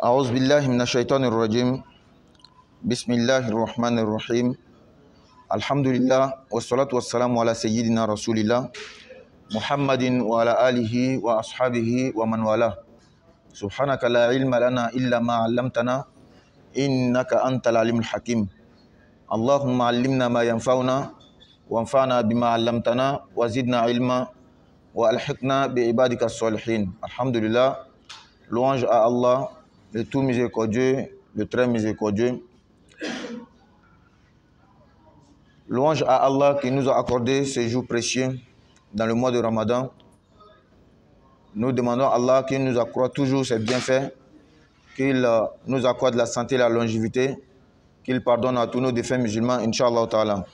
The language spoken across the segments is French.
أعوذ بالله من الشيطان الرجيم. بسم الله الرحمن الرحيم. الحمد لله والصلاة والسلام على سيدنا رسول الله محمد وعلى آله وأصحابه ومن والاه. سبحانك لا علم لنا إلا ما علمتنا إنك أنت العليم الحكيم. اللهم علمنا ما ينفعنا وانفعنا بما علمتنا وزدنا علما وألحقنا بعبادك الصالحين. الحمد لله. Louange à Allah, le tout miséricordieux, le très miséricordieux. Louange à Allah qui nous a accordé ce jour précieux dans le mois de Ramadan. Nous demandons à Allah qu'il nous accorde toujours ses bienfaits, qu'il nous accorde la santé et la longévité, qu'il pardonne à tous nos défunts musulmans, Inch'Allah Ta'ala.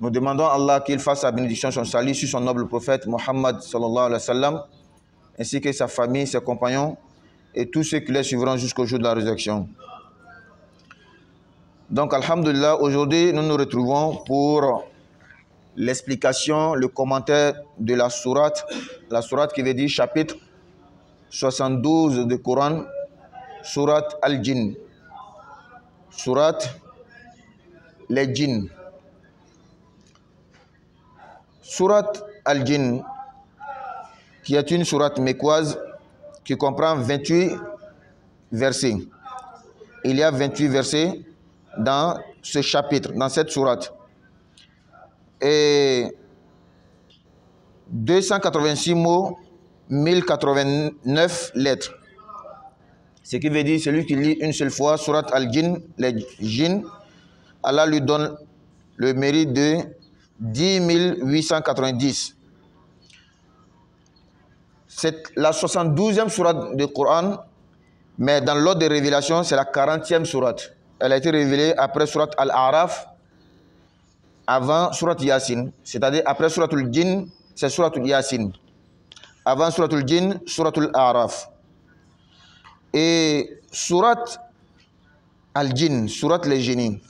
Nous demandons à Allah qu'il fasse sa bénédiction, son salut sur son noble prophète Mohammed sallallahu alayhi wa sallam, ainsi que sa famille, ses compagnons et tous ceux qui les suivront jusqu'au jour de la résurrection. Donc, alhamdulillah, aujourd'hui, nous nous retrouvons pour l'explication, le commentaire de la sourate qui veut dire chapitre 72 du Coran, sourate Al-Jinn, sourate les djinns. Sourate Al-Jinn, qui est une sourate mécoise qui comprend 28 versets. Il y a 28 versets dans ce chapitre, dans cette sourate. Et 286 mots, 1089 lettres. Ce qui veut dire, celui qui lit une seule fois sourate Al-Jinn, les djinns, Allah lui donne le mérite de 10 890. C'est la 72e sourate du Coran, mais dans l'ordre de révélation, c'est la 40e sourate. Elle a été révélée après sourate Al-A'raf, avant sourate Yasin. C'est-à-dire après sourate Al-Jinn, c'est sourate Yasin. Avant sourate Al-Jinn, sourate Al-A'raf. Et sourate Al-Jinn, sourate les génies.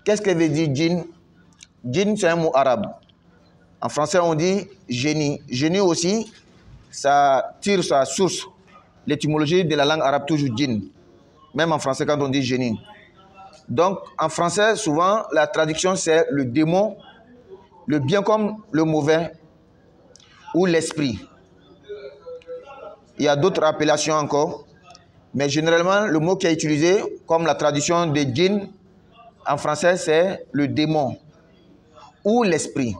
Qu'est-ce que veut dire djinn? Djinn, c'est un mot arabe. En français, on dit génie. Génie aussi, ça tire sa source. L'étymologie de la langue arabe, toujours djinn. Même en français, quand on dit génie. Donc, en français, souvent, la traduction, c'est le démon, le bien comme le mauvais, ou l'esprit. Il y a d'autres appellations encore, mais généralement, le mot qui est utilisé, comme la traduction de djinn, en français, c'est le démon, ou l'esprit.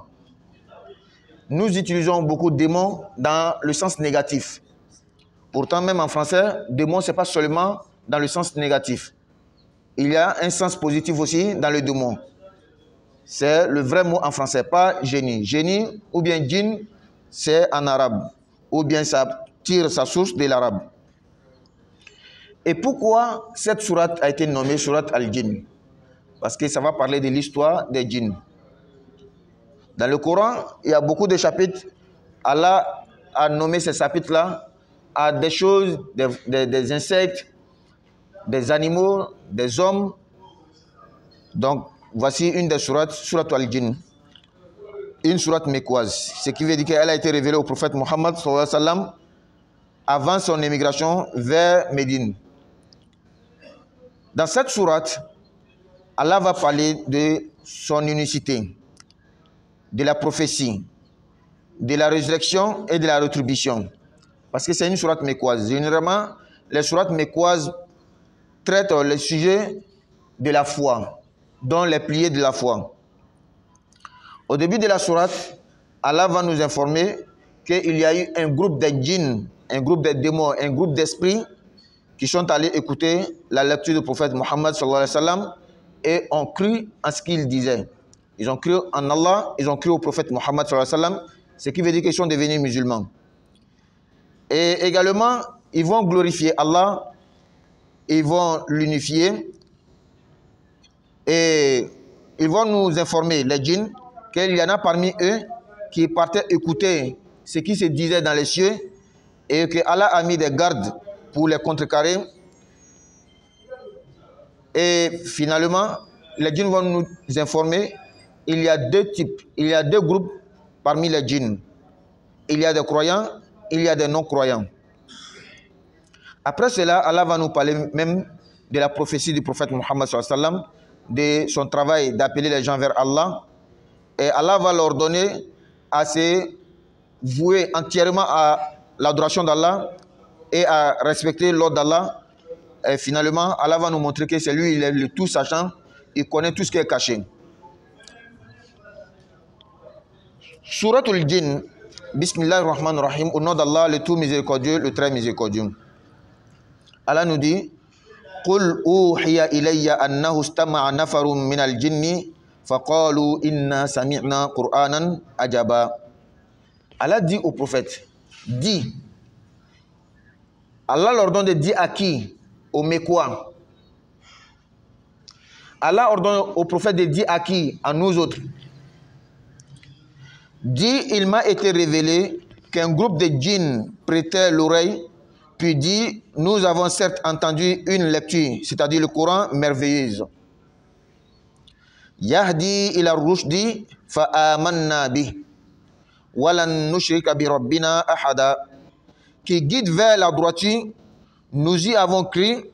Nous utilisons beaucoup de démons dans le sens négatif. Pourtant, même en français, démon, ce n'est pas seulement dans le sens négatif. Il y a un sens positif aussi dans le démon. C'est le vrai mot en français, pas génie. Génie ou bien djinn, c'est en arabe. Ou bien ça tire sa source de l'arabe. Et pourquoi cette sourate a été nommée sourate Al-Jinn? Parce que ça va parler de l'histoire des djinns. Dans le Coran, il y a beaucoup de chapitres. Allah a nommé ces chapitres-là à des choses, des insectes, des animaux, des hommes. Donc, voici une des sourates, sourate Al-Jinn. Une sourate mécoise. Ce qui veut dire qu'elle a été révélée au prophète Mohammed sallallahu alayhi wa sallam avant son émigration vers Médine. Dans cette sourate, Allah va parler de son unicité, de la prophétie, de la résurrection et de la rétribution. Parce que c'est une sourate mécoise. Généralement, les sourates mécoises traitent le sujet de la foi, dont les piliers de la foi. Au début de la sourate, Allah va nous informer qu'il y a eu un groupe de djinns, un groupe de démons, un groupe d'esprits qui sont allés écouter la lecture du prophète Mohammed sallallahu alayhi wa sallam et ont cru en ce qu'il disait. Ils ont cru en Allah, ils ont cru au prophète Mohammed sallallahu alayhi wa sallam, ce qui veut dire qu'ils sont devenus musulmans. Et également, ils vont glorifier Allah, ils vont l'unifier et ils vont nous informer, les djinns, qu'il y en a parmi eux qui partaient écouter ce qui se disait dans les cieux et que Allah a mis des gardes pour les contrecarrer. Et finalement, les djinns vont nous informer, il y a deux types, il y a deux groupes parmi les djinns. Il y a des croyants, il y a des non-croyants. Après cela, Allah va nous parler même de la prophétie du prophète Muhammad sallallahu alayhi wa sallam, de son travail d'appeler les gens vers Allah. Et Allah va leur donner à se vouer entièrement à l'adoration d'Allah et à respecter l'ordre d'Allah. Et finalement, Allah va nous montrer que c'est lui, il est le tout sachant, il connaît tout ce qui est caché. Suratul Jinn, Bismillahirrahmanirrahim, au nom d'Allah, le tout miséricordieux, le très miséricordieux. Allah nous dit, Qul uhiya ilayya annahu istama'a nafarun minal jinni faqalu inna sami'na qur'anan ajaba. Allah dit au prophète, dis. Allah leur donne de dire à qui? Aux Mécois. Allah ordonne au prophète de dire à qui? À nous autres. Dit, il m'a été révélé qu'un groupe de djinns prêtait l'oreille, puis dit, nous avons certes entendu une lecture, c'est-à-dire le Coran, merveilleuse. Yahdi ila rushdi fa amanna bih, walan nushrika bi rabbina ahada. Qui guide vers la droiture, nous y avons cru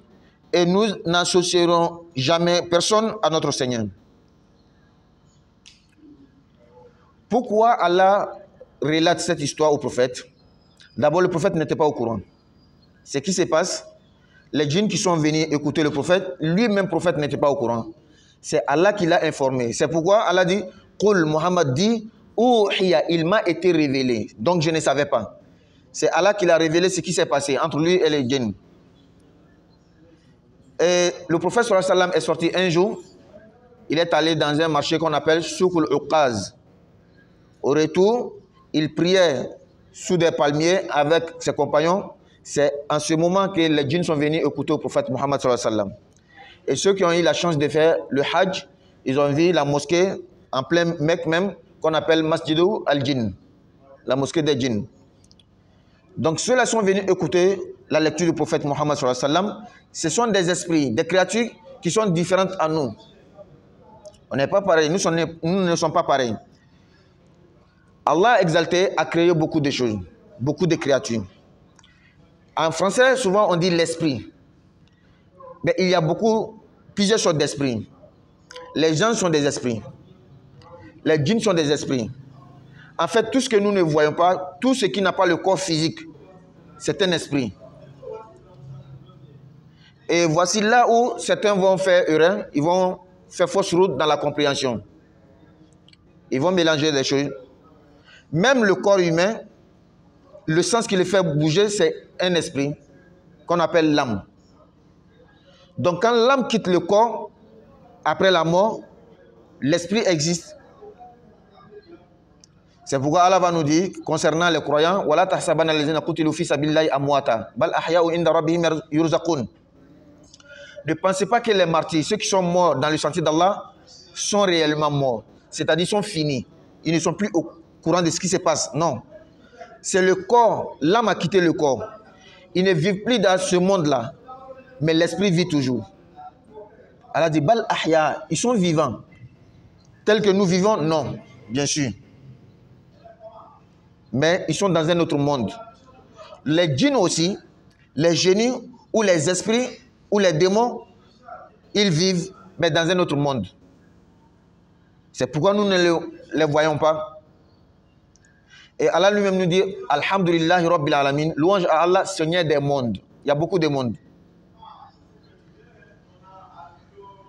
et nous n'associerons jamais personne à notre Seigneur. Pourquoi Allah relate cette histoire au prophète? D'abord, le prophète n'était pas au courant. Ce qui se passe, les djinns qui sont venus écouter le prophète, lui-même prophète n'était pas au courant. C'est Allah qui l'a informé. C'est pourquoi Allah dit, Qul Muhammad dit, Uhiya, il m'a été révélé. Donc je ne savais pas. C'est Allah qui l'a révélé ce qui s'est passé entre lui et les djinns. Et le prophète sallallahu alayhi wa sallam est sorti un jour. Il est allé dans un marché qu'on appelle Soukul Uqaz. Au retour, il priait sous des palmiers avec ses compagnons. C'est en ce moment que les djinns sont venus écouter au prophète Muhammad sallallahu alayhi wa sallam. Et ceux qui ont eu la chance de faire le Hajj, ils ont vu la mosquée en plein Mecque même, qu'on appelle Masjidou al-Jinn, la mosquée des djinns. Donc ceux-là sont venus écouter la lecture du prophète Muhammad sallallahu alayhi wa sallam. Ce sont des esprits, des créatures qui sont différentes à nous. On n'est pas pareil, nous ne sommes pas pareils. Allah exalté a créé beaucoup de choses, beaucoup de créatures. En français, souvent on dit l'esprit. Mais il y a plusieurs sortes d'esprits. Les gens sont des esprits. Les djinns sont des esprits. En fait, tout ce que nous ne voyons pas, tout ce qui n'a pas le corps physique, c'est un esprit. Et voici là où certains vont faire erreur, ils vont faire fausse route dans la compréhension. Ils vont mélanger des choses. Même le corps humain, le sens qui le fait bouger, c'est un esprit qu'on appelle l'âme. Donc quand l'âme quitte le corps, après la mort, l'esprit existe. C'est pourquoi Allah va nous dire, concernant les croyants, وَلَا تَحْسَبَنَّ الَّذِينَ قُتِلُوا فِي سَبِيلِ اللَّهِ أَمْوَاتًا بَلْ أَحْيَاءٌ عِندَ رَبِّهِمْ يُرْزَقُونَ. Ne pensez pas que les martyrs, ceux qui sont morts dans le sentier d'Allah, sont réellement morts. C'est-à-dire sont finis. Ils ne sont plus au courant de ce qui se passe. Non. C'est le corps. L'âme a quitté le corps. Ils ne vivent plus dans ce monde-là. Mais l'esprit vit toujours. Allah dit, Bal ahya, ils sont vivants. Tels que nous vivons, non, bien sûr. Mais ils sont dans un autre monde. Les djinns aussi, les génies ou les esprits ou les démons, ils vivent, mais dans un autre monde. C'est pourquoi nous ne les voyons pas. Et Allah lui-même nous dit, Alhamdulillahi Rabbil Alamin, louange à Allah, Seigneur des mondes. Il y a beaucoup de mondes.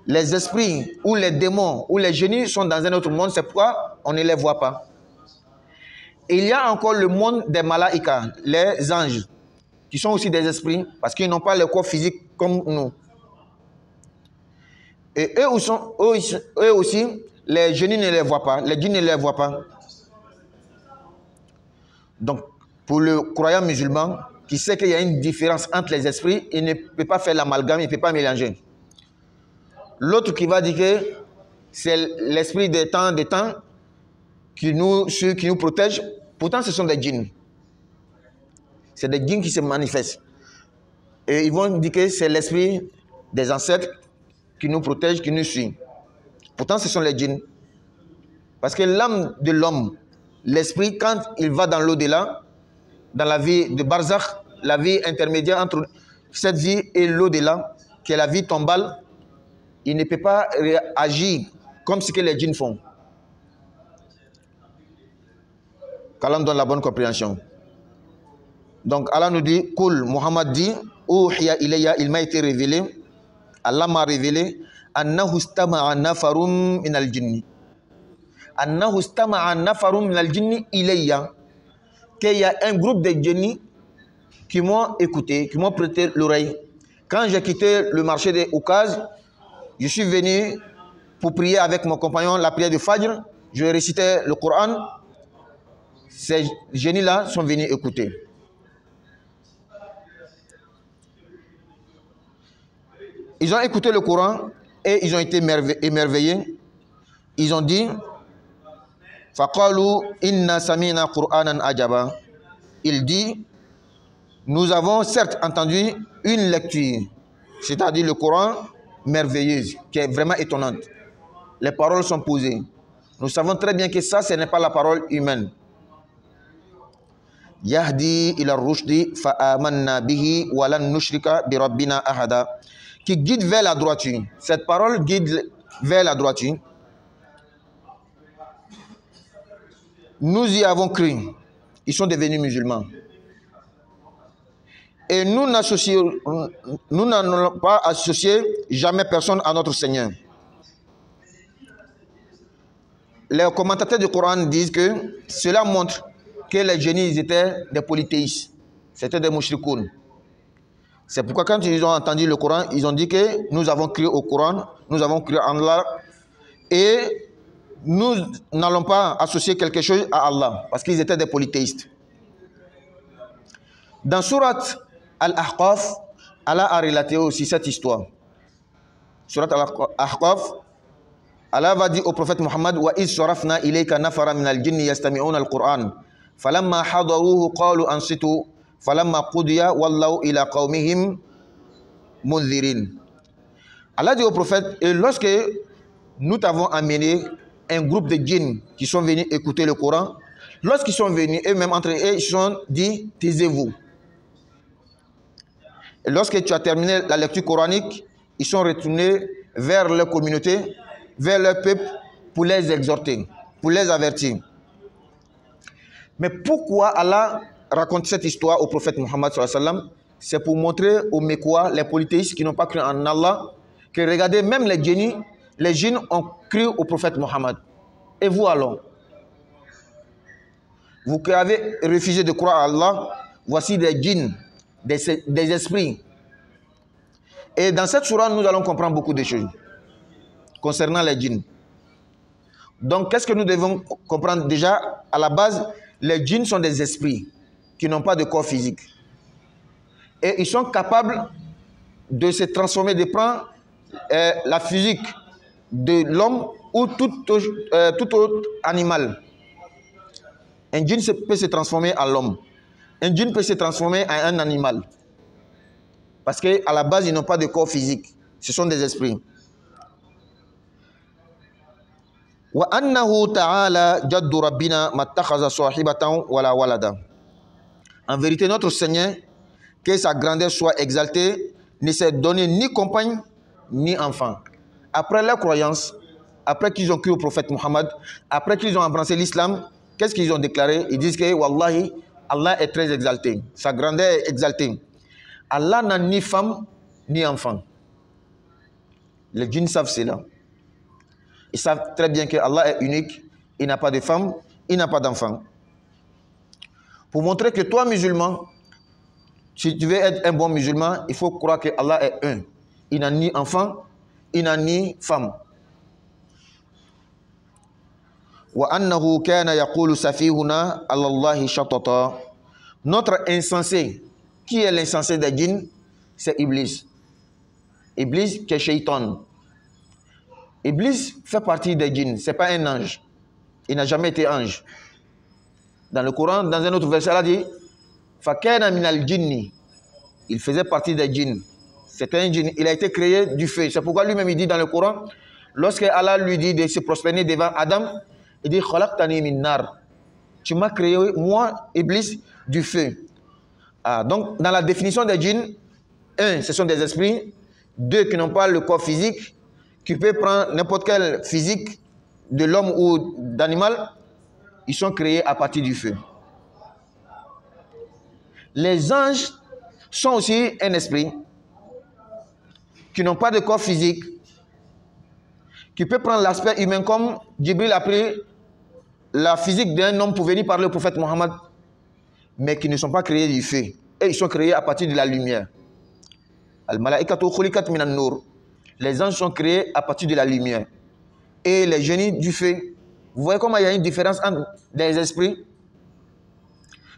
Les esprits ou les démons ou les génies sont dans un autre monde, c'est pourquoi on ne les voit pas. Et il y a encore le monde des malaïkas, les anges, qui sont aussi des esprits, parce qu'ils n'ont pas le corps physique comme nous. Et eux aussi, les génies ne les voient pas, les djinns ne les voient pas. Donc, pour le croyant musulman, qui sait qu'il y a une différence entre les esprits, il ne peut pas faire l'amalgame, il ne peut pas mélanger. L'autre qui va dire que c'est l'esprit des temps qui nous protège, pourtant ce sont des djinns. C'est des djinns qui se manifestent. Et ils vont dire que c'est l'esprit des ancêtres qui nous protège, qui nous suit. Pourtant ce sont les djinns. Parce que l'âme de l'homme, l'esprit, quand il va dans l'au-delà, dans la vie de barzakh, la vie intermédiaire entre cette vie et l'au-delà, qui est la vie tombale, il ne peut pas agir comme ce que les djinns font. Qu'Allah nous donne la bonne compréhension. Donc Allah nous dit, Kul, Muhammad dit, Uhiya ilayya, il m'a été révélé, Allah m'a révélé, Annahu istama'a nafarum min al-jinni. Annahu istama'a nafarum min al-jinni ilayya. Qu'il y a un groupe de djinnis qui m'ont écouté, qui m'ont prêté l'oreille. Quand j'ai quitté le marché des Oukaz, je suis venu pour prier avec mon compagnon la prière du Fajr. Je récitais le Coran. Ces génies-là sont venus écouter. Ils ont écouté le Coran et ils ont été émerveillés. Ils ont dit, Faqalu inna samina Qur'anan ajaba. Il dit, nous avons certes entendu une lecture, c'est-à-dire le Coran merveilleuse, qui est vraiment étonnante. Les paroles sont posées. Nous savons très bien que ça, ce n'est pas la parole humaine. Yahdi ila rushdi fa amanna bihi wa lan nushrika bi rabbina ahada. Qui guide vers la droiture. Cette parole guide vers la droiture. Nous y avons cru. Ils sont devenus musulmans. Et nous n'allons pas associer jamais personne à notre Seigneur. Les commentateurs du Coran disent que cela montre que les génies étaient des polythéistes. C'était des mouchrikoun. C'est pourquoi quand ils ont entendu le Coran, ils ont dit que nous avons cru au Coran, nous avons cru en Allah et nous n'allons pas associer quelque chose à Allah parce qu'ils étaient des polythéistes. Dans Surat Al-Ahqaf, Allah a relaté aussi cette histoire. Surat Al-Ahqaf, Allah va dire au prophète Muhammad, wa iz sarafna ilayka nafara min al-jinni yastami'una al-Qur'an falamma hadaruhu qalu ansitu falamma qudiya wallahu ila qawmihim munzirin. Allah dit au prophète, et lorsque nous t'avons amené un groupe de djinns qui sont venus écouter le Coran, lorsqu'ils sont venus, eux-mêmes entre eux, ils sont dit, taisez-vous. Et lorsque tu as terminé la lecture coranique, ils sont retournés vers leur communauté, vers leur peuple, pour les exhorter, pour les avertir. Mais pourquoi Allah raconte cette histoire au prophète Muhammad sallallahu alayhi wa sallam? C'est pour montrer aux Mécois, les polythéistes qui n'ont pas cru en Allah, que regardez, même les djinns ont cru au prophète Muhammad. Et vous alors? Vous qui avez refusé de croire à Allah, voici des djinns, des esprits. Et dans cette sourate, nous allons comprendre beaucoup de choses concernant les djinns. Donc, qu'est-ce que nous devons comprendre? Déjà, à la base, les djinns sont des esprits qui n'ont pas de corps physique. Et ils sont capables de se transformer, de prendre la physique de l'homme ou tout autre animal. Un djinn peut se transformer en l'homme. Un djinn peut se transformer en un animal. Parce qu'à la base, ils n'ont pas de corps physique. Ce sont des esprits. Wa annahu ta'ala jaddu rabbina mattakhadha sahibatan wala walada. En vérité, notre Seigneur, que sa grandeur soit exaltée, ne s'est donné ni compagne ni enfant. Après leur croyance, après qu'ils ont cru au prophète Muhammad, après qu'ils ont embrassé l'islam, qu'est-ce qu'ils ont déclaré? Ils disent que Wallahi, Allah est très exalté. Sa grandeur est exaltée. Allah n'a ni femme ni enfant. Les djinns savent cela. Ils savent très bien que Allah est unique. Il n'a pas de femme, il n'a pas d'enfant. Pour montrer que toi, musulman, si tu veux être un bon musulman, il faut croire que Allah est un. Il n'a ni enfant, il n'a ni femme. Wa annahu kana yaqulu safihuna alallahi shatata. Notre insensé, qui est l'insensé des djinns? C'est Iblis. Iblis qui est shaitan. Iblis fait partie des djinns, ce n'est pas un ange. Il n'a jamais été ange. Dans le Coran, dans un autre verset, Allah dit Fakana minal jinni. Il faisait partie des djinns. C'était un djinn. Il a été créé du feu. C'est pourquoi lui-même il dit dans le Coran, lorsque Allah lui dit de se prosterner devant Adam, il dit Khalaqtani min nar. Tu m'as créé, moi, Iblis, du feu. Ah, donc, dans la définition des djinns, Un, ce sont des esprits. Deux, qui n'ont pas le corps physique, qui peut prendre n'importe quel physique de l'homme ou d'animal. Ils sont créés à partir du feu. Les anges sont aussi un esprit qui n'ont pas de corps physique, qui peut prendre l'aspect humain comme Djibril a pris la physique d'un homme pour venir parler au prophète Mohammed, mais qui ne sont pas créés du feu. Et ils sont créés à partir de la lumière. Les anges sont créés à partir de la lumière. Et les génies du feu. Vous voyez comment il y a une différence entre des esprits?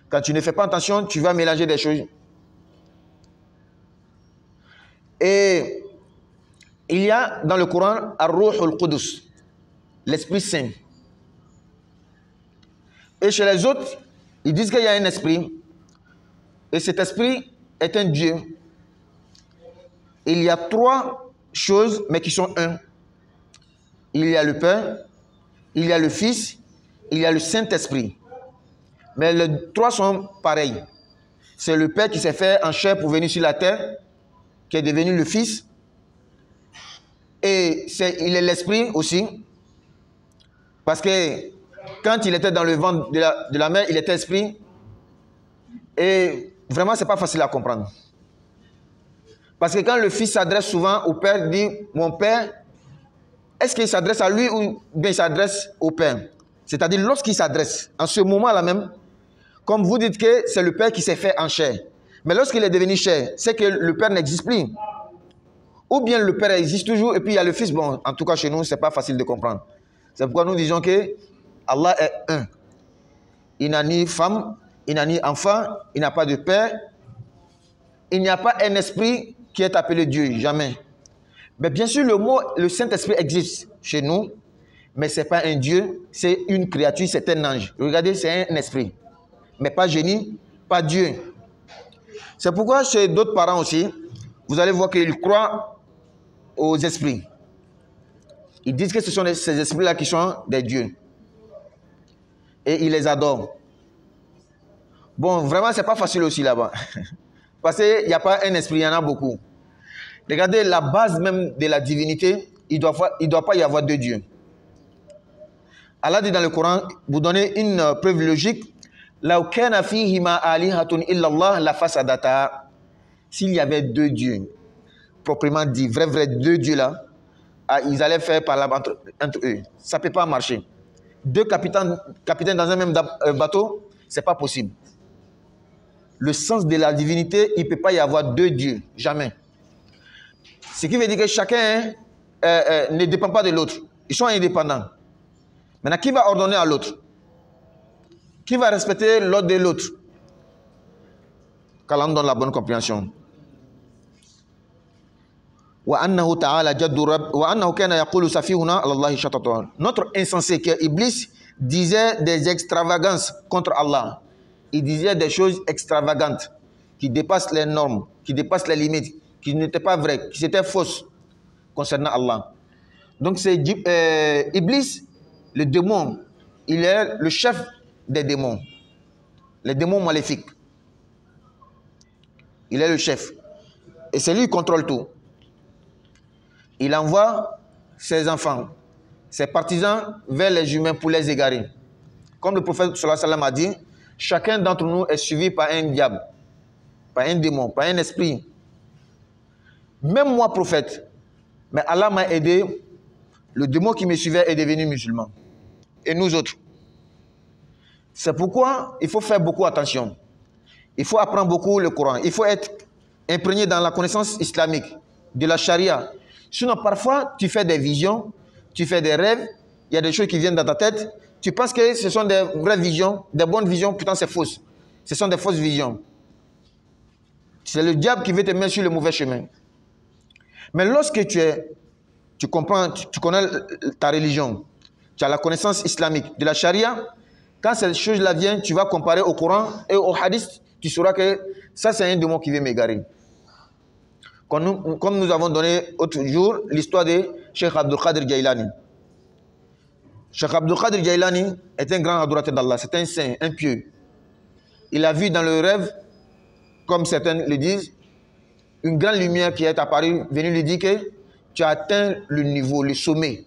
Quand tu ne fais pas attention, tu vas mélanger des choses. Et il y a dans le Coran Ar-Ruh al-Qudus, l'Esprit Saint. Et chez les autres, ils disent qu'il y a un esprit. Et cet esprit est un Dieu. Il y a trois choses, mais qui sont un. Il y a le Père, il y a le Fils, il y a le Saint-Esprit. Mais les trois sont pareils. C'est le Père qui s'est fait en chair pour venir sur la terre, qui est devenu le Fils. Et il est l'Esprit aussi. Parce que quand il était dans le ventre de la mère, il était Esprit. Et vraiment, ce n'est pas facile à comprendre. Parce que quand le Fils s'adresse souvent au Père, il dit « Mon Père », est-ce qu'il s'adresse à lui ou bien il s'adresse au Père? C'est-à-dire lorsqu'il s'adresse, en ce moment-là même, comme vous dites que c'est le Père qui s'est fait en chair. Mais lorsqu'il est devenu chair, c'est que le Père n'existe plus. Ou bien le Père existe toujours et puis il y a le Fils. Bon, en tout cas chez nous, ce n'est pas facile de comprendre. C'est pourquoi nous disons que Allah est un. Il n'a ni femme, il n'a ni enfant, il n'a pas de père. Il n'y a pas un esprit qui est appelé Dieu, jamais. Mais bien sûr, le mot, le Saint-Esprit existe chez nous, mais ce n'est pas un Dieu, c'est une créature, c'est un ange. Regardez, c'est un esprit. Mais pas génie, pas Dieu. C'est pourquoi chez d'autres parents aussi, vous allez voir qu'ils croient aux esprits. Ils disent que ce sont ces esprits-là qui sont des dieux. Et ils les adorent. Bon, vraiment, ce n'est pas facile aussi là-bas. Parce qu'il n'y a pas un esprit, il y en a beaucoup. Regardez, la base même de la divinité, il ne doit pas y avoir deux dieux. Allah dit dans le Coran, vous donnez une preuve logique. S'il y avait deux dieux, proprement dit, vrai deux dieux là, ils allaient faire par là entre eux. Ça ne peut pas marcher. Deux capitaines dans un même bateau, ce n'est pas possible. Le sens de la divinité, il ne peut pas y avoir deux dieux, jamais. Ce qui veut dire que chacun ne dépend pas de l'autre. Ils sont indépendants. Maintenant, qui va ordonner à l'autre? Qui va respecter l'ordre de l'autre? Qu'Allah nous donne la bonne compréhension. Notre insensé que Iblis disait des extravagances contre Allah. Il disait des choses extravagantes qui dépassent les normes, qui dépassent les limites, qui n'étaient pas vraies, qui étaient fausses concernant Allah. Donc c'est Iblis, le démon, il est le chef des démons, les démons maléfiques. Il est le chef. Et c'est lui qui contrôle tout. Il envoie ses enfants, ses partisans vers les humains pour les égarer. Comme le prophète sallallahu alayhi wa sallam a dit, chacun d'entre nous est suivi par un diable, par un démon, par un esprit. Même moi, prophète, mais Allah m'a aidé, le démon qui me suivait est devenu musulman. Et nous autres. C'est pourquoi il faut faire beaucoup attention. Il faut apprendre beaucoup le Coran. Il faut être imprégné dans la connaissance islamique, de la charia. Sinon, parfois, tu fais des visions, tu fais des rêves, il y a des choses qui viennent dans ta tête. Tu penses que ce sont des vraies visions, des bonnes visions, pourtant c'est fausse. Ce sont des fausses visions. C'est le diable qui veut te mettre sur le mauvais chemin. Mais lorsque tu comprends, tu connais ta religion, tu as la connaissance islamique de la charia, quand cette chose-là vient, tu vas comparer au Coran et au hadith, tu sauras que ça c'est un démon qui veut m'égarer. Comme nous avons donné l'autre jour l'histoire de Cheikh Abdul Qadir Jailani. Cheikh Abdul Qadir Jailani est un grand adorateur d'Allah, c'est un saint, un pieux. Il a vu dans le rêve, comme certains le disent, une grande lumière qui est apparue, venue lui dire que tu as atteint le niveau, le sommet.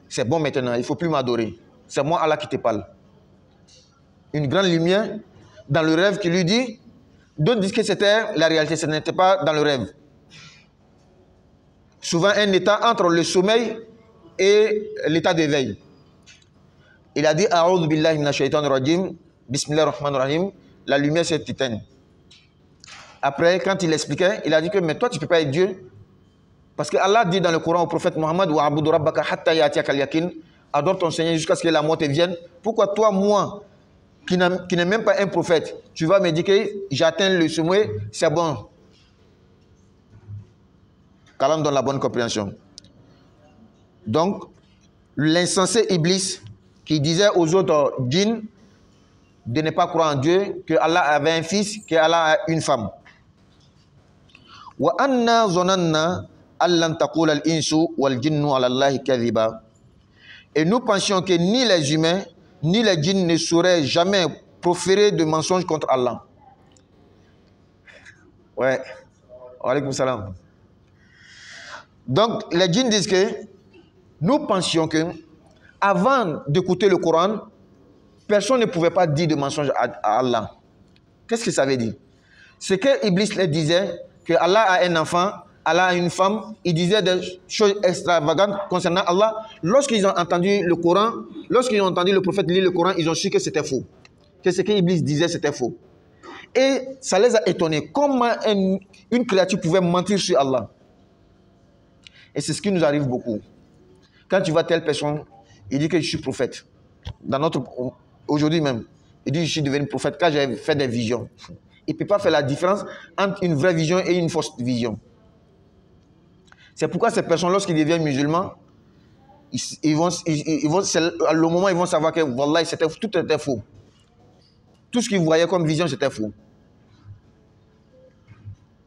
C'est bon maintenant, il ne faut plus m'adorer. C'est moi Allah qui te parle. Une grande lumière dans le rêve qui lui dit, d'autres disent que c'était la réalité, ce n'était pas dans le rêve. Souvent un état entre le sommeil et l'état d'éveil. Il a dit, A'udhu billahi minash shaitanir rajim, bismillahir rahmanir rahim, la lumière s'est éteinte. Après, quand il expliquait, il a dit que, mais toi tu ne peux pas être Dieu. Parce que Allah dit dans le Coran au prophète Mohammed, wa abudu rabbaka hatta ya'tiyakal yaqin, adore ton Seigneur jusqu'à ce que la mort te vienne. Pourquoi toi, moi, qui n'est même pas un prophète, tu vas me dire que j'atteins le sommet, c'est bon. Qu'Allah donne la bonne compréhension. Donc, l'insensé Iblis qui disait aux autres djinns de ne pas croire en Dieu, que Allah avait un fils, que Allah a une femme. Wa anna zonanna allan taqula al-insu wal jinnu ala Allahi kadhiba. Et nous pensions que ni les humains ni les djinns ne sauraient jamais proférer de mensonges contre Allah. Ouais. Wa alaykoum salam. Donc, les djinns disent que nous pensions que avant d'écouter le Coran, personne ne pouvait pas dire de mensonge à Allah. Qu'est-ce que ça veut dire? Ce que Iblis les disait, que Allah a un enfant, Allah a une femme, il disait des choses extravagantes concernant Allah. Lorsqu'ils ont entendu le Coran, lorsqu'ils ont entendu le prophète lire le Coran, ils ont su que c'était faux. Que ce que Iblis disait, c'était faux. Et ça les a étonnés. Comment une créature pouvait mentir sur Allah? Et c'est ce qui nous arrive beaucoup. Quand tu vois telle personne, il dit que je suis prophète. Aujourd'hui même, il dit que je suis devenu prophète quand j'ai fait des visions. Il ne peut pas faire la différence entre une vraie vision et une fausse vision. C'est pourquoi ces personnes, lorsqu'ils deviennent musulmans, c'est le moment où ils vont savoir que wallah, tout était faux. Tout ce qu'ils voyaient comme vision, c'était faux.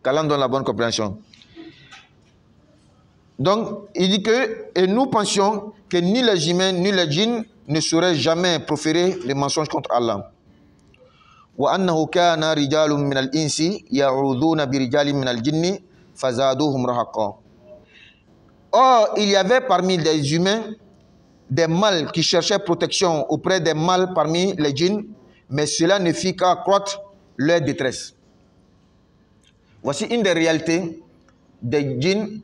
Qu'Allah donne la bonne compréhension. Donc, il dit que, et nous pensions que ni les humains ni les djinns ne sauraient jamais proférer les mensonges contre Allah. وأنه كان رجال من الإنس يعوذون برجال من الجن فزادوهم رهقا. Or, il y avait parmi les humains des mâles qui cherchaient protection auprès des mâles parmi les djinns, mais cela ne fit qu'accroître leur détresse. Voici une des réalités des djinns,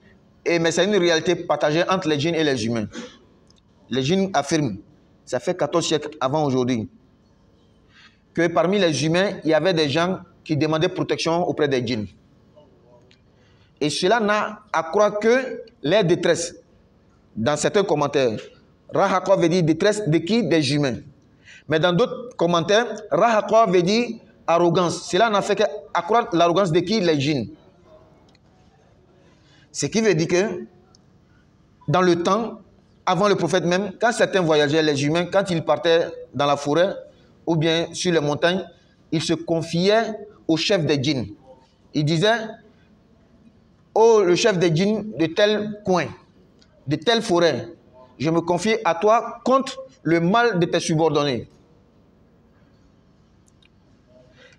mais c'est une réalité partagée entre les djinns et les humains. Les djinns affirment, ça fait 14 siècles avant aujourd'hui, que parmi les humains, il y avait des gens qui demandaient protection auprès des djinns. Et cela n'a à croire que leur détresse. Dans certains commentaires, Rahaqwa veut dire détresse de qui? Des humains. Mais dans d'autres commentaires, Rahaqwa veut dire arrogance. Cela n'a fait qu'accroître l'arrogance de qui? Les djinns. Ce qui veut dire que dans le temps, avant le prophète même, quand certains voyageaient, les humains, quand ils partaient dans la forêt, ou bien sur les montagnes, il se confiait au chef des djinns. Il disait, oh le chef des djinns de tel coin, de telle forêt, je me confie à toi contre le mal de tes subordonnés.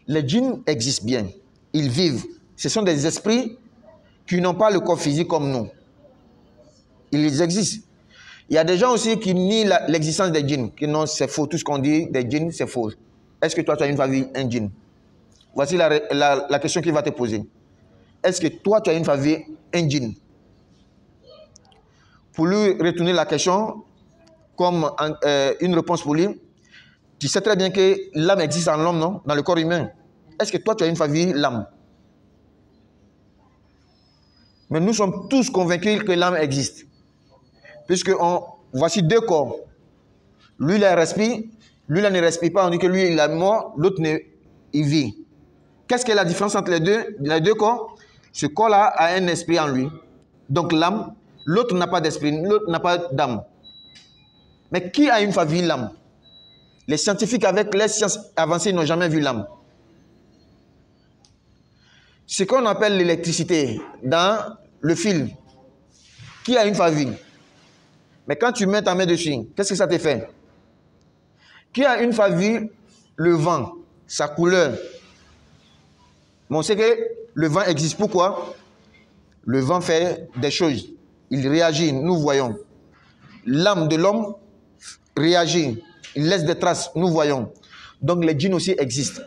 Les djinns existent bien, ils vivent. Ce sont des esprits qui n'ont pas le corps physique comme nous. Ils existent. Il y a des gens aussi qui nient l'existence des djinns, qui non, c'est faux, tout ce qu'on dit des djinns, c'est faux. Est-ce que toi, tu as une famille, un djinn? Voici la question qu'il va te poser. Est-ce que toi, tu as une famille, un djinn? Pour lui retourner la question, comme une réponse pour lui, tu sais très bien que l'âme existe en l'homme, non? Dans le corps humain. Est-ce que toi, tu as une famille, l'âme? Mais nous sommes tous convaincus que l'âme existe. Puisque voici deux corps. Lui, il respire. Lui, il ne respire pas. On dit que lui, il est mort. L'autre, il vit. Qu'est-ce que la différence entre les deux corps? Ce corps-là a un esprit en lui. Donc l'âme. L'autre n'a pas d'esprit. L'autre n'a pas d'âme. Mais qui a une fois vu l'âme? Les scientifiques avec les sciences avancées n'ont jamais vu l'âme. Ce qu'on appelle l'électricité dans le fil. Qui a une fois vu? Mais quand tu mets ta main dessus, qu'est-ce que ça te fait? Qui a une fois vu le vent, sa couleur? Bon, on sait que le vent existe. Pourquoi? Le vent fait des choses. Il réagit, nous voyons. L'âme de l'homme réagit. Il laisse des traces, nous voyons. Donc les djinns aussi existent.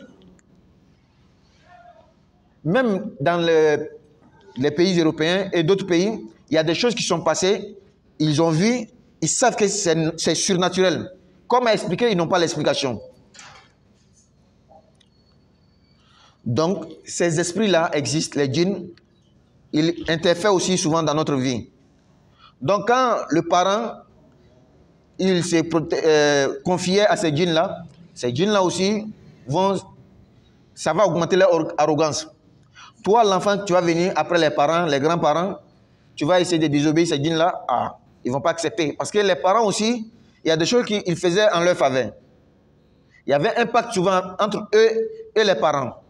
Même dans les pays européens et d'autres pays, il y a des choses qui sont passées, ils ont vu, ils savent que c'est surnaturel. Comment expliquer? Ils n'ont pas l'explication. Donc, ces esprits-là existent, les djinns, ils interfèrent aussi souvent dans notre vie. Donc, quand le parent, il s'est confié à ces djinns-là aussi, ça va augmenter leur arrogance. Toi, l'enfant, tu vas venir après les parents, les grands-parents, tu vas essayer de désobéir ces djinns-là. Ah, ils ne vont pas accepter. Parce que les parents aussi, il y a des choses qu'ils faisaient en leur faveur. Il y avait un pacte souvent entre eux et les parents.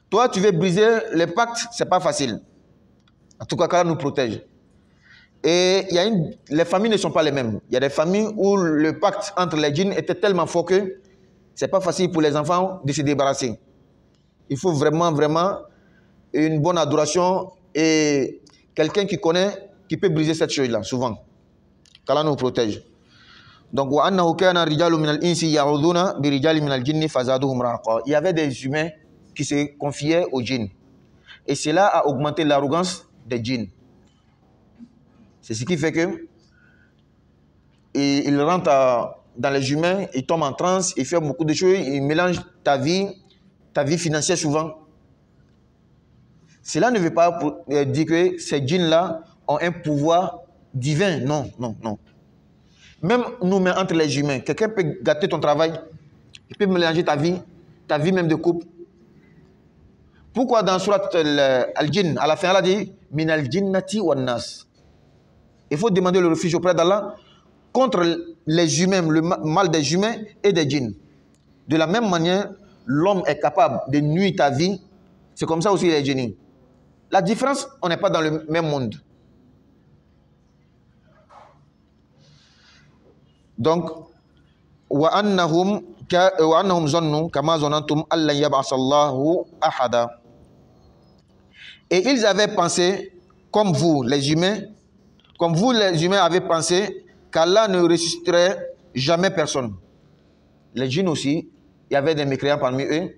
Toi, tu veux briser les pactes, ce n'est pas facile. En tout cas, Allah nous protège. Et les familles ne sont pas les mêmes. Il y a des familles où le pacte entre les djinns était tellement fort que ce n'est pas facile pour les enfants de se débarrasser. Il faut vraiment, vraiment une bonne adoration et quelqu'un qui connaît, qui peut briser cette chose-là, souvent. Qu'Allah nous protège. Donc, il y avait des humains qui se confiaient aux djinns. Et cela a augmenté l'arrogance des djinns. C'est ce qui fait que il rentre dans les humains, il tombe en transe, il fait beaucoup de choses, il mélange ta vie financière souvent. Cela ne veut pas dire que ces djinns-là ont un pouvoir divin. Non, non, non. Même nous, mais entre les humains, quelqu'un peut gâter ton travail, il peut mélanger ta vie même de couple. Pourquoi dans Surat Al-Jinn, à la fin, Allah dit « Min al-jinnati wa nas ». Il faut demander le refuge auprès d'Allah contre les humains, le mal des humains et des djinns. De la même manière, l'homme est capable de nuire ta vie. C'est comme ça aussi les djinns. La différence, on n'est pas dans le même monde. Donc, وَأَنَّهُمْ ظَنُّوا كَمَا ظَنَنْتُمْ أَلَّنْ يَبْعَثَ اللَّهُ أَحَدًا. Et ils avaient pensé, comme vous les humains avez pensé qu'Allah ne ressusciterait jamais personne. Les djinns aussi, il y avait des mécréants parmi eux.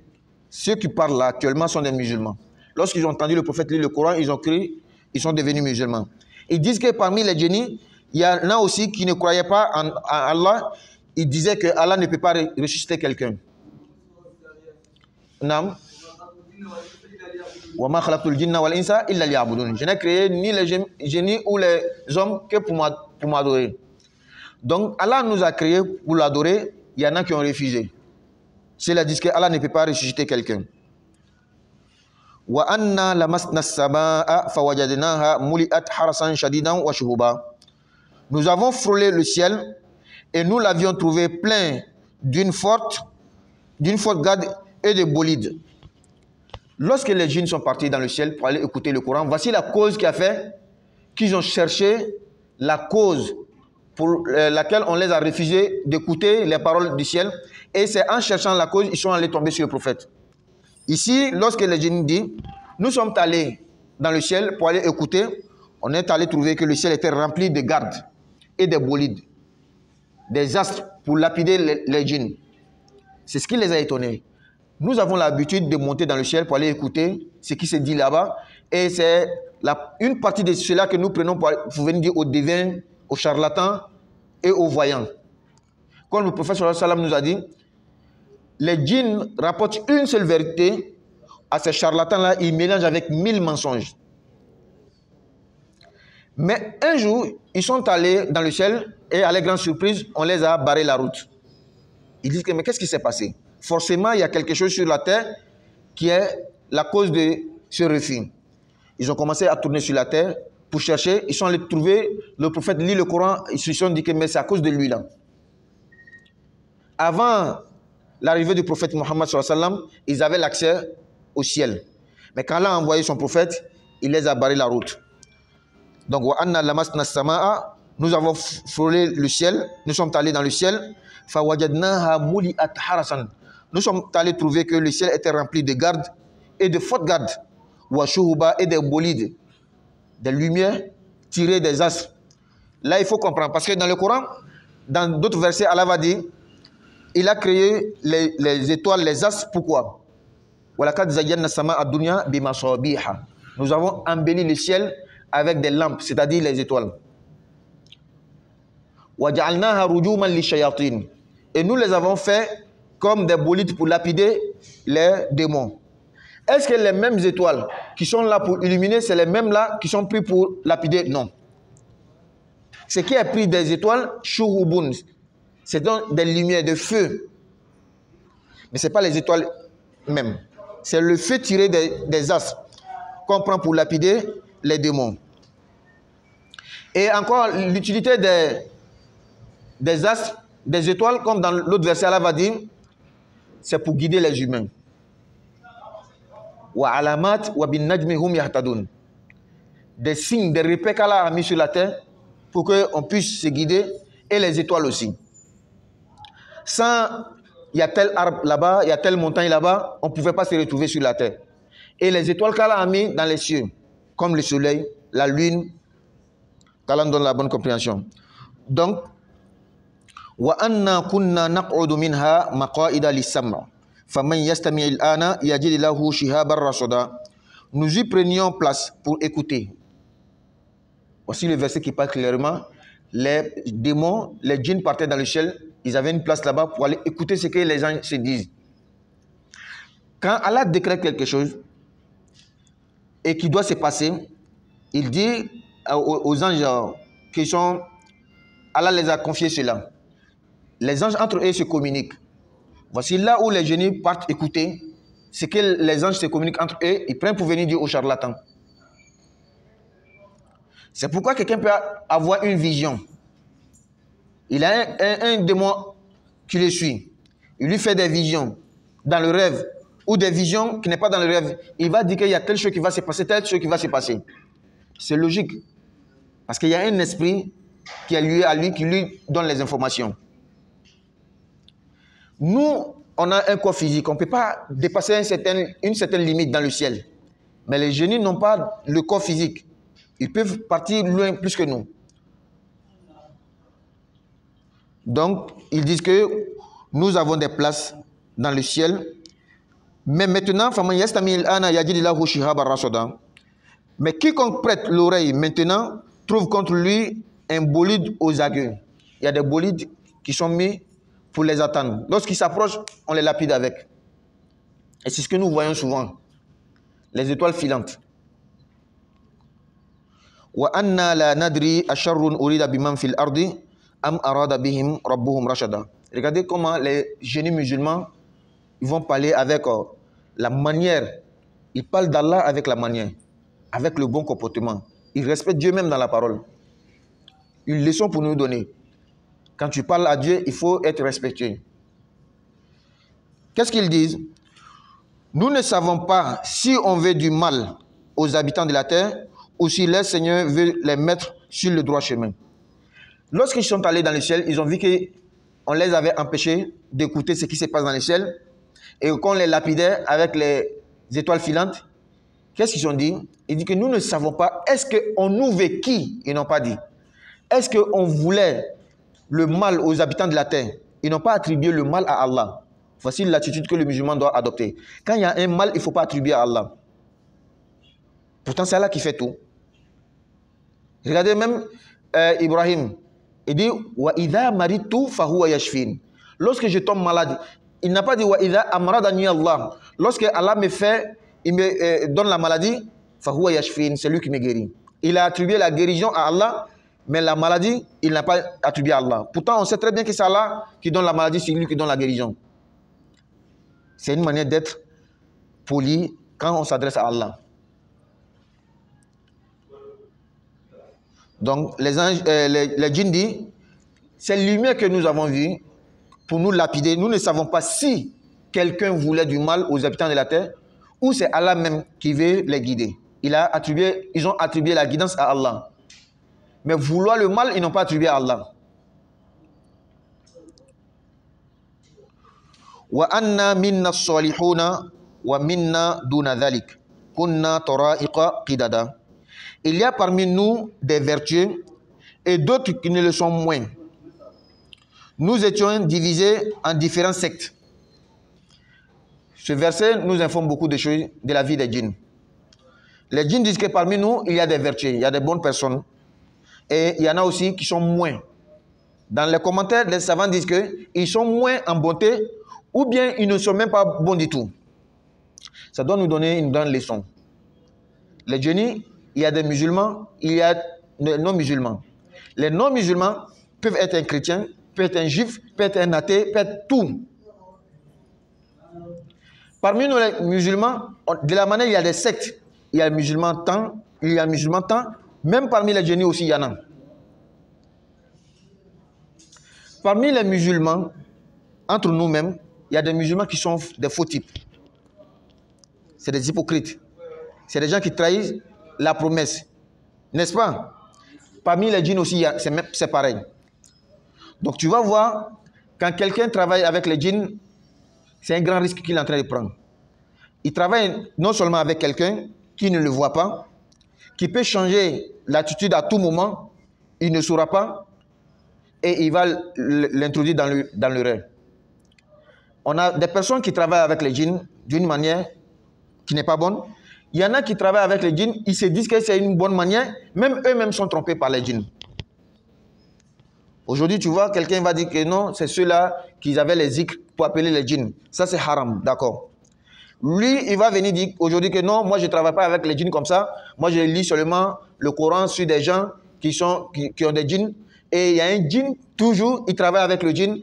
Ceux qui parlent là actuellement sont des musulmans. Lorsqu'ils ont entendu le prophète lire le Coran, ils ont cru, ils sont devenus musulmans. Ils disent que parmi les djinns, il y en a aussi qui ne croyaient pas en Allah. Ils disaient que Allah ne peut pas ressusciter quelqu'un. Nam. Je n'ai créé ni les génies ou les hommes que pour m'adorer. Donc Allah nous a créés pour l'adorer. Il y en a qui ont refusé. Cela dit que Allah ne peut pas ressusciter quelqu'un. Nous avons frôlé le ciel et nous l'avions trouvé plein d'une forte garde et de bolides. Lorsque les djinns sont partis dans le ciel pour aller écouter le Coran, voici la cause qui a fait qu'ils ont cherché la cause pour laquelle on les a refusé d'écouter les paroles du ciel. Et c'est en cherchant la cause, ils sont allés tomber sur le prophète. Ici, lorsque les djinns disent, nous sommes allés dans le ciel pour aller écouter, on est allé trouver que le ciel était rempli de gardes et des bolides, des astres pour lapider les djinns. C'est ce qui les a étonnés. Nous avons l'habitude de monter dans le ciel pour aller écouter ce qui se dit là-bas. Et c'est une partie de cela que nous prenons pour venir dire aux devins, aux charlatans et aux voyants. Comme le prophète sallallahu alayhi wa sallam nous a dit, les djinns rapportent une seule vérité. À ces charlatans-là, ils mélangent avec 1000 mensonges. Mais un jour, ils sont allés dans le ciel et à leur grande surprise, on les a barré la route. Ils disent que mais qu'est-ce qui s'est passé? Forcément, il y a quelque chose sur la terre qui est la cause de ce refus. Ils ont commencé à tourner sur la terre pour chercher. Ils sont allés trouver le prophète lit le Coran. Ils se sont dit que mais c'est à cause de lui là. Avant l'arrivée du prophète Mohammed sallallahu alayhi wa sallam, ils avaient l'accès au ciel. Mais quand Allah a envoyé son prophète, il les a barré la route. Donc, nous avons frôlé le ciel, nous sommes allés dans le ciel. Nous sommes allés trouver que le ciel était rempli de gardes et de fortes gardes. wa shuhuba et des bolides, des lumières tirées des astres. Là, il faut comprendre, parce que dans le Coran, dans d'autres versets, Allah va dire, il a créé les étoiles, les astres, pourquoi? Nous avons embelli le ciel avec des lampes, c'est-à-dire les étoiles. Et nous les avons fait comme des bolides pour lapider les démons. Est-ce que les mêmes étoiles qui sont là pour illuminer, c'est les mêmes là qui sont pris pour lapider? Non. Ce qui est pris des étoiles, shuhubun, c'est donc des lumières, de feu. Mais ce n'est pas les étoiles même. C'est le feu tiré des astres qu'on prend pour lapider les démons. Et encore, l'utilité des astres, des étoiles, comme dans l'autre verset, Allah va dire, c'est pour guider les humains. Des signes, des repères qu'Allah a mis sur la terre pour qu'on puisse se guider, et les étoiles aussi. Sans, il y a tel arbre là-bas, il y a telle montagne là-bas, on ne pouvait pas se retrouver sur la terre. Et les étoiles qu'Allah a mis dans les cieux, comme le soleil, la lune, qu'Allah donne la bonne compréhension. Donc, nous y prenions place pour écouter. Voici le verset qui parle clairement. Les démons, les djinns partaient dans le ciel. Ils avaient une place là-bas pour aller écouter ce que les anges se disent. Quand Allah décrète quelque chose et qui doit se passer, il dit aux anges qui sont... Allah les a confiés cela. Les anges entre eux se communiquent. Voici là où les génies partent écouter ce que les anges se communiquent entre eux. Ils prennent pour venir dire aux charlatans. C'est pourquoi quelqu'un peut avoir une vision. Il a un démon qui le suit. Il lui fait des visions dans le rêve ou des visions qui n'est pas dans le rêve. Il va dire qu'il y a telle chose qui va se passer, telle chose qui va se passer. C'est logique. Parce qu'il y a un esprit qui est lié à lui, qui lui donne les informations. Nous, on a un corps physique. On ne peut pas dépasser une certaine limite dans le ciel. Mais les génies n'ont pas le corps physique. Ils peuvent partir loin plus que nous. Donc, ils disent que nous avons des places dans le ciel. Mais maintenant, mais quiconque prête l'oreille maintenant trouve contre lui un bolide aux aguets. Il y a des bolides qui sont mis pour les attendre. Lorsqu'ils s'approchent, on les lapide avec. Et c'est ce que nous voyons souvent. Les étoiles filantes. Regardez comment les génies musulmans ils vont parler avec la manière. Ils parlent d'Allah avec la manière, avec le bon comportement. Ils respectent Dieu même dans la parole. Une leçon pour nous donner. Quand tu parles à Dieu, il faut être respectueux. Qu'est-ce qu'ils disent? Nous ne savons pas si on veut du mal aux habitants de la terre ou si le Seigneur veut les mettre sur le droit chemin. Lorsqu'ils sont allés dans le ciel, ils ont vu qu'on les avait empêchés d'écouter ce qui se passe dans le ciel et qu'on les lapidait avec les étoiles filantes. Qu'est-ce qu'ils ont dit? Ils disent que nous ne savons pas. Est-ce qu'on nous veut qui? Ils n'ont pas dit. Est-ce qu'on voulait le mal aux habitants de la terre? Ils n'ont pas attribué le mal à Allah. Voici l'attitude que le musulman doit adopter. Quand il y a un mal, il ne faut pas attribuer à Allah. Pourtant, c'est Allah qui fait tout. Regardez même Ibrahim. Il dit wa idha maritu fahuwa yashfin. Lorsque je tombe malade, il n'a pas dit wa idha amradani Allah. Lorsque Allah me fait, il me donne la maladie, fahuwa yashfin, c'est lui qui me guérit. Il a attribué la guérison à Allah, mais la maladie, il n'a pas attribué à Allah. Pourtant, on sait très bien que c'est Allah qui donne la maladie, c'est lui qui donne la guérison. C'est une manière d'être poli quand on s'adresse à Allah. Donc, les djinns disent, ces lumières que nous avons vues, pour nous lapider, nous ne savons pas si quelqu'un voulait du mal aux habitants de la terre, ou c'est Allah même qui veut les guider. Ils ont attribué la guidance à Allah. Mais vouloir le mal, ils n'ont pas attribué à Allah. Wa anna minna salihuna wa minna duna dhalik. kunna tara'iqa qidada. Il y a parmi nous des vertueux et d'autres qui ne le sont moins. Nous étions divisés en différentes sectes. Ce verset nous informe beaucoup de choses de la vie des djinns. Les djinns disent que parmi nous, il y a des vertueux, il y a des bonnes personnes. Et il y en a aussi qui sont moins. Dans les commentaires, les savants disent qu'ils sont moins en bonté ou bien ils ne sont même pas bons du tout. Ça doit nous donner une grande leçon. Les djinns, il y a des musulmans, il y a des non-musulmans. Les non-musulmans peuvent être un chrétien, peuvent être un juif, peuvent être un athée, peuvent être tout. Parmi nous, les musulmans, de la manière, il y a des sectes. Il y a les musulmans tant, il y a les musulmans tant. Même parmi les djinns aussi, il y en a. Parmi les musulmans, entre nous-mêmes, il y a des musulmans qui sont des faux types. C'est des hypocrites. C'est des gens qui trahissent la promesse. N'est-ce pas? Parmi les djinns aussi, c'est pareil. Donc tu vas voir, quand quelqu'un travaille avec les djinns, c'est un grand risque qu'il est en train de prendre. Il travaille non seulement avec quelqu'un qui ne le voit pas, qui peut changer l'attitude à tout moment, il ne saura pas, et il va l'introduire dans le rêve. On a des personnes qui travaillent avec les djinns d'une manière qui n'est pas bonne. Il y en a qui travaillent avec les djinns, ils se disent que c'est une bonne manière, même eux-mêmes sont trompés par les djinns. Aujourd'hui, tu vois, quelqu'un va dire que non, c'est ceux-là qui avaient les zikrs pour appeler les djinns. Ça, c'est haram, d'accord. Lui, il va venir dire aujourd'hui que non, moi, je ne travaille pas avec les djinns comme ça. Moi, je lis seulement le Coran sur des gens qui ont des djinns. Et il y a un djinn, toujours, il travaille avec le djinn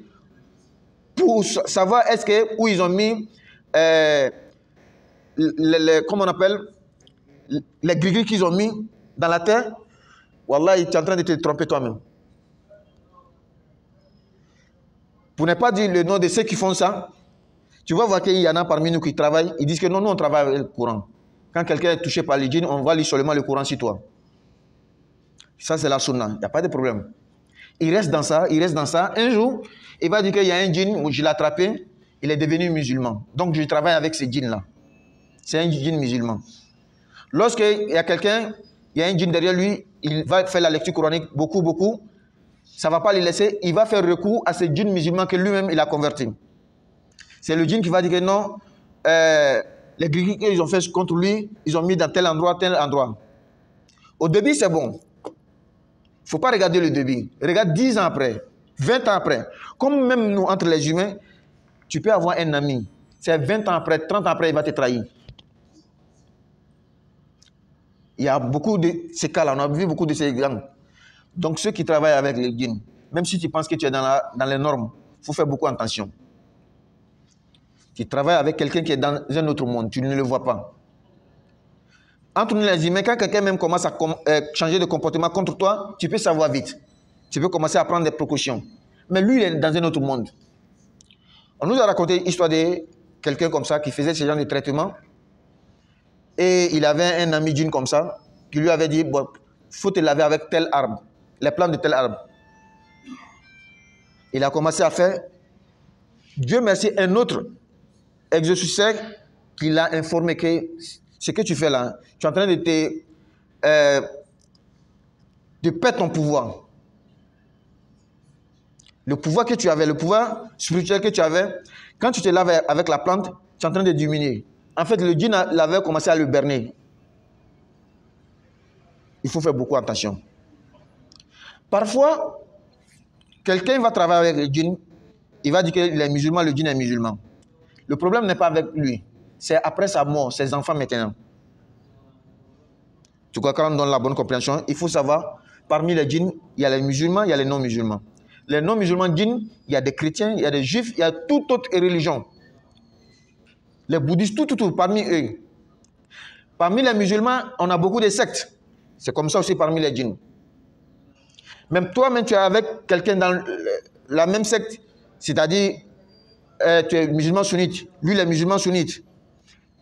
pour savoir où ils ont mis, comment on appelle, les gris-gris qu'ils ont mis dans la terre. Wallah, tu es en train de te tromper toi-même. Pour ne pas dire le nom de ceux qui font ça, tu vas voir qu'il y en a parmi nous qui travaillent. Ils disent que non, nous on travaille avec le Coran. Quand quelqu'un est touché par les djinns, on va lire seulement le Coran sur toi. Ça, c'est la sunna. Il n'y a pas de problème. Il reste dans ça, il reste dans ça. Un jour, il va dire qu'il y a un djinn où je l'ai attrapé, il est devenu musulman. Donc, je travaille avec ce djinn-là. C'est un djinn musulman. Lorsqu'il y a quelqu'un, il y a un djinn derrière lui, il va faire la lecture coranique beaucoup. Ça ne va pas le laisser. Il va faire recours à ce djinn musulman que lui-même, il a converti. C'est le djinn qui va dire que non, les gris qu'ils ont fait contre lui, ils ont mis dans tel endroit, tel endroit. Au début, c'est bon. Il ne faut pas regarder le début. Regarde 10 ans après, 20 ans après. Comme même nous, entre les humains, tu peux avoir un ami. C'est 20 ans après, 30 ans après, il va te trahir. Il y a beaucoup de ces cas-là. On a vu beaucoup de ces exemples. Donc, ceux qui travaillent avec les djinns, même si tu penses que tu es dans les normes, il faut faire beaucoup attention. Tu travailles avec quelqu'un qui est dans un autre monde, tu ne le vois pas. Entre nous les humains, quand quelqu'un même commence à changer de comportement contre toi, tu peux savoir vite. Tu peux commencer à prendre des précautions. Mais lui, il est dans un autre monde. On nous a raconté l'histoire de quelqu'un comme ça qui faisait ce genre de traitement. Et il avait un ami djinn comme ça qui lui avait dit, bon, faut te laver avec tel arbre, les plantes de tel arbre. Il a commencé à faire. Dieu merci, un autre exorciseur qui l'a informé que ce que tu fais là, tu es en train de perdre ton pouvoir. Le pouvoir que tu avais, le pouvoir spirituel que tu avais, quand tu te laves avec la plante, tu es en train de diminuer. En fait, le djinn avait commencé à le berner. Il faut faire beaucoup attention. Parfois, quelqu'un va travailler avec le djinn, il va dire qu'il est musulman, le djinn est musulman. Le problème n'est pas avec lui, c'est après sa mort, ses enfants maintenant. Tu crois qu'on donne la bonne compréhension? Il faut savoir, parmi les djinns, il y a les musulmans, il y a les non-musulmans. Les non-musulmans djinns, il y a des chrétiens, il y a des juifs, il y a toute autre religion. Les bouddhistes, tout, parmi eux. Parmi les musulmans, on a beaucoup de sectes. C'est comme ça aussi parmi les djinns. Même toi-même, tu es avec quelqu'un dans la même secte, c'est-à-dire, tu es musulman sunnite, lui, il est musulman sunnite.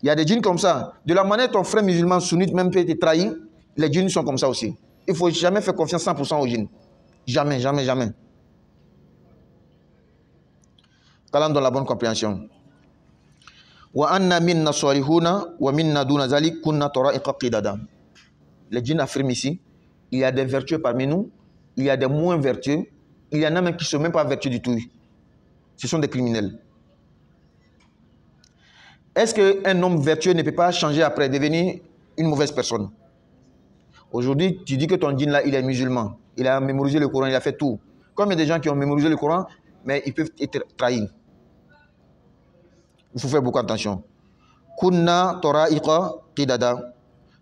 Il y a des djinns comme ça. De la manière ton frère musulman sunnite même peut te trahir, les djinns sont comme ça aussi. Il ne faut jamais faire confiance 100% aux djinns. Jamais. Talent dans la bonne compréhension. Wa anna minna salihuna wa minna duna zalik kunna tara'iqa qidada. Les djinns affirment ici, il y a des vertueux parmi nous, il y a des moins vertueux, il y en a même qui ne sont même pas vertueux du tout. Ce sont des criminels. Est-ce qu'un homme vertueux ne peut pas changer après, devenir une mauvaise personne? Aujourd'hui, tu dis que ton djinn là, il est musulman. Il a mémorisé le Coran, il a fait tout. Comme il y a des gens qui ont mémorisé le Coran, mais ils peuvent être trahis. Il faut faire beaucoup attention. Kunna tara'iqa qidada.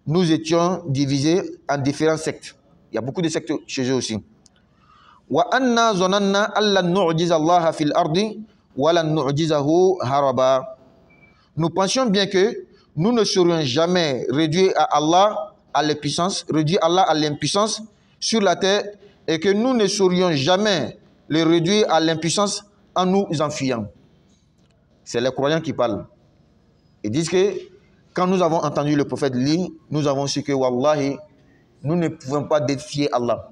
Nous étions divisés en différents sectes. Il y a beaucoup de sectes chez eux aussi. Wa anna zonanna alla nu'jiza Allah fil ardi wa la nu'jizahu haraba. Nous pensions bien que nous ne serions jamais réduits à Allah à l'impuissance, réduits Allah à l'impuissance sur la terre, et que nous ne saurions jamais le réduire à l'impuissance en nous enfuyant. C'est les croyants qui parlent. Ils disent que quand nous avons entendu le prophète lire, nous avons su que wallahi, nous ne pouvons pas défier Allah.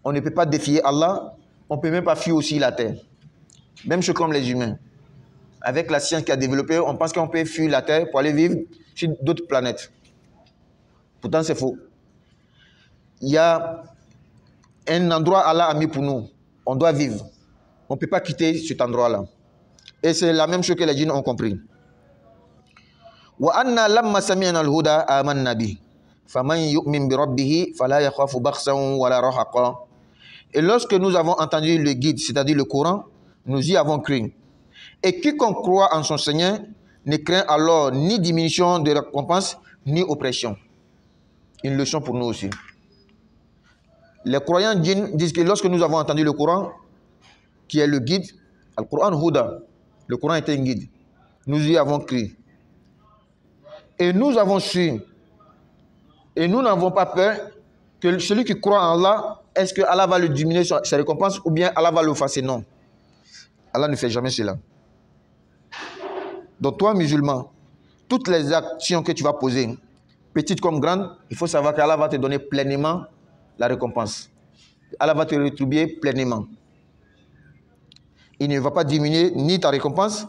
On ne peut pas défier Allah, on ne peut même pas fuir aussi la terre. Même chose comme les humains. Avec la science qui a développé, on pense qu'on peut fuir la terre pour aller vivre sur d'autres planètes. Pourtant, c'est faux. Il y a un endroit Allah a mis pour nous. On doit vivre. On ne peut pas quitter cet endroit-là. Et c'est la même chose que les djinns ont compris. Wa anna lamma sami'na al-huda amanna bi. Faman yu'min bi rabbih fala yakhafu bakhsan wala rahaqa. Et lorsque nous avons entendu le guide, c'est-à-dire le Coran, nous y avons cru. Et quiconque croit en son Seigneur ne craint alors ni diminution de récompense, ni oppression. Une leçon pour nous aussi. Les croyants djinns disent que lorsque nous avons entendu le Coran, qui est le guide, le Coran Huda, le Coran était un guide, nous y avons cru. Et nous avons su, et nous n'avons pas peur que celui qui croit en Allah, est-ce que Allah va lui diminuer ses récompenses ou bien Allah va l'effacer? Non. Allah ne fait jamais cela. Donc toi, musulman, toutes les actions que tu vas poser, petites comme grandes, il faut savoir qu'Allah va te donner pleinement la récompense. Allah va te rétribuer pleinement. Il ne va pas diminuer ni ta récompense.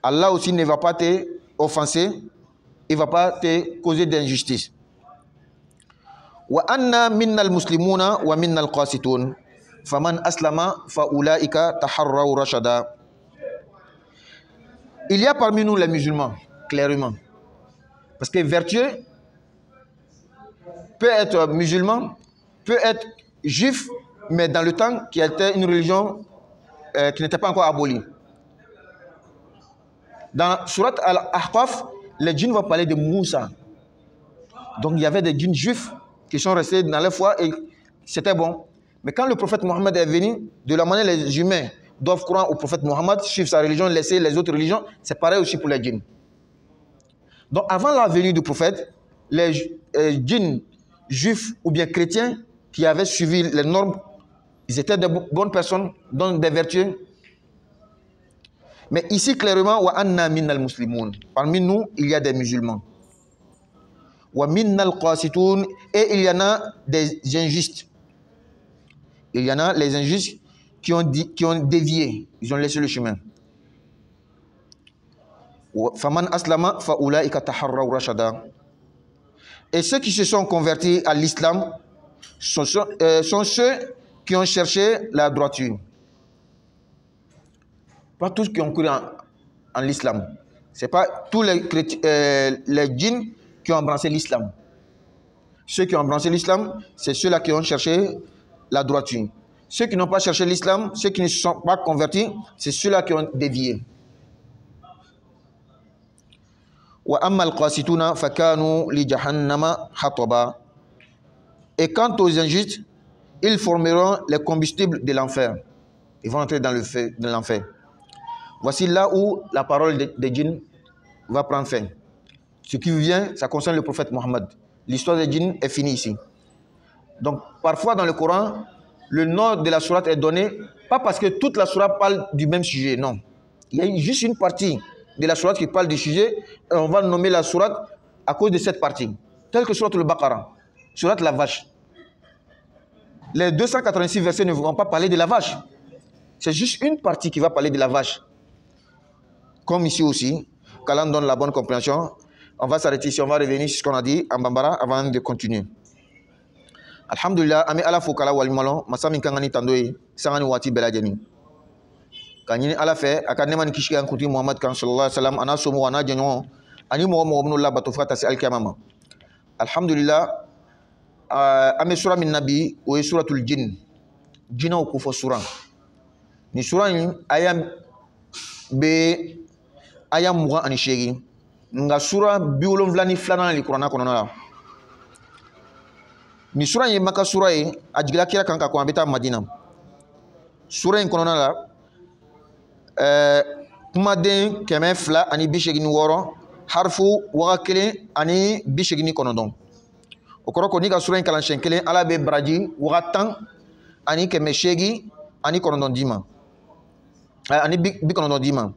Allah aussi ne va pas te offenser. Il ne va pas te causer d'injustice. Wa anna minnal muslimuna wa minnal qasitun. Faman aslama fa ulaika taharraw rashada. Il y a parmi nous les musulmans, clairement. Parce que vertueux peut être musulman, peut être juif, mais dans le temps qui était une religion qui n'était pas encore abolie. Dans Surat Al-Ahqaf, les djinns vont parler de Moussa. Donc il y avait des djinns juifs qui sont restés dans leur foi et c'était bon. Mais quand le prophète Mohammed est venu, de la manière les humains doivent croire au prophète Mohammed, suivre sa religion, laisser les autres religions, c'est pareil aussi pour les djinns. Donc avant la venue du prophète, les djinns juifs ou bien chrétiens qui avaient suivi les normes, ils étaient de bonnes personnes, donc des vertueux. Mais ici clairement, wa anna minnal muslimun. Parmi nous, il y a des musulmans. Wa minnal qasitun, et il y en a des injustes. Il y en a les injustes qui ont dévié, ils ont laissé le chemin. Faman aslama fa ulaika taharraw rashada. Et ceux qui se sont convertis à l'islam sont ceux qui ont cherché la droiture. Pas tous qui ont cru en l'islam. Ce n'est pas tous les djinns qui ont embrassé l'islam. Ceux qui ont embrassé l'islam, c'est ceux-là qui ont cherché la droiture. Ceux qui n'ont pas cherché l'islam, ceux qui ne se sont pas convertis, c'est ceux-là qui ont dévié. Et quant aux injustes, ils formeront les combustibles de l'enfer. Ils vont entrer dans le feu de l'enfer. Voici là où la parole des djinns va prendre fin. Ce qui vient, ça concerne le prophète Mohammed. L'histoire des djinns est finie ici. Donc, parfois dans le Coran, le nom de la sourate est donné, pas parce que toute la sourate parle du même sujet, non. Il y a juste une partie de la sourate qui parle du sujet, et on va nommer la sourate à cause de cette partie. Telle que sourate al-Baqarah, sourate la vache. Les 286 versets ne vont pas parler de la vache. C'est juste une partie qui va parler de la vache. comme ici aussi, qu'Allah donne la bonne compréhension. On va s'arrêter ici, on va revenir sur ce qu'on a dit en Bambara avant de continuer. Alhamdulillah, ami ala fokala walimalo, masami kangani tandoy, sangani wati beladjeni. Kanyini ala fe, akaneman kishki an kuti Muhammad kan sallallahu alaihi wasallam, ana somo wana jenyo, ani mo mo la batofata si al-kiyamama. Alhamdulillah, ami sura min nabi, ou suratul jinn. Jinna ou kufo sura. Ni sura ni ayam be ayam muga ani shegi. Nga sura biolom vlani flana li Qur'ana kono la. Ni sura ni maka sura yi ajigila kira kanka ko ambita Madina. Sura in kono la kuma den keme fla ani bishegi ni woro harfu waga kelen ani bishegi ni kono don. Okoro ko ni ka sura in kalan shen kelen ala be braji waga tan ani keme shegi ani kono don dima. Ani bi kono don dima.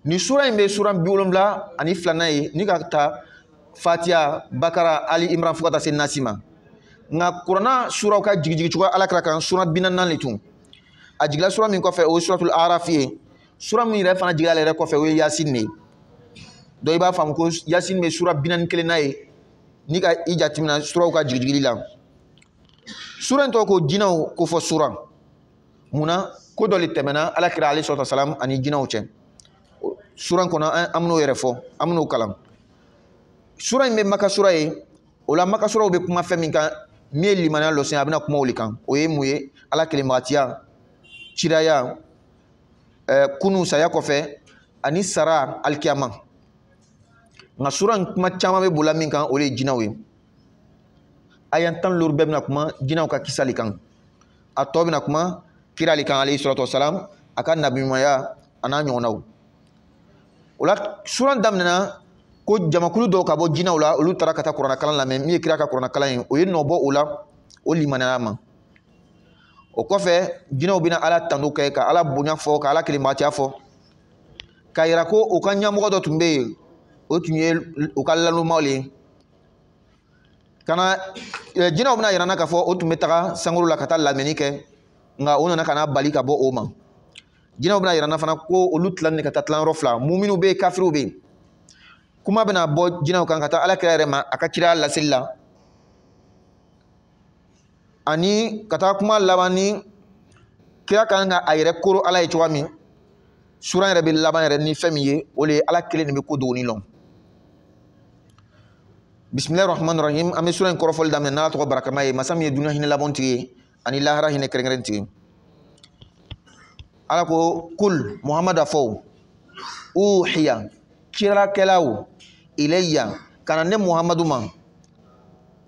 Ni sura in be sura biolomla ani flana yi ni ka ta Fatiha, Bakara, Ali Imran fukata se Nasima. Nga Qur'ana sura ka jigi chuka ala kra kan sura binanan litun. Ajigla sura min ko fe o suratul Araf ye. Sura min re fana jigla le ko fe o Yasin ne. Do iba fam ko Yasin me sura binan kele nay ni ka ijatimna sura ka jigi la. Sura to ko jinaw ko fo sura. Muna ko doli temena ala kra alayhi salam ani jinaw chen. Sura kono amno yere fo amno kalam. Sura me maka sura ye ola maka sura be kuma femi kan mi limana lo sen abina kuma olikan oye muye ala kelimatiya chiraya kunu saya kofe ani sara alkiyama nga sura kuma chama be bula min kan ole jinawe ayan tan lor bebna kuma jinaw ka kisali kan atobina kuma kirali kan alayhi salatu wassalam akan nabi maya ana nyonaw ola sura damna ko jamakulu do ka bo jinaw la olu tara kata Qur'ana kalan la men mi kira ka Qur'ana kalan o ye no bo ola o limanana ma o kofe jinaw bina ala tando kay ka ala bonya fo ka ala kelimati afo kayira ko o kan nyamo do tumbe o tunye o kalalu mawle kana jinaw bina yarana ka fo o tumbe taka sanguru la kata la menike nga ona na kana bali ka bo o ma jinaw bina yarana fana ko olu tlan ne kata tlan rofla mu'minu be kafiru be kuma bena bo jinaw kan kata ala kira rema aka kira la silla ani kata kuma labani kira kan nga ayre koro ala e chwami sura re bil laban re ni famiye ole ala kile ni ko doni lon bismillahir rahmanir rahim ame sura ko rofol dam na to barakamaye masam ye dunya hin labon tiye ani lahara hin krengren tiye ala ko kul muhammad afo uhiya kira kelaw ilayya kana ne muhammadu man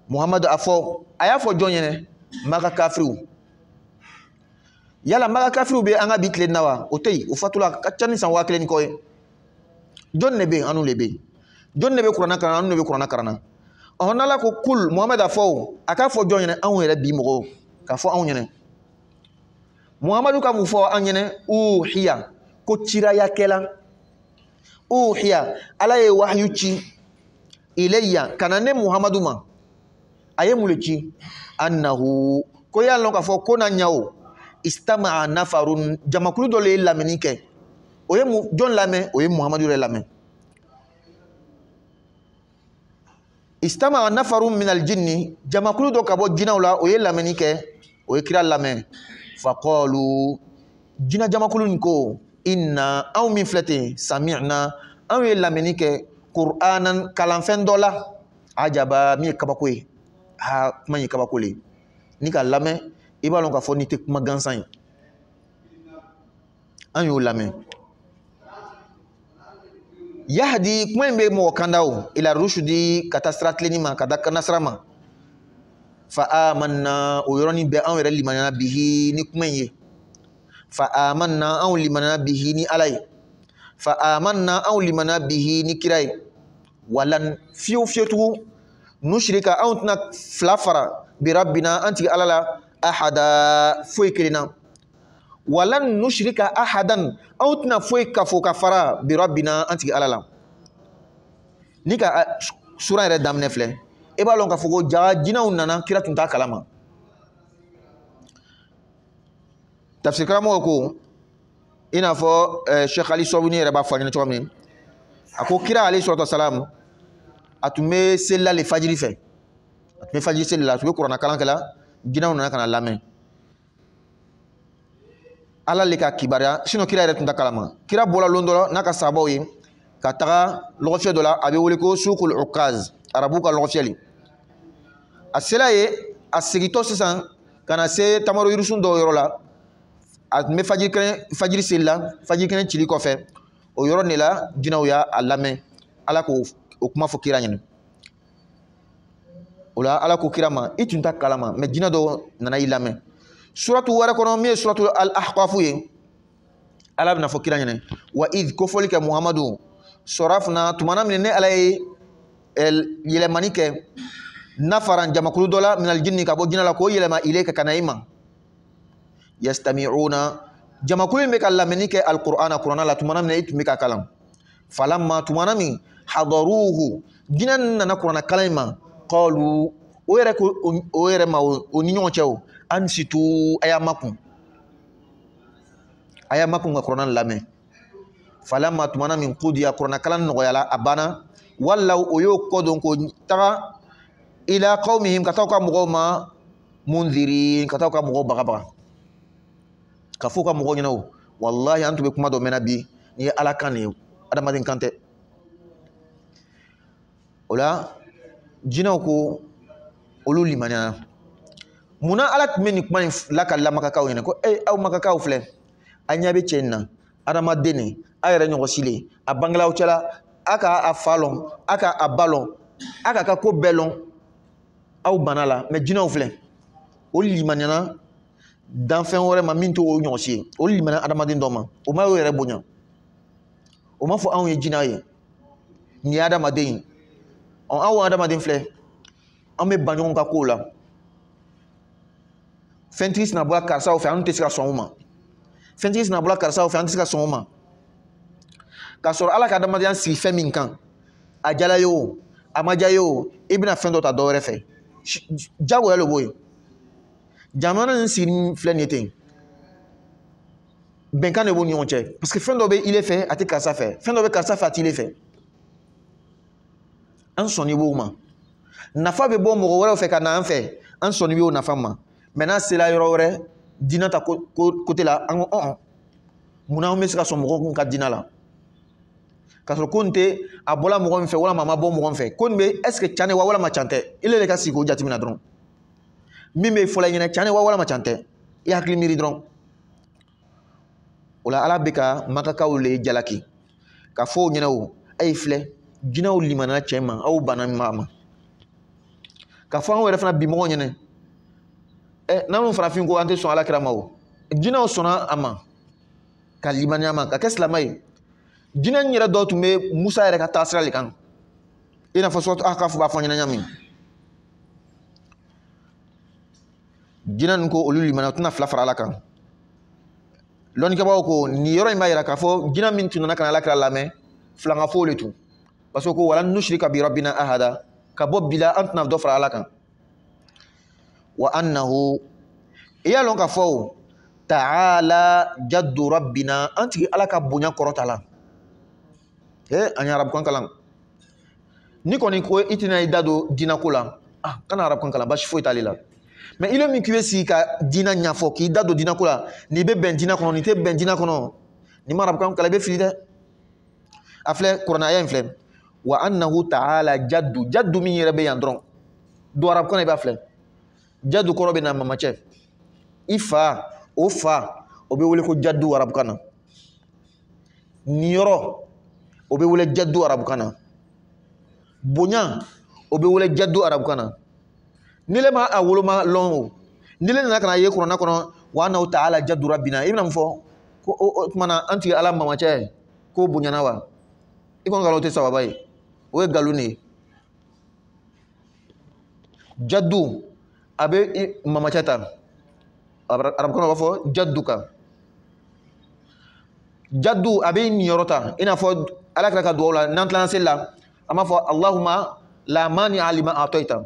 muhammadu afo aya fo jonyene maka kafiru yala maka kafiru be anga bitle nawa otey o fatula kachani san wakle ni koy jonne be anu lebe jonne be qur'ana kana anu be qur'ana kana onala ko kul muhammadu afo aka fo jonyene anu re bi mo ka fo anu nyene muhammadu ka mu fo anu nyene hiya ko tira yakela uhiya ala ye wahyu ci ilayya kanane muhammadu ma aye muleci annahu ko ya lon ka fo ko na nyawo istama'a nafarun jamakulu do le laminike oye mu jon lame oye muhammadu le lame istama'a nafarun min aljinni jamakulu do ka bo jinawla oye laminike oye kira lame faqalu jina jamakulu nko inna aw min flati sami'na aw laminike qur'anan kalanfen dola ajaba mi kabakoy ha kuma kabakole ni ka lame ibalon ka fo ni te kuma gansan an yo lame yahdi kuma be mo kandaw ila rushdi katastratleni ma kadaka nasrama fa amanna o yoroni be an were limanana bihi ni kuma ye fa amanna aw limanana bihi ni alay fa amanna aw limanana bihi ni kiray walan fiu fiutu nushrika aw tna flafara bi rabbina anti alala ahada fuikrina walan nushrika ahadan aw tna fuika fuka fara bi rabbina anti alala nika sura re damne fle e ba lon ka fugo ja jina unana kira tunta kalama tafsir karamo ko i n'a fɔ Cheikh Ali Sobuni yɛrɛ b'a fɔ a ɲɛna cogo min a ko kira alayhi salatu wasalam a tun bɛ selila le fajiri fɛ a tun bɛ fajiri seli la a tun bɛ kuranɛ kalan kɛ la jinɛw nana ka na lamɛn ala le ka kibaruya sinon kira yɛrɛ tun t'a kalama kira bɔra lon dɔ la n'a ka sahabaw ye ka taga lɔgɔfiyɛ dɔ la a bɛ wele ko sukul ukaz arabu ka lɔgɔfiyɛli a sela ye a segitɔ sisan ka na se tamaro yirisun dɔw yɔrɔ la a tun bɛ fajiri seli la fajiri kɛnɛ cili kɔfɛ o yɔrɔ de la jinɛw y'a lamɛn ala k'o kuma fɔ kira ɲɛna o la ala ko kira ma i tun t'a kalama mais jinɛ dɔw nana i lamɛn suratu wɛrɛ kɔnɔ min ye suratu al-ahqaf ye ala bɛna fɔ kira ɲɛna wa id kofɔli kɛ muhamadu sɔrafna tumana min ne ala ye yɛlɛmani kɛ nafaran jamakulu dɔ la minal jinni ka bɔ jinɛ la k'o yɛlɛma ile ka kana i ma yastami'una jamakulu in bɛ ka lamɛnni kɛ kuranɛ la tumana min i tun bɛ ka kalan falamma tumana min hadaruhu jinɛ nana kuranɛ kalan in ma qalu o yɛrɛ ma o ni ɲɔgɔn cɛ o ansitu a y'a makun ka kuranɛ lamɛn falamma tumana min qudiya kuranɛ kalan nɔgɔyala a banna wallaw o y'o kɔ dɔn ko taga ila qawmihim ka taa ka mɔgɔw ma munzirin ka taa ka mɔgɔw bagabaga ka fɔ ka mɔgɔw ɲɛna o wallahi an tun bɛ kuma dɔ mɛnna bi ni ye ala kan de ye adamaden kan tɛ o la jinɛw ko olu limaniyana munna ala tun bɛ nin kuma in lakalila makakaw ɲɛna ko aw makakaw filɛ a ɲɛ bɛ cɛ in na adamaden ne a yɛrɛ ɲɔgɔn silen a bangelaw cɛla a ka a fa lɔn a ka a ba lɔn a ka ko bɛɛ lɔn aw banna la mais jinɛw filɛ o limaniyana danfɛn wɛrɛ ma min to o ɲɔgɔn si ye o limaniyana adamaden dɔ ma o ma y'o yɛrɛ bonya o ma fɔ anw ye jinɛ ye nin ye adamaden ye anw adamaden filɛ an bɛ ban ɲɔgɔn ka kow la fɛntigi sina bɔra karisaw fɛ an tɛ se ka sɔn o ma fɛntigi sina bɔra karisaw fɛ an tɛ se ka sɔn o ma k'a sɔrɔ ala ka adamadenya sigi fɛn min kan a jala ye o a ma diya ye o i bɛna fɛn dɔ ta dɔ wɛrɛ fɛ jagoya le b'o ye jamana in sigi filɛ nin ye ten bɛnkan de b'u ni ɲɔgɔn cɛ parce que fɛn dɔ bɛ ile fɛ a tɛ karisa fɛ fɛn dɔ bɛ karisa fɛ a tɛ ile fɛ an sɔnni b'o ma nafa bɛ bɔ mɔgɔ wɛrɛw fɛ ka na an fɛ an sɔnni b'o nafa ma mɛ n'a sera yɔrɔ wɛrɛ diinɛ ta côté la an ko munna an bɛ se ka sɔn mɔgɔw kun ka diinɛ la k'a sɔrɔ ko nin tɛ a bɔla mɔgɔ min fɛ walima a ma bɔ mɔgɔ min fɛ ko nin bɛ est ce que can de wa walima can tɛ ile de ka sigi k'o jateminɛ dɔrɔn min bɛ fɔla i ɲɛna can de wa walima can tɛ i hakili miiri dɔrɔn o la ala bɛ ka makakaw le jalaki ka fɔ o ɲɛna o a ye filɛ jinɛw limaniyana cɛ ma aw banna ma ka fɔ anw yɛrɛ fana bi mɔgɔw ɲɛna n'anw farafin ko an tɛ sɔn alakira ma o jinɛw sɔnna a ma ka limaniya ma ka kɛ silamɛ ye jinɛ in yɛrɛ dɔw tun bɛ musa yɛrɛ ka taasira de kan i n'a fɔ suratu ahqaf b'a fɔ ɲɛna ɲami jinɛ ninnu ko olu limaniya u tɛna fila fara ala kan lɔnnikɛbagaw ko nin yɔrɔ in b'a yira k'a fɔ jinɛ min tun nana ka na alakira lamɛn filangafo le tun parce que ko wala nushrika bi rabbina ahada ka bɔ bila an tɛna dɔ fara ala kan wa annahu i y'a lɔn k'a fɔ o ta'ala jaddu rabbina an tigi ala ka bonya kɔrɔta la an ye arabukan kalan ni kɔni ko i tɛna i da don diinako la kana arabukan kalan basi foyi t'ale la mais ile min k'i bɛ sigi ka diina ɲɛfɔ k'i da don diinako la n'i bɛ bɛn diina kɔnɔ n'i tɛ bɛn diina kɔnɔ n'i ma arabukan kalan i bɛ fili dɛ a filɛ kuranɛ aya in filɛ wa annahu ta'ala jaddu min yɛrɛ bɛ yan dɔrɔn don arabukan i b'a filɛ jaddu kɔrɔ bɛ na mamacɛ i fa o bɛ wele ko jaddu arabukan na nin yɔrɔ o bɛ wele jaddu arabukan na bonya o bɛ wele jaddu arabukan na ni le ma a woloma lɔn o ni le nana ka na ye kuranɛ kɔnɔ wa annahu ta'ala jaddu rabbina i bɛna mun fɔ ko o tuma na an tigi ala mamacɛ k'o bonyana wa i kɔni ka o tɛ sababa ye o ye nkalon de ye jaddu a bɛ mamacɛ ta arabukan b'a fɔ jaddu kan jaddu a bɛ niyɔrɔ ta i n'a fɔ ala kɛra ka dugawu la n'an tilala seli la an b'a fɔ allahumma la mani'a lima a'tayta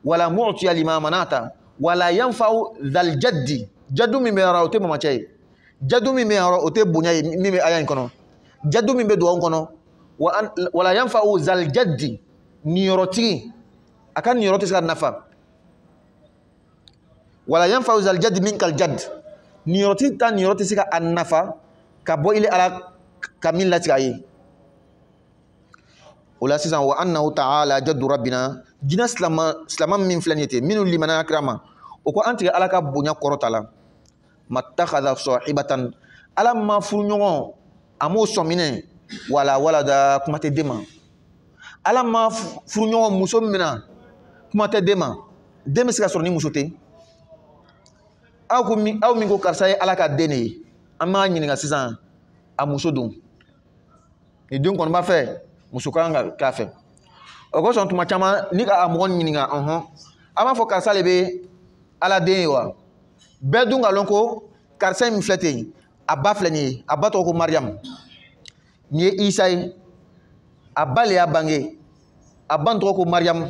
wala mu'tiya lima mana'ta wala yanfa'u dhal jaddi jaddu min bɛ yɔrɔ o tɛ mamacɛ ye jadu min bɛ yan yɔrɔ o tɛ bonya ye min bɛ aya in kɔnɔ jadu min bɛ dugawu kɔnɔ wala yanfa'u zal jaddi niyɔrɔtigi a ka niyɔrɔ tɛ se ka nafa wala yanfa'u zal jaddi min kal jadd niyɔrɔtigi ta niyɔrɔ tɛ se ka a nafa ka bɔ ile ala ka min latigɛ a ye o la sisan wa annahu ta'ala jaddu rabbina jinɛ silama min filɛ nin ye ten minnu limanaya kira ma o ko an tigɛ ala ka bonya kɔrɔta la mattakhadha sahibatan ala ma furuɲɔgɔn a m'o sɔminɛ wala walada kuma tɛ den ma ala ma furuɲɔgɔn muso mina kuma tɛ den ma den bɛ se ka sɔrɔ ni muso tɛ aw min ko karisa ye ala ka den de ye an b'a ɲininka sisan a muso don ni den kɔni b'a fɛ muso kan ka k'a fɛ o kosɔn tuma caman ni ka a mɔgɔ ɲininka an b'a fɔ karisa de bɛ ala den ye wa bɛɛ dun ka lɔn ko karisa min filɛ ten a ba filɛ nin ye a ba tɔgɔ ko mariyamu nin ye isa ye a ba le y'a bange a ba tɔgɔ ko mariyamu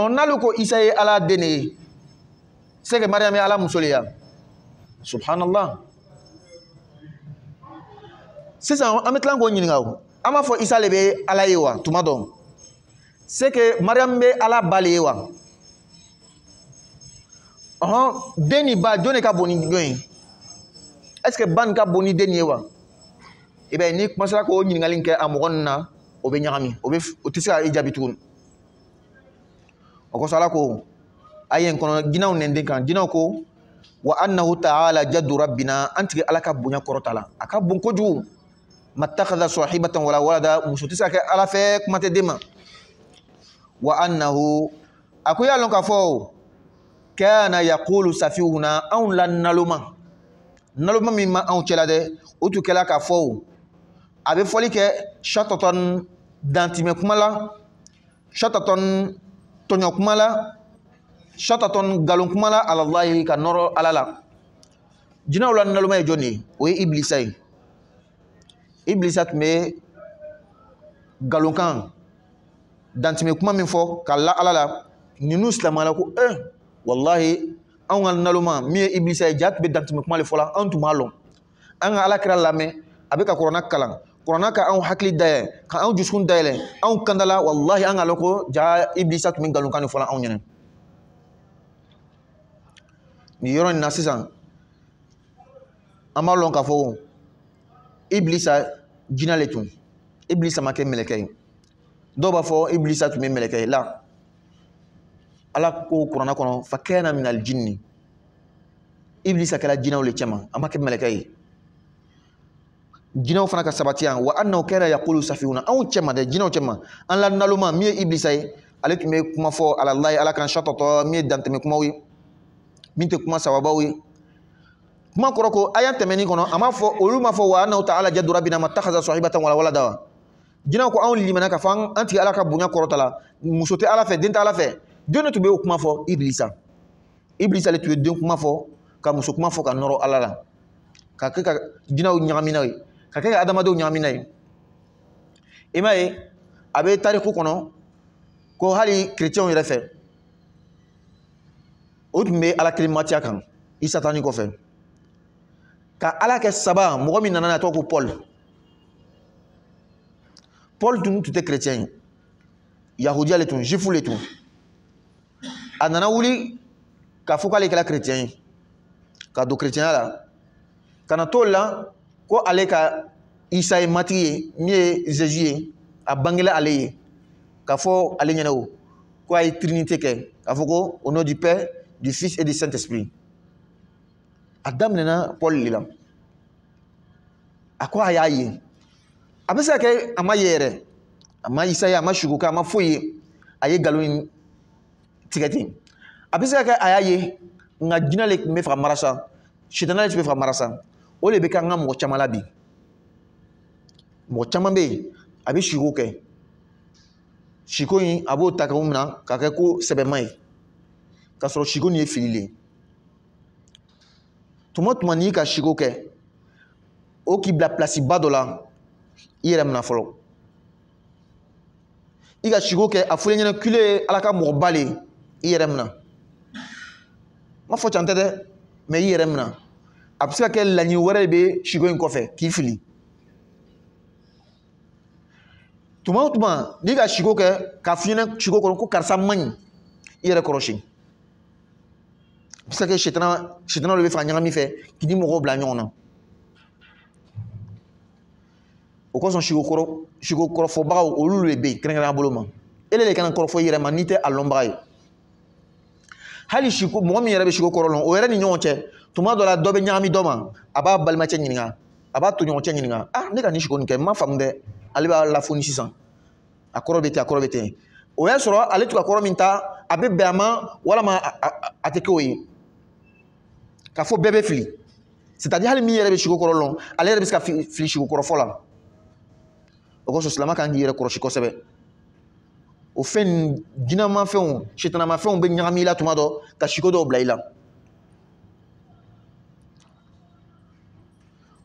n'ale ko isa ye ala den de ye c'est que mariyamu ye ala muso le ya subhanallah sisan an bɛ tila k'o ɲininka o an b'a fɔ isa le bɛ ala ye wa tuma dɔn c'est que mariyamu bɛ ala ba le ye wa den ni ba jɔn de ka bon ni jɔn ye est ce que ba nin ka bon ni den ye wa i b'a ye n'i kumasera k'o ɲininkali kɛ a mɔgɔ ninnu na o bɛ ɲagami o tɛ se ka i jaabi tuguni o kosɔn ala ko a ye n kɔnɔ jinɛw nɛnden kan jinɛw ko wa annahu ta'ala jaddu rabbina an tigi ala ka bonya kɔrɔta la a ka bon kojugu mattakhadha sahibatan wala walada muso tɛ se ka kɛ ala fɛ kuma tɛ den ma wa annahu a ko i y'a lɔn k'a fɔ kana yaqulu safihuna anw la naloma min ma anw cɛla dɛ o tun kɛla k'a fɔ a bɛ fɔli kɛ shatatɔn dantimɛ kuma la shatatɔn tɔɲɔ kuma la shatatɔn nkalon kuma la alallahi ka nɔrɔ ala la jinɛw la naloma ye jɔn ye o ye iblisa ye iblisa tun bɛ nkalonkan dantimɛ kuma min fɔ k'a la ala la ninnu silamɛla ko wallahi anw ka naloma min ye iblisa ye ja tun bɛ dantimɛ kuma de fɔ la anw tun b'a lɔn an ka alakira lamɛn a bɛ ka kuranɛ kalan kuranɛ ka anw hakili dayɛlɛ ka anw dusukun dayɛlɛ anw kandala wallahi an ka lɔn ko ja iblisa tun bɛ nkalonkan de fɔ la anw ɲɛna nin yɔrɔ in na sisan an b'a lɔn k'a fɔ iblisa jinɛ le tun iblisa ma kɛ mɛlɛkɛ ye dɔw b'a fɔ iblisa tun bɛ mɛlɛkɛ ye la ala ko kuranɛ kɔnɔ fa kana minal jinni iblisa kɛra jinɛw le cɛma a ma kɛ mɛlɛkɛ ye jinɛw fana ka sabati yan wa annahu kana yaqulu safihuna anw cɛma dɛ jinɛw cɛma an la naloma min ye iblisa ye ale tun bɛ kuma fɔ alallahi ala kan shatatɔ min ye dantɛmɛ kumaw ye min tɛ kuma sababaw ye kuma kɔrɔ ko aya tɛmɛnin kɔnɔ a m'a fɔ olu m'a fɔ wa annahu ta'ala jaddu rabbina mattakhadha sahibatan wala walada wa jinɛw ko anw limana k'a fɔ an tigi ala ka bonya kɔrɔta la muso tɛ ala fɛ den tɛ ala fɛ jɔn de tun bɛ o kuma fɔ iblisa le tun ye den kuma fɔ ka muso kuma fɔ ka nɔrɔ ala la ka kɛ ka jinɛw ɲagamina ye ka kɛ ka adamadenw ɲagamina ye i m'a ye a bɛ tariku kɔnɔ ko hali kerecɛnw yɛrɛ fɛ o tun bɛ ala kelen matiya kan i satani kɔfɛ ka ala kɛ saba mɔgɔ min nana a tɔgɔ ko Paul tun tɛ kerecɛn ye yahudiya le tun jifu le tun a nana wuli k'a fɔ k'ale kɛra kerecɛn ye ka don kerecɛnya la ka na t'o la ko ale ka isa ye matigi ye min ye Jésus ye a bangela ale ye k'a fɔ ale ɲɛna o ko a ye trinité kɛ k'a fɔ ko au nom du Père, du Fils et du Saint-Esprit a daminɛna Paul de la a ko a y'a ye a bɛ se ka kɛ a ma ye yɛrɛ a ma isa ye a ma sugo kɛ a ma foyi ye a ye nkalon in tigɛ ten a bɛ se ka kɛ a y'a ye nka jinɛ le tun bɛ fɛ ka mara sa sitana le tun bɛ fɛ ka mara sa o de bɛ kɛ an ka mɔgɔ caman la bi mɔgɔ caman bɛ yen a bɛ siko kɛ siko in a b'o ta k'o minɛ k'a kɛ ko sɛbɛnma ye k'a sɔrɔ siko nin ye fili le ye tuma o tuma n'i ka siko kɛ o k'i bila pilasi ba dɔ la i yɛrɛ mina fɔlɔ i ka siko kɛ a fɔlen ɲɛna k'ile ye ala ka mɔgɔba le ye i yɛrɛ mina n ma fɔ can tɛ dɛ mɛ i yɛrɛ mina a bɛ se ka kɛ laɲini wɛrɛ de bɛ siko in kɔfɛ k'i fili tuma o tuma n'i ka siko kɛ k'a f'i ɲɛna siko kɔnɔ ko karisa man ɲi i yɛrɛ kɔrɔsi a bɛ se ka kɛ sitana de bɛ fɛ ka ɲagami fɛ k'i ni mɔgɔw bila ɲɔgɔn na o kosɔn siko kɔrɔfɔbagaw olu de bɛ yen kɛrɛnkɛrɛnnen bolo ma ele de kana kɔrɔfɔ i yɛrɛ ma n'i tɛ a lɔnbaga ye hali mɔgɔ min yɛrɛ bɛ siko kɔrɔ lɔn o yɛrɛ ni ɲɔgɔn cɛ tuma dɔ la dɔ bɛ ɲagami dɔ ma a b'a balimacɛ ɲininka a b'a toɲɔgɔncɛ ɲininka ne ka nin siko nin kɛ n ma faamu dɛ ale b'a lafoni sisan a kɔrɔ bɛ ten a kɔrɔ bɛ ten o y'a sɔrɔ ale tɛ ka kɔrɔ min ta a bɛ bɛn a ma walama a tɛ kɛ o ye k'a fɔ bɛɛ bɛ fili c'est-à-dire hali min yɛrɛ bɛ siko kɔrɔ lɔn ale yɛrɛ bɛ se ka fili siko kɔrɔfɔ la o kosɔn silamɛ kan k'i yɛrɛ kɔlɔsi kosɛbɛ o fɛn jinɛmafɛnw sitanamafɛnw bɛ ɲagami i la tuma dɔ ka siko dɔw bila i la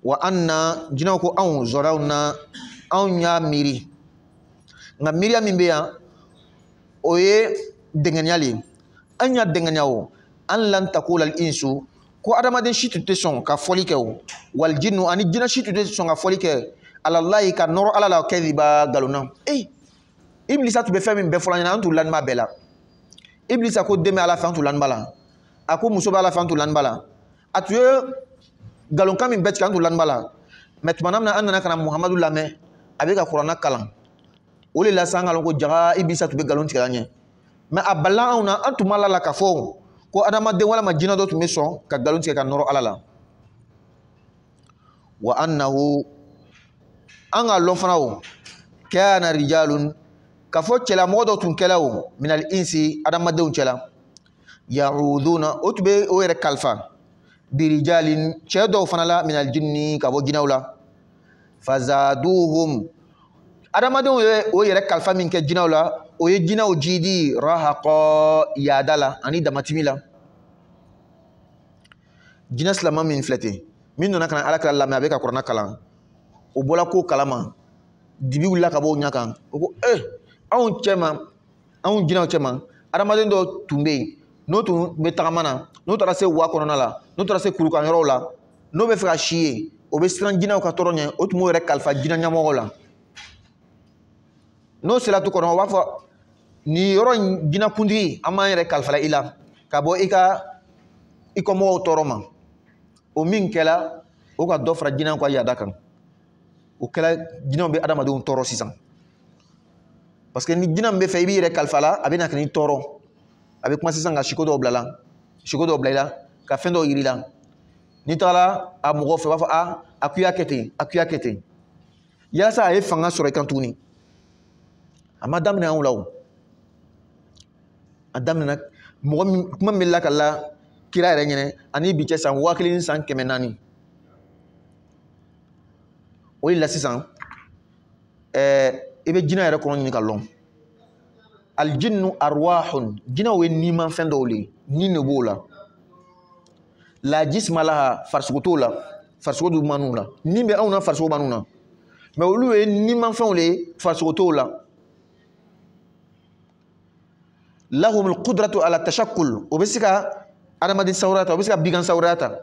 wa an na jinɛw ko anw zɔraw na anw y'a miiri nka miiriya min bɛ yan o ye dɛngɛniya le ye an y'a dɛngɛniya o an lan tako la insu ko adamaden si tun tɛ sɔn ka fɔli kɛ o wali jinnu ani jinɛ si tun tɛ sɔn ka fɔli kɛ alalayi ka nɔrɔ ala la kɛdiba galonna iblisa tun bɛ fɛn min bɛɛ fɔla ɲɛna an t'u laniba bɛɛ la iblisa ko den bɛ ala fɛ an t'u laniba la a ko muso bɛ ala fɛ an t'u laniba la a tun ye galonkan min bɛɛ tigɛ an t'u laniba la mɛ tuma min na an nana ka na muhamadu lamɛn a bɛ ka kuranna kalan o de la sisan an ka lɔn ko jaga iblisa tun bɛ galon tigɛ an ɲɛ mɛ a balila anw na an tun b'a la la k'a fɔ ko adamaden walama jinɛ dɔ tun bɛ sɔn ka galon tigɛ ka nɔrɔ ala la wa annahu an ka lɔn fana o kana rijalun k'a fɔ cɛlamɔgɔ dɔ tun kɛla o minal insi adamadenw cɛla ya'uduna o tun bɛ o yɛrɛ kalifa birijalin cɛ dɔw fana la minal jinni ka bɔ jinɛw la fazaduhum adamadenw ye o yɛrɛ kalifa min kɛ jinɛw la o ye jinɛw jidi rahaqa yaada la ani damatimi la jinɛ silama min filɛ ten min nana ka na alakira lamɛn a bɛ ka kuranna kalan o bɔla ko kalama dibi wulila ka bɔ o ɲɛ kan o ko anw jinɛw cɛ ma adamaden dɔ tun bɛ yen n'o tun bɛ tagama na n'o taara se wa kɔnɔna la n'o taara se kurukan yɔrɔw la n'o bɛ fɛ ka si ye o bɛ siran jinɛw ka tɔɔrɔ ɲɛ o tun b'o yɛrɛ kalifa jinɛ ɲɛmɔgɔw la n'o sera tu kɔnɔ o b'a fɔ nin yɔrɔ in jinɛkuntigi an b'an yɛrɛ kalifa i la ka bɔ i ka mɔgɔw tɔɔrɔ ma o min kɛla o ka dɔ fara jinɛw ka yaada kan o kɛla jinɛw bɛ adamadenw tɔɔrɔ sisan parce que ni jinɛ min bɛ fɛ i b'i yɛrɛ kalifa la a bɛ na ka n'i tɔɔrɔ a bɛ kuma sisan ka siko dɔw bila i la ka fɛn dɔw yiri la n'i tagara a mɔgɔ fɛ u b'a fɔ a k'u y'a kɛ ten a k'u y'a kɛ ten yasa a ye fanga sɔrɔ i kan tuguni a ma daminɛ anw la o a daminɛna mɔgɔ min kuma min bɛ lakala kira yɛrɛ ɲɛnɛ ani bi cɛ san 1000 san 400 o de la sisan i bɛ jinɛ yɛrɛ kɔnɔ ɲini ka lɔn aljinnu arwahun jinɛw ye nimanfɛn dɔw le ni de b'o la la jisma laha farisogo t'o la farisogo dun man'u la ni bɛ anw na farisogo man'u na mɛ olu ye nimanfɛnw le ye farisogo t'o la lahum alqudratu ala tashakkul o bɛ se ka adamaden sawuraya ta o bɛ se ka bigan sawuraya ta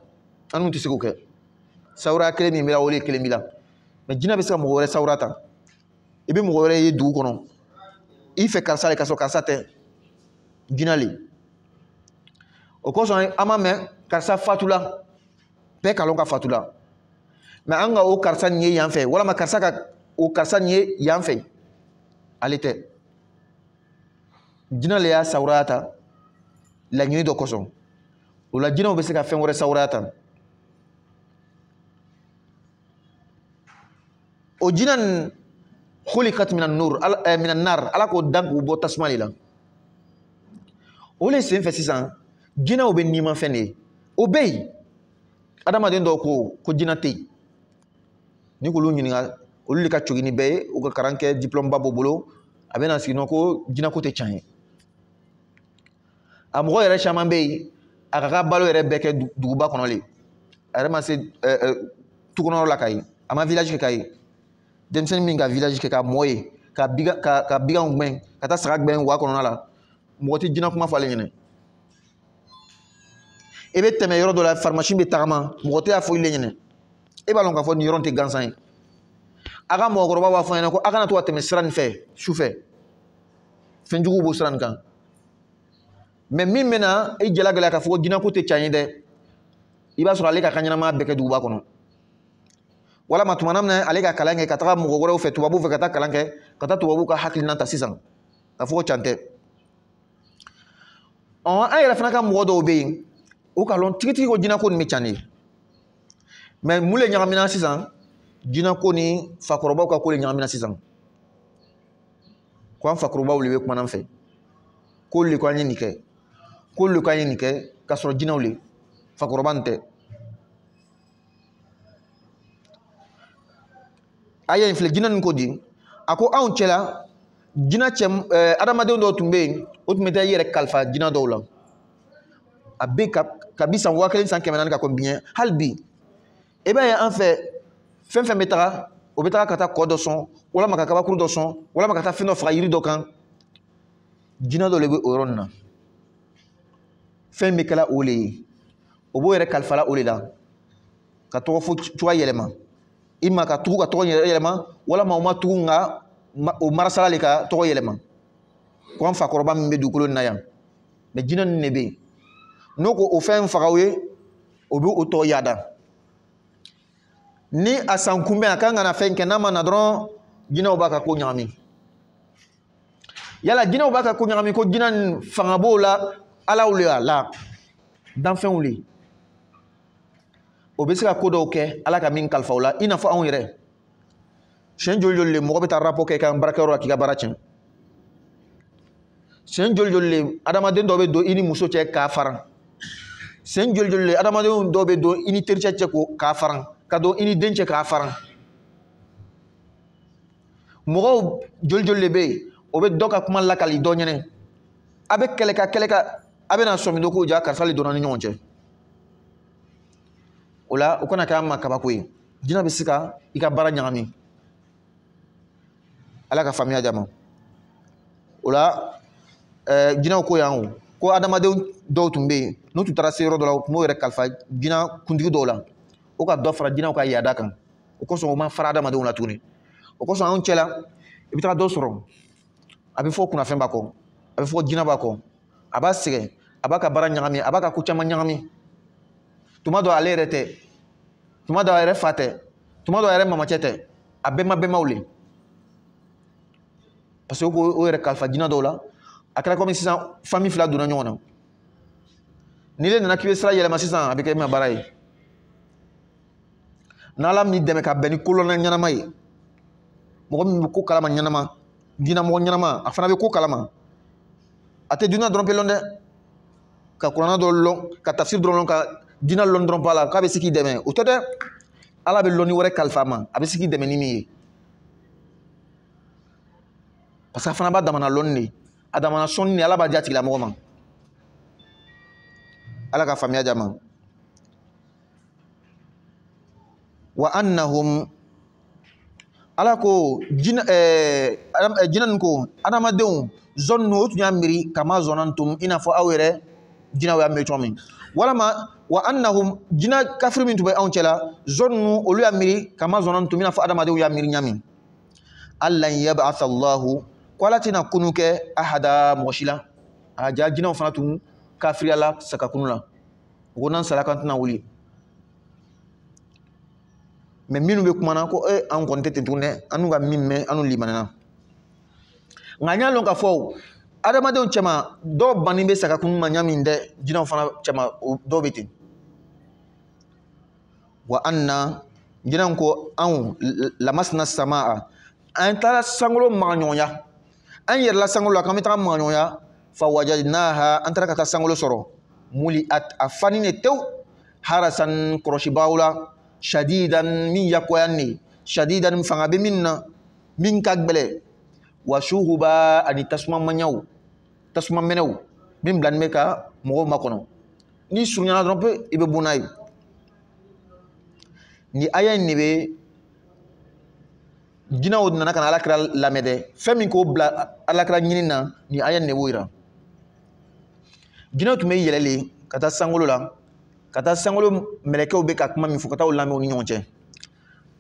an tɛ se k'o kɛ sawuraya kelen min bɛ o de kelen b'i la mɛ jinɛ bɛ se ka mɔgɔ wɛrɛ sawuraya ta i bɛ mɔgɔ wɛrɛ ye dugu kɔnɔ i fɛ karisa le ka sɔrɔ karisa tɛ jinɛ le o kosɔn an m'a mɛn karisa fatula bɛɛ ka lɔn ka fatula mɛ an ka o karisa nin ye yan fɛ walama karisa ka o karisa nin ye yan fɛ ale tɛ jinɛ le y'a sawuraya ta laɲini dɔ kosɔn o la jinɛw bɛ se ka fɛn wɛrɛ sawuraya ta o jinɛ nin khuliqat minan nar ala k'o dan k'u bɔ tasuma de la o le sen fɛ sisan jinɛw bɛ nimanfɛn de ye o bɛ yen adamaden dɔw ko jinɛ tɛ yen ni k'olu ɲininka olu de ka cogi ni bɛɛ ye u ka kalan kɛ diplôme ba b'u bolo a bɛ na sigi nɔ ko jinɛko tɛ tiɲɛ ye a mɔgɔ yɛrɛ caman bɛ yen a ka ka balo yɛrɛ bɛɛ kɛ duguba kɔnɔ le a yɛrɛ ma se tukɔnɔ la ka ye a ma village kɛ ka ye denmisɛnnin min ka village kɛ ka mɔ ye ka biganw gbɛn ka taa saga gbɛn wa kɔnɔna la mɔgɔ tɛ jinɛ kuma fɔ ale ɲɛna e be tɛmɛ yɔrɔ dɔ la pharmacie bɛ tagama mɔgɔ tɛ y'a fɔ i le ɲɛnɛ e b'a lɔn k'a fɔ nin yɔrɔ tɛ gansan ye a ka mɔgɔkɔrɔba b'a fɔ ɲɛna ko a kana to ka tɛmɛ sira nin fɛ su fɛ fɛn jugu b'o sira nin kan mais min bɛna i jala gɛlɛya k'a fɔ ko jinɛko tɛ ca ye dɛ i b'a sɔrɔ ale ka kan ɲɛnamaya bɛɛ kɛ duguba kɔnɔ walama tuma min na ale ka kalan kɛ ka taga mɔgɔ wɛrɛw fɛ tubabuw fɛ ka taa kalan kɛ ka taa tubabuw ka hakilina ta sisan ka fɔ ko can tɛ an yɛrɛ fana ka mɔgɔ dɔw bɛ yen o ka lɔn tigitigi ko jinɛko nin bɛ can de mais mun le ɲagamina sisan jinɛko ni fakɔrɔbaw ka ko le ɲagamina sisan ko an fakɔrɔbaw le bɛ kumana an fɛ k'olu le ko an ye nin kɛ k'olu le ko an ye nin kɛ k'a sɔrɔ jinɛw le fakɔrɔba nin tɛ a ye in filɛ jinɛ nin ko di a ko anw cɛla jinɛ cɛ adamadenw dɔw tun bɛ yen o tun bɛ taa i yɛrɛ kalifa jinɛ dɔw la a bɛ kabi san 1000 san 400 ka kɔn biɲɛ hali bi e b'a ye an fɛ fɛn fɛn bɛ taga o bɛ taga ka taa kɔ dɔ sɔn walama ka kabakuru dɔ sɔn walama ka taa fɛn dɔ faga yiri dɔ kan jinɛ dɔ de bɛ o yɔrɔ nin na fɛn bɛ kɛla o le ye o b'o yɛrɛ kalifala o le la ka tɔgɔ fɔ cogoya yɛlɛma i ma ka tugu ka tɔgɔ yɛlɛma walama o ma tugu nka o marasala le ka tɔgɔ yɛlɛma ko an fakɔrɔba min bɛ dugukolo nin na yan mais jinɛ ninnu de bɛ yen n'o ko o fɛn faga o ye o bɛ o tɔ yaada ni a san kunbɛn a kan ka na fɛn kɛ n'a ma na dɔrɔn jinɛw b'a ka ko ɲagami yala jinɛw b'a ka ko ɲagami ko jinɛ nin fanga b'o la alaw le la danfɛnw le o bɛ se ka ko dɔw kɛ ala ka min kalifa o la i n'a fɔ anw yɛrɛ siɲɛ joli joli le mɔgɔ bɛ taa rapport kɛ i ka baarakɛyɔrɔ la k'i ka baara tiɲɛ siɲɛ joli joli le adamaden dɔw bɛ don i ni muso cɛ k'a faran siɲɛ joli joli le adamadenw dɔw bɛ don i ni tericɛ cɛ k'a faran ka don i ni den cɛ k'a faran mɔgɔw joli joli le bɛ yen o bɛ dɔ ka kuma lakali dɔ ɲɛnɛ a bɛ kɛlɛ ka a bɛ na sɔmi ko ja karisa le donna ni ɲɔgɔn cɛ o la o kana kɛ an ma kabako ye jinɛ bɛ se ka i ka baara ɲagami ala ka faamuya di ma o la jinɛw ko yan o ko adamadenw dɔw tun bɛ yen n'u tun taara se yɔrɔ dɔ la u tun b'o yɛrɛ kalifa jinɛ kuntigi dɔw la o ka dɔ fara jinɛw ka yaada kan o kosɔn o ma fara adamadenw la tuguni o kosɔn anw cɛla i bɛ taa dɔ sɔrɔ a bɛ fɔ kunnafɛn b'a kɔ a bɛ fɔ jinɛ b'a kɔ a b'a sɛgɛn a b'a ka baara ɲagami a b'a ka ko caman ɲagami tuma dɔ ale yɛrɛ tɛ tuma dɔ a yɛrɛ fa tɛ tuma dɔ a yɛrɛ mamacɛ tɛ a bɛnbamaw le parce que o yɛrɛ kalifa jinɛ dɔw la a kɛra komi sisan famille fila donna ɲɔgɔn na ni le nana k'i bɛ sira yɛlɛma sisan a bɛ kɛ i ma baara ye n'ala m'i dɛmɛ ka bɛn ni kolonna ɲɛnama ye mɔgɔ min bɛ ko kalama ɲɛnama diinɛmɔgɔ ɲɛnama a fana bɛ ko kalama a tɛ diinɛ dɔrɔn pe lɔn dɛ ka kuranna dɔrɔn lɔn ka tafsir dɔrɔn lɔn ka diinɛ lɔn dɔrɔn pa la k'a bɛ se k'i dɛmɛ o tɛ dɛ ala bɛ lɔnni wɛrɛ kalifa ma a bɛ se k'i dɛmɛ ni min ye parce que a fana b'a damana lɔnni de a damana sɔnni de ala b'a di a tigilamɔgɔ ma ala ka faamuya di a ma wa annahum ala ko jinɛ nin ko adamadenw zɔnnu o tun y'a miiri kama zɔnantum i n'a fɔ aw yɛrɛ jinɛw y'a miiri cogo min walama wa annahum jinɛ kafiri min tun bɛ anw cɛla zɔnnu olu y'a miiri kama zɔnantum i n'a fɔ adamadenw y'a miiri ɲami allan yab'atha Allahu ko ala tɛna kunu kɛ ahada mɔgɔ si la a ja jinɛw fana tun kafiriya la sagakunu la o ko n'an sara kan tɛna wuli mais minnu bɛ kumana ko an kɔni tɛ ten tuguni dɛ an n'u ka min mɛn an n'u limanana nka n y'a lɔn k'a fɔ adamadenw cɛma dɔw banni bɛ sagakunu ma ɲami dɛ jinɛw fana cɛma dɔw bɛ ten wa anna jinɛw ko anw lamasina samaa an taara sankolo magaɲɔgɔnya an yɛrɛla sankolo la k'an bɛ taga magaɲɔgɔnya fa wajadnaha an taara ka taa sankolo sɔrɔ muli a fani ne tew harasan kɔlɔsibaaw la shadidan min yakoyan ne shadidan fanga bɛ min na min ka gbɛlɛ wa shuhuba ani tasuma maɲaw tasuma mɛnɛw min bilanen bɛ ka mɔgɔw makɔnɔ ni surunyana dɔrɔn pe i bɛ bɔ n'a ye ni aya in de bɛ jinɛw nana ka na alakira lamɛn dɛ fɛn min k'o bila alakira ɲini na ni aya in de b'o yira jinɛw tun bɛ yɛlɛlen ka taa sankolo la kata sangolo melekɛw bɛ ka kuma min fɔ ka taa o lamɛn u ni ɲɔgɔn cɛ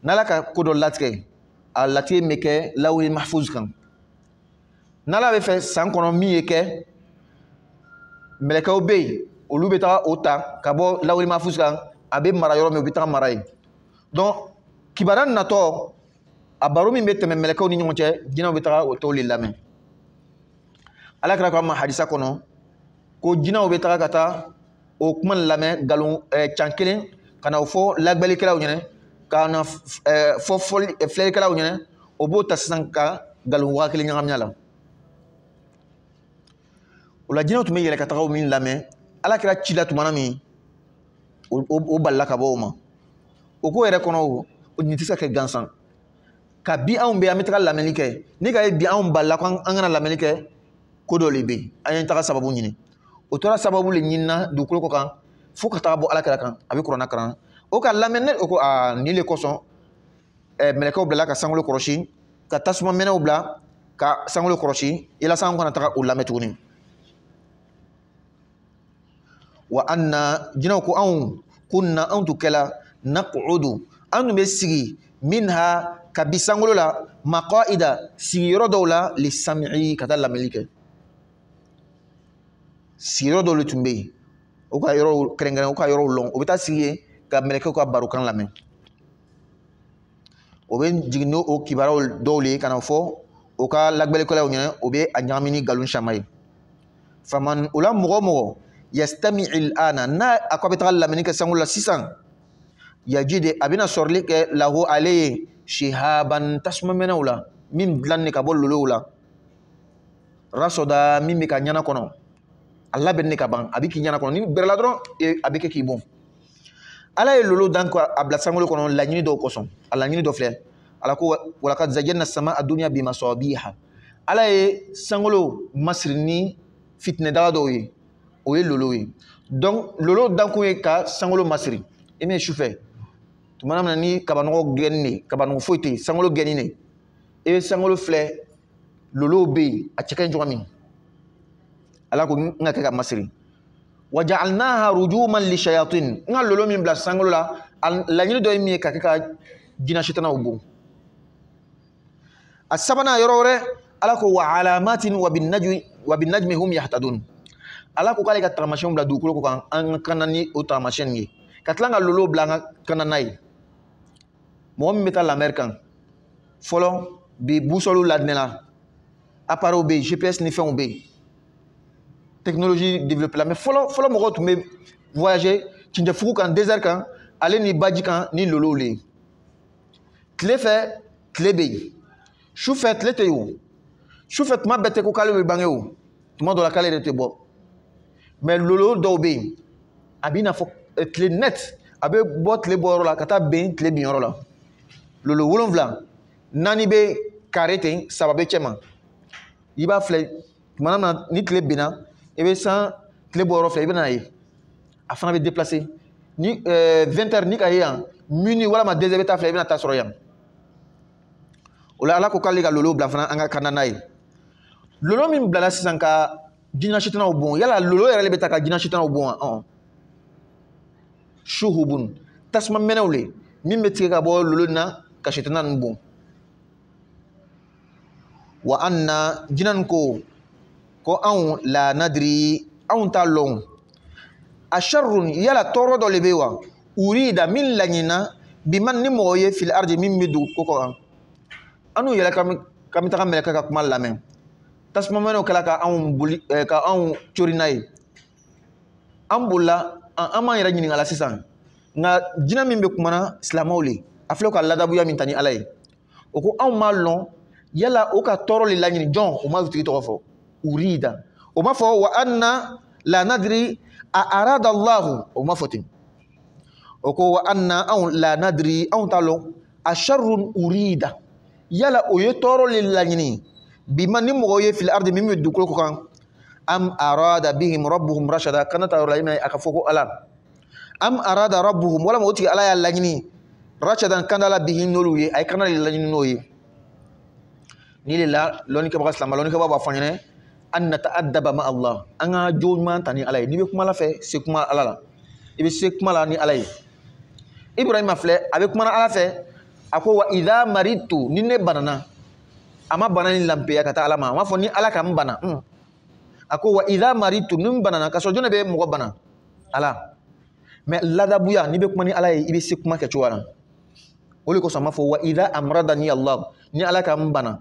n'ala ka ko dɔ latigɛ a latigɛ min bɛ kɛ lawuli mahfuz kan n'ala bɛ fɛ san kɔnɔ min ye kɛ melekɛw bɛ yen olu bɛ taga o ta ka bɔ lawuli mahfuz kan a bɛ mara yɔrɔ min u bɛ taga mara yen donc kibaruya natɔ a baro min bɛ tɛmɛ melekɛw ni ɲɔgɔn cɛ jinɛw bɛ taga o tɔw de lamɛn alakira ko a ma hadisa kɔnɔ ko jinɛw bɛ taga ka taa o kuma lamɛn nkalon can kelen ka na o fɔ lagbalikɛlaw ɲɛna ka na fɔ filɛlikɛlaw ɲɛna o b'o ta sisan ka nkalon waa kelen ɲagami a la o la jinɛw tun bɛ yɛlɛ ka taga o min lamɛn alakira ci la tumana min o balila ka bɔ o ma o ko yɛrɛ kɔnɔ o nin tɛ se ka kɛ gansan ka bi anw bɛ an bɛ taga lamɛnni kɛ ni ka ye bi anw balila ko an kana lamɛnni kɛ ko dɔ de bɛ yen an ye taga sababu ɲini o tora sababu le ɲinina dugukolo kɔ kan fo ka taga bɔ alakira kan a bɛ kuranna karan o ka lamɛn ne o ko nin le kosɔn mɛlɛkɛw bilala ka sankolo kɔlɔsi ka tasuma mɛnɛw bila ka sankolo kɔlɔsi yalasa an kana taga o lamɛn tuguni wa anna jinɛw ko anw tun kɛla naqudu an tun bɛ sigi minha ka bi sankolo la maqaida sigiyɔrɔ dɔw la lisami'i ka taa lamɛnni kɛ sigiyɔrɔ dɔw de tun bɛ yen o ka yɔrɔw kɛrɛnkɛrɛn o ka yɔrɔw lɔn o bɛ taa sigi yen ka mɛlɛkɛw ka barokan lamɛn o bɛ jigin n'o kibaruyaw dɔw le ka na fɔ o ka lagbalikɛlaw ɲɛna o bɛ a ɲagami ni nkalon caman ye faman o la mɔgɔ o mɔgɔ yastami'il ana n'a a ko a bɛ taga lamɛnni kɛ sankolo la sisan yajide a bɛna sɔrɔli kɛ lahu ale ye shihaban tasuma mɛnɛw la min dilannen ka bɔ lolow la rasoda min bɛ ka ɲana kɔnɔ a labɛnnen ka ban a bɛ k'i ɲana kɔnɔ ni bɛrɛla dɔrɔn a bɛ kɛ k'i bɔn ala ye lolo dan a bila sankolo kɔnɔ laɲini dɔw kosɔn a laɲini dɔ filɛ ala ko walakad zayyana sama adunya bimasabiha ala ye sankolo masiri ni fitinɛdaga dɔw ye o ye lolo ye donc lolo dankun ye ka sankolo masiri e min ye sufɛ tumana min na ni kabanɔgɔ gɛnni de kabanɔgɔ foyi tɛ yen sankolo gɛnni de e bɛ sankolo filɛ lolow bɛ yen a cɛ ka ɲi cogoya min ala ko n ka kɛ ka masiri wa ja'alnaha rujuman lishayatin n ka lolo min bila sankolo la laɲini dɔ ye min ye ka kɛ ka jinɛ sitanaw bon a sabanan yɔrɔ wɛrɛ ala ko wa alamatin wa binnajmi hum yahtadun ala ko k'ale ka tagamasiyɛnw bila dugukolo ko kan an ka na ni o tagamasiyɛn ye ka tila ka lolo bila an ka na n'a ye mɔgɔ min bɛ taa lamɛri kan fɔlɔ bi busɔliw ladinɛna appareils bɛ yen GPS ni fɛnw bɛ yen technologie développée la mais fɔlɔ mɔgɔw tun bɛ voyager cɛncɛnfugu kan désert kan ale ni baji kan ni lolow le tile fɛ tile bɛ yen su fɛ tile tɛ yen o su fɛ tuma bɛɛ tɛ ko k'ale bɛ bange o tuma dɔ la k'ale yɛrɛ tɛ bɔ mais lolo dɔw bɛ yen a b'i n'a fɔ tile net a bɛ bɔ tile bɔyɔrɔ la ka taa bɛn tile binyɔrɔ la lolo 7 4 bɛ carré ten 3 bɛ cɛ ma i b'a filɛ tuma na ni tile binna i bɛ san tile bɔyɔrɔ filɛ i bɛ n'a ye a fana bɛ déplacer ni 20 heures ni ka ye yan minuit walama 2 heures i bɛ taa filɛ i bɛna taa sɔrɔ yan o la ala ko k'ale ka lolo bila fana an ka kan n'a ye lolo min bilala sisan ka jinɛ sitanaw bon yala lolo yɛrɛ le bɛ taa ka jinɛ sitanaw bon wa shuhubun tasuma mɛnɛw le min bɛ tigɛ ka bɔ lolo na ka sitana ninnu bon wa anna jinɛ nin ko anw la nadiri anw t'a lɔn a sharrun yala tɔɔrɔ dɔ le bɛ wa urida min laɲinina biman ni mɔgɔ ye fil ardi min bɛ dugukolo kan an n'u yɛlɛ k'an bɛ taga mɛlɛkɛ ka kuma lamɛn tasuma mɛnɛw kɛla ka anw boli ka anw cori n'a ye an bolila an b'an yɛrɛ ɲininka la sisan nka jinɛ min bɛ kumana silamɛw le a filɛ ka ladabuya min ta ni ala ye o ko anw m'a lɔn yala o ka tɔɔrɔ le laɲini jɔn o ma tigi tɔgɔ fɔ urida o ma fɔ wa anna la nadiri a arada allahu o ma fɔ ten o ko wa anna anw la nadiri anw t'a lɔn a sharrun urida yala o ye tɔɔrɔ le laɲini bima ni mɔgɔ ye fil ardi min bɛ dugukolo ko kan am arada bihim rabbuhum rashada kana ta yɔrɔ la i bɛna a ka fɔ ko ala am arada rabbuhum walama o tigi ala y'a laɲini rashadan kana la bihim n'olu ye a ye kana le laɲini n'o ye ni le la lɔnnikɛbaga silamɛ lɔnnikɛbaga b'a fɔ an ɲɛna an nata'addaba ma Allah an ka jo ɲuman ta ni ala ye n'i bɛ kuma ala fɛ se kuma ala la i i bɛ se kuma la ni Ala ye. Ibrahima filɛ a bɛ kuma na Ala fɛ a ko wa idha maritu ni ne banana a ma bana ni lampeya ka taa Ala ma a ma fɔ ni Ala ka n bana a ko wa idha maritu ni n banana ka sɔrɔ jɔn de bɛ mɔgɔ bana Ala mais ladabuya n'i bɛ kuma ni Ala ye i bɛ se kuma kɛcogo la o de kosɔn a ma fɔ wa idha amradani Allah ni Ala ka n bana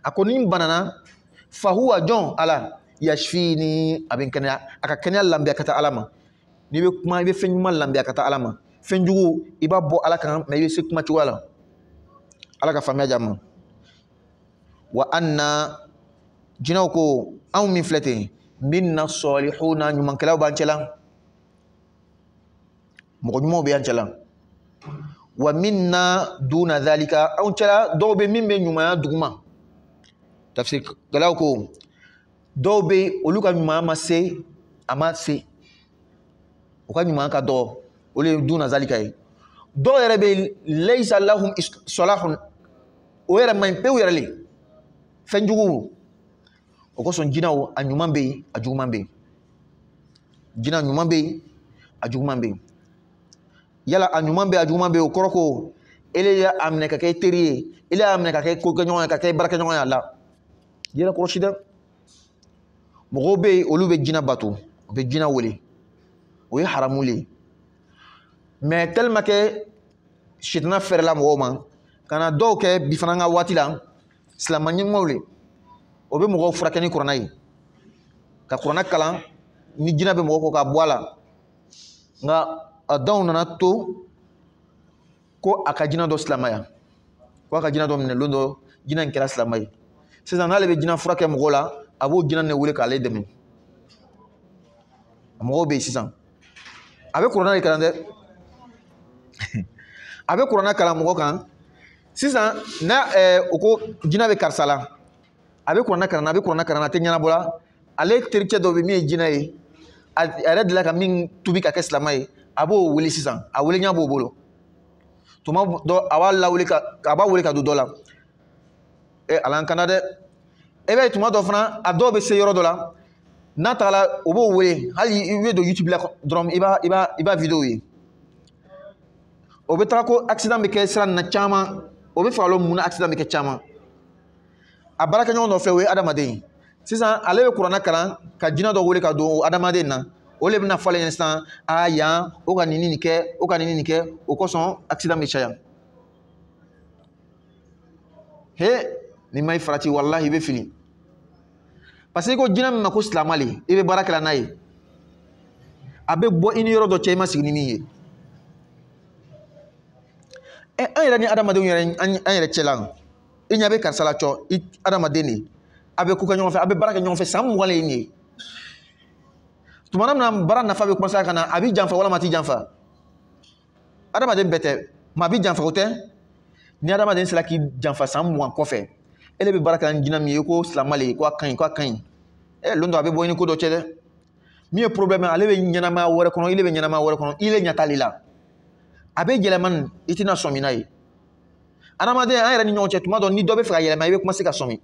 a ko ni n banana fa huwa jɔn Ala yashfini a bɛ n kɛnɛya a ka kɛnɛya lambiya ka taa Ala ma n'i bɛ kuma i bɛ fɛn ɲuman lambiya ka taa Ala ma fɛn jugu i b'a bɔ Ala kan mais i bɛ se kuma cogoya la Ala ka faamuya di ma wa anna jinɛw ko anw min filɛ ten minna salihuna ɲumankɛlaw b'an cɛla mɔgɔ ɲumanw bɛ an cɛla wa minna duna dhalika anw cɛla dɔw bɛ min bɛ ɲumanya duguma tafsirkɛlaw ko dɔw bɛ olu ka ɲumanya ma se a ma se u ka ɲumanya ka dɔgɔ olu ye duna dhalika ye dɔw yɛrɛ bɛ laysa lahum salahun o yɛrɛ man ɲi pewu yɛrɛ le fɛn jugu o kosɔn jinɛw a ɲuman bɛ yen a juguman bɛ yen jinɛ ɲuman bɛ yen a juguman bɛ yen yala a ɲuman bɛ yen a juguman bɛ yen o kɔrɔ ko ele y'a minɛ ka kɛ teri ye ele y'a minɛ ka kɛ kokɛɲɔgɔn ye ka kɛ baarakɛɲɔgɔn ye a la yɛrɛ kɔrɔsi dɛ mɔgɔw bɛ yen olu bɛ jinɛ bato u bɛ jinɛ wele o ye haramu le mais tellement que sitana fɛrɛla mɔgɔw ma ka na dɔw kɛ bi fana ka waati la silamɛ ɲɛmɔgɔw le o bɛ mɔgɔw furakɛ ni kuranna ye ka kuranna kalan ni jinɛ bɛ mɔgɔ kɔ ka bɔ a la nka a dɔw nana to ko a ka jinɛ dɔ silamɛya ko a ka jinɛ dɔ minɛ don dɔ jinɛ in kɛra silamɛ ye sisan n'ale bɛ jinɛ furakɛ mɔgɔw la a b'o jinɛ de wele k'ale dɛmɛ mɔgɔw bɛ yen sisan a bɛ kuranna de kalan dɛ a bɛ kuranna kalan mɔgɔ kan sisan na o ko jinɛ bɛ karisa la a bɛ kuranna kalan a bɛ kuranna kalan a tɛ ɲɛnabɔ la ale terikɛ dɔ bɛ min ye jinɛ ye a yɛrɛ delila ka min tubi ka kɛ silamɛ ye a b'o wele sisan a wele ɲɛ b'o bolo tuma dɔ a b'a lawele a b'a wele ka don dɔ la ala an kana dɛ e bɛ tuma dɔ fana a dɔw bɛ se yɔrɔ dɔ la n'a tagala o b'o wele hali i bɛ don YouTube la dɔrɔn i b'a video ye o bɛ taga ko accident bɛ kɛ sira nin na caman o bɛ faga mun na accident bɛ kɛ caman a baarakɛɲɔgɔn dɔ fɛ o ye adamaden sisan ale bɛ kuranna kalan ka jinɛ dɔ wele ka don o adamaden na o le bɛna fɔ ale ɲɛna sisan a yan o ka nin kɛ o ka nin kɛ o kosɔn accident bɛ caya he ni ma i farati walahi i bɛ fili parce que ko jinɛ min ma ko silamɛ le i bɛ baara kɛla n'a ye a bɛ bɔ i ni yɔrɔ dɔ cɛ i ma sigi ni min ye an yɛrɛ ni adamadenw yɛrɛ an yɛrɛ cɛla i ɲɛ bɛ karisa la cɔ i adamaden de a bɛ ko kɛ ɲɔgɔn fɛ a bɛ baara kɛ ɲɔgɔn fɛ san 20 le ye tuma min na baara nafa bɛ commencer ka na a b'i janfa walima a t'i janfa adamaden bɛɛ tɛ maa b'i janfa o tɛ ni adamaden sera k'i janfa san 20 kɔfɛ e de bɛ baara kɛ ni jinɛ min ye ko silamɛ le ko a ka ɲi lon dɔ a bɛ bɔ i ni ko dɔ cɛ dɛ min ye problème ale bɛ ɲɛnamaya wɛrɛ kɔnɔ ile bɛ ɲɛnamaya wɛrɛ kɔnɔ ile ɲɛ t'ale la a bɛ yɛlɛma nin i tɛna sɔn min na ye adamaden an yɛrɛ ni ɲɔgɔn cɛ tuma dɔ ni dɔ bɛ fɛ ka yɛlɛma i bɛ commencer ka sɔn min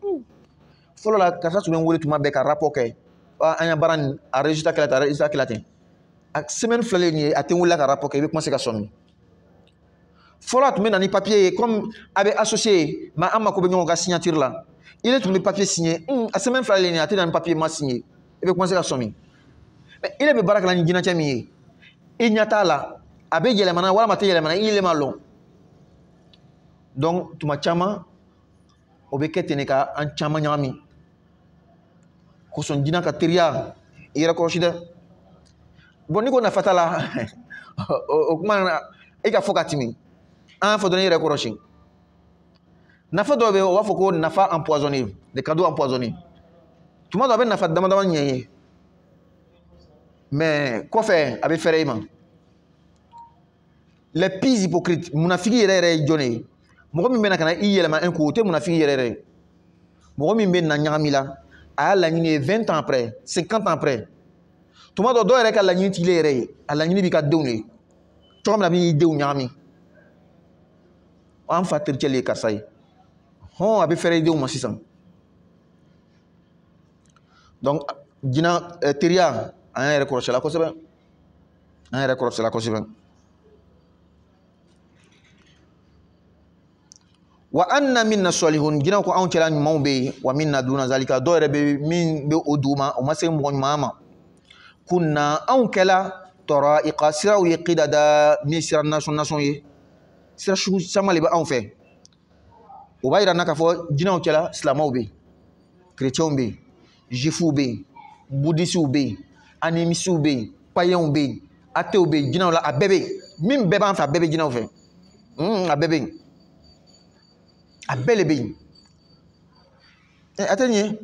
fɔlɔ la karisa tun bɛ n wele tuma bɛɛ ka rapport kɛ an ya baara nin a résultat kɛla ten a semaine filɛ nin ye a tɛ n wele ka rapport kɛ i bɛ commencer ka sɔn min fɔlɔ a tun bɛ na ni papier ye comme a bɛ associé mais an mako bɛ ɲɔgɔn ka signature la ile tun bɛ papier signé a semaine filɛ nin ye a tɛ na ni papier ma signé i bɛ commencer ka sɔn min mais ile bɛ baara kɛla ni jinɛcɛ min ye i ɲɛ t'a la a bɛ yɛlɛmana walima a tɛ yɛlɛmana i yɛlɛ ma lɔn donc tuma caman o bɛ kɛ ten de ka an caman ɲagami kosɔn jinɛ ka teriya i yɛrɛ kɔlɔsi dɛ bon ni ko nafa t'a la o kuma na e ka fɔ ka timi an y'a fɔ dɔrɔn i yɛrɛ kɔlɔsi nafa dɔw bɛ yen o b'a fɔ ko nafa empoisonné des cadeaux empoisonnés tuma dɔ a bɛ nafa dama dama ɲɛ ye mais kɔfɛ a bɛ fɛrɛ i ma les plus hypocrites munafigi yɛrɛ yɛrɛ ye jɔn ye mɔgɔ min bɛna ka na i yɛlɛma un coup o tɛ munafigi yɛrɛ yɛrɛ mɔgɔ min bɛ na ɲagami la a y'a laɲini ye 20 ans après 50 ans après tuma dɔ dɔw yɛrɛ ka laɲini t'i le yɛrɛ ye a laɲini b'i ka denw de ye cogo min na a b'i denw ɲagami an fa terikɛ le ye karisa ye hɔn a bɛ fɛrɛ i denw ma sisan donc jinɛ teriya an y'an yɛrɛ kɔlɔsi la kosɛbɛ an yɛrɛ kɔlɔsila kosɛbɛ. Wa anna minna salihun, jinɛw ko anw cɛla ɲumanw bɛ yen, wa minna duna zalika, dɔw yɛrɛ bɛ min bɛ o dugu ma o ma se mɔgɔ ɲuman ma. Kunna anw kɛla tara'iqa siraw ye qidada min sira nasɔn ye, sira sugu caman de bɛ anw fɛ. O b'a yira n na k'a fɔ jinɛw cɛla silamɛw bɛ yen, chrétiens bɛ yen, juifs bɛ yen, bouddhistes bɛ yen, animistes bɛ yen, païens bɛ yen, athèws bɛ yen, jinɛw la a bɛɛ bɛ yen. Min bɛɛ b'an fɛ a bɛɛ bɛ jinɛw fɛ. A bɛɛ bɛ yen. A bɛɛ le bɛ yen. A tɛ nin ye.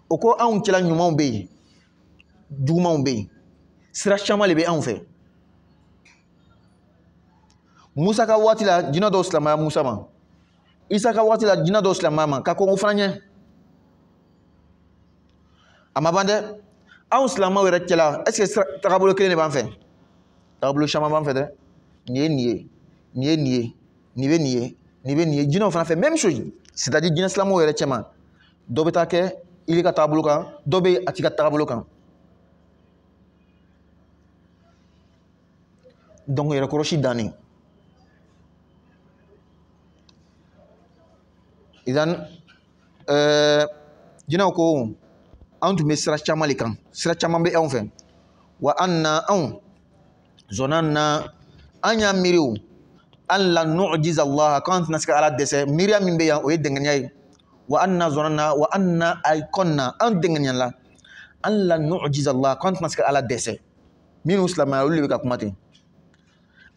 O ko anw cɛla ɲumanw bɛ yen, jugumanw bɛ yen, sira caman de bɛ anw fɛ. Musa ka waati la jinɛ dɔw silamɛya Musa ma. Isa ka waati la jinɛ dɔw silamɛya ma ka kɔn o fana ɲɛ. A ma ban dɛ. Anw silamɛw yɛrɛ cɛla est ce que tagabolo kelen de b'an fɛ? Tagabolo caman b'an fɛ dɛ. Nin ye nin ye, nin ye nin ye, nin bɛ nin ye, nin bɛ nin ye. Jinɛw fana fɛ même chose. C'est à dire jinɛ silamɛw yɛrɛ cɛman dɔ bɛ taa kɛ ili ka tagabolo kan, dɔ bɛ a t'i ka tagabolo kan. Donc yɛrɛkɔrɔsi dannen. Idan jinɛw ko anw tun bɛ sira caman de kan, sira caman bɛ anw fɛ. Wa anna anw zonanna an y'a miiri o an la nu'jiza Allah k'an tɛna se ka Ala dɛsɛ. Miiriya min bɛ yan o ye dɛngɛniya ye. Wa anna zonanna wa anna aykonna an dɛngɛniyala an la nu'jiza Allah k'an tɛna se ka Ala dɛsɛ. Minnu silamɛya olu de bɛ ka kuma ten.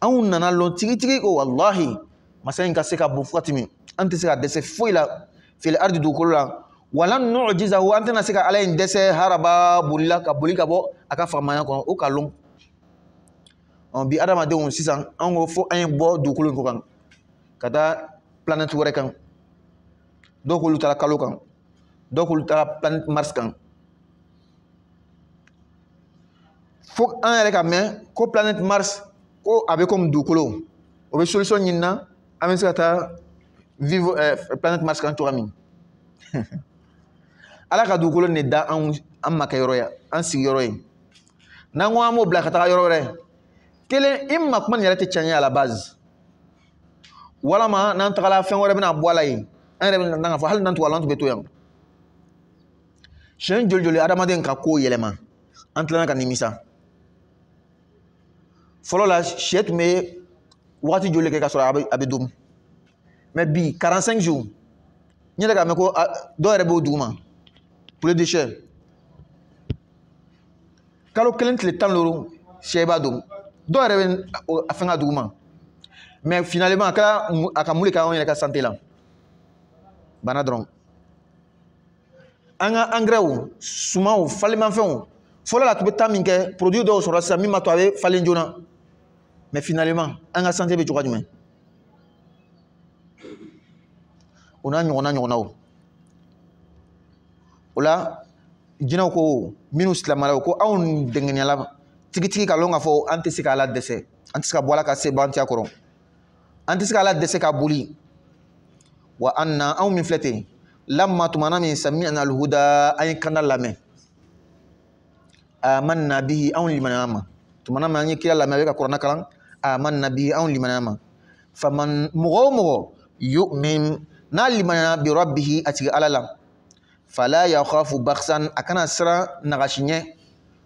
Anw nana lɔn tigitigi ko wallahi masa in ka se ka bon fo ka tɛmɛ, an tɛ se ka dɛsɛ foyi la fil ardi dugukolo la. Walan nu'jizahu an tɛna se ka Ala in dɛsɛ haraba bolila ka boli ka bɔ a ka faamaya kɔnɔ o ka lɔn. Bi adamadenw sisan an ko fo an ye bɔ dugukolo in ko kan ka taa planète wɛrɛ kan. Dɔw k'olu taara kalo kan, dɔw k'olu taara planète Mars kan. Fo an yɛrɛ ka mɛn ko planète Mars ko a bɛ comme dugukolo, o bɛ solution ɲini na an bɛ se ka taa vivre planète Mars kan cogoya min. Ala ka dugukolo ne da an makɛ yɔrɔ ye, an sigiyɔrɔ ye. N'an ko an b'o bila ka taga yɔrɔ wɛrɛ, kelen i ma kuma nin yɛrɛ tɛ tiɲɛ à la base. Walama n'an tagala fɛn wɛrɛ bɛna bɔ a la yen, an yɛrɛ bɛ na k'a fɔ hali n'an tugala an tun bɛ to yan. Siɲɛ joli joli adamaden ka ko yɛlɛma, an tilala ka nimisa. Fɔlɔ la sɛ tun bɛ waati joli kɛ ka sɔrɔ a bɛ dun. Mais bi 45 jours n yɛrɛ k'a mɛn ko dɔw yɛrɛ b'o dugu ma poulet de chair. Kalo kelen tile 15 sɛ b'a dun. Dɔw yɛrɛ bɛ a fɛn ka dugu ma. Mais finalement a kɛra a ka mun de kɛ anw yɛrɛ ka santé la. Bana dɔrɔn. An ka engrais sumanw falenmafɛnw fɔlɔ la tun bɛ taa min kɛ produit dɔw sɔrɔ sisan min b'a to a bɛ falen joona. Mais finalement an ka santé bɛ cogoya jumɛn? O n'a ɲɔgɔnnaw. O la jinɛw ko minnu silamɛra ko anw dɛngɛniyala tigitigi ka lɔn k'a fɔ an tɛ se ka Ala dɛsɛ, an tɛ se ka bɔ Ala ka sebantiya kɔrɔ, an tɛ se ka Ala dɛsɛ ka boli. Wa anna anw min filɛ ten lamma tumana min sami'na al-huda an ye kanda lamɛn, amanna bihi anw limaniy'a ma. Tumana min an ye kira lamɛn a bɛ ka kuranɛ kalan, amanna bihi anw limaniy'a ma. Faman mɔgɔ o mɔgɔ yu'min n'a limaniyana bi rabbihi a tigi Ala la, fala yakhafu baksan a kana siran nagasi ɲɛ,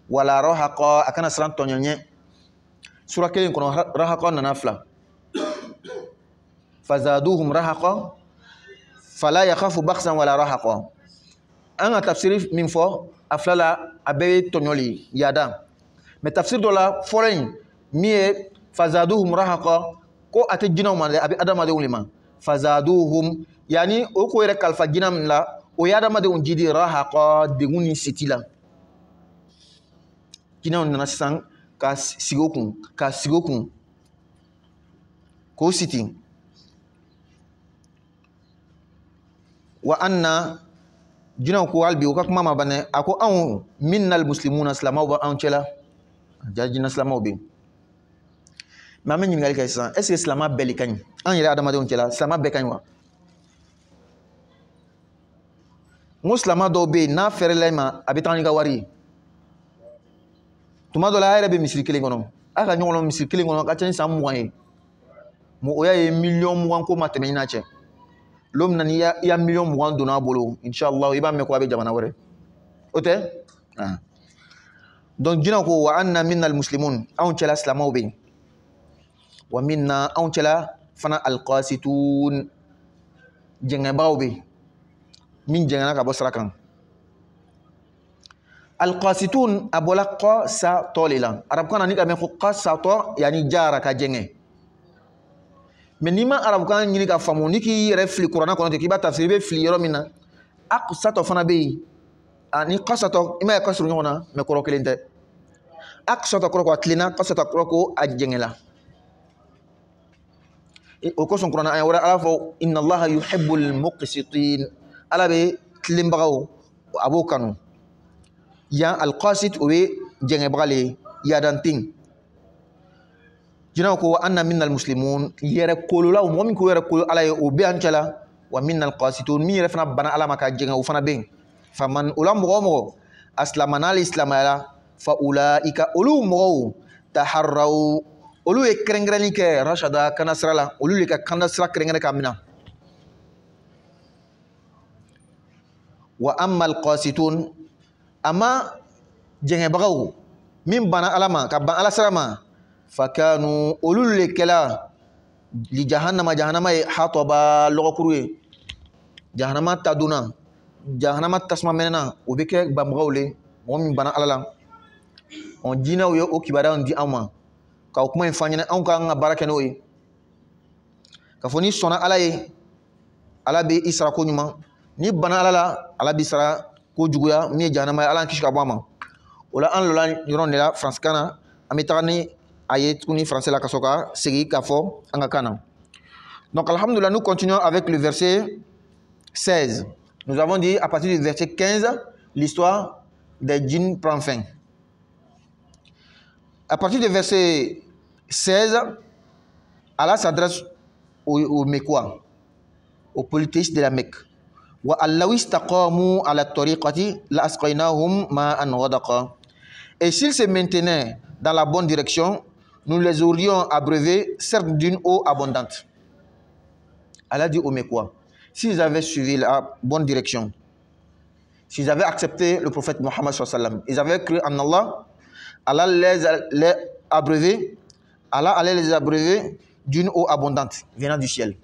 wala rahaqa a kana siran tɔɲɔ ɲɛ. Sura kelen kɔnɔ rahaqa nana fila. Fazaduhum rahaqa fala yakhafu baksan wala rahaqa. An ka tafsiri min fɔ a fila la a bɛɛ ye tɔɲɔ le yaada. Mais tafsir dɔ la fɔlɔ in min ye fazaduhum rahaqa ko a tɛ jinɛw ma dɛ a bɛ adamadenw de ma. Fazaduhum yani o ko yɛrɛ kalifa jinɛ min la o ye adamadenw jidi rahaqa degun ni siti la. Jinɛw nana sisan ka sigi o kun k'o siti. Wa anna jinɛw ko hali bi u ka kuma ma ban dɛ a ko anw minnal muslimuna silamɛw bɛ anw cɛla, ja jinɛ silamɛw bɛ yen. Mais an bɛ ɲininkali kɛ sisan est ce que silamɛ bɛɛ de ka ɲi an yɛrɛ adamadenw cɛla, silamɛ bɛɛ ka ɲi wa? N ko silamɛ dɔw bɛ yen n'a fɛrɛla i ma a bɛ taa n'i ka wari ye. tuma dɔ la a yɛrɛ bɛ misiri kelen kɔnɔ a ka ɲɔgɔn misiri kelen kɔnɔ ka ca ni san 20 ye o y'a ye miliyɔn 20 ko ma tɛmɛ ɲina cɛ lo min na ni i ya miliyɔn 20 donna a bolo inshallah i b'a mɛn ko a bɛ jamana wɛrɛ o tɛ donc jinɛw ko wa anna minna almuslimun anw cɛla silamɛw bɛ yen wa minna anw cɛla fana alqasitun jɛngɛbagaw bɛ yen min jɛngɛna ka bɔ sira kan alqasitun a bɔla qasatɔ de la arabukan na ni ka mɛn ko qasatɔ yani jara ka jɛngɛ mais n'i ma arabukan ɲini ka faamu ni k'i yɛrɛ fili kuranna kɔnɔ ten k'i b'a tafsir i bɛ fili yɔrɔ min na aqsatɔ fana bɛ yen ani qasatɔ i m'a ye ka surun ɲɔgɔn na mais kɔrɔ kelen tɛ aqsatɔ kɔrɔ ko a tilenna qasatɔ kɔrɔ ko a jɛngɛla o kosɔn kuranna an wɛrɛ ala fɔ inna allaha yuhibbul muqsitin ala bɛ tilenbagaw a b'o kanu yan alqasit o ye jɛngɛbaga le ye yadanten jinɛw ko anna minna almuslimun yɛrɛ kololaw mɔgɔ min ko yɛrɛ kolo ala ye o bɛ an cɛla wa minna alqasitun min yɛrɛ fana bana ala ma ka jɛngɛ o fana bɛ yen faman o la mɔgɔ o mɔgɔ asilama n'ale silamɛyara fa ulaika olu mɔgɔw taharraw olu ye kɛrɛnkɛrɛnni kɛ rashada kana sira la olu de ka kana sira kɛrɛnkɛrɛn ka minɛ wa amma alqasitun ama jɛngɛbagaw min bana ala ma ka ban ala sira ma fakanu olu le kɛla li jahannama ye hatɔba lɔgɔkuru ye jahannama ta donna jahannama tasuma mɛnɛna o bɛ kɛ banbagaw le mɔgɔ min bana ala la jinɛw ye o kibaruyaw di anw ma ka o kuma in fɔ an ɲɛna anw k'an ka baara kɛ n'o ye ka fɔ ni sɔnna ala ye ala bɛ i sara ko ɲuman ni bana ala la ala b'i sara ko juguya min ye jahannama ye ala kisi ka bɔ a ma o la an lola yɔrɔ de la faransikan na an bɛ taga ni a ye tuguni français la ka sɔrɔ ka segin k'a fɔ an ka kan na donc alhamdulillah nous continuons avec le verset 16 nous avons dit à partir du verset 15 l'histoire des djinns prend fin. À partir du verset 16 Allah s'adresse aux Mecquois, aux polythéistes de la Mecque. Et s'ils se maintenaient dans la bonne direction, nous les aurions abreuvés, certes d'une eau abondante. Allah dit aux Mecquois, s'ils avaient suivi la bonne direction, s'ils avaient accepté le prophète Mohammed sallallahu alayhi wa sallam, ils avaient cru en Allah, Allah les abreuver, Allah allait les abreuver d'une eau abondante venant du ciel.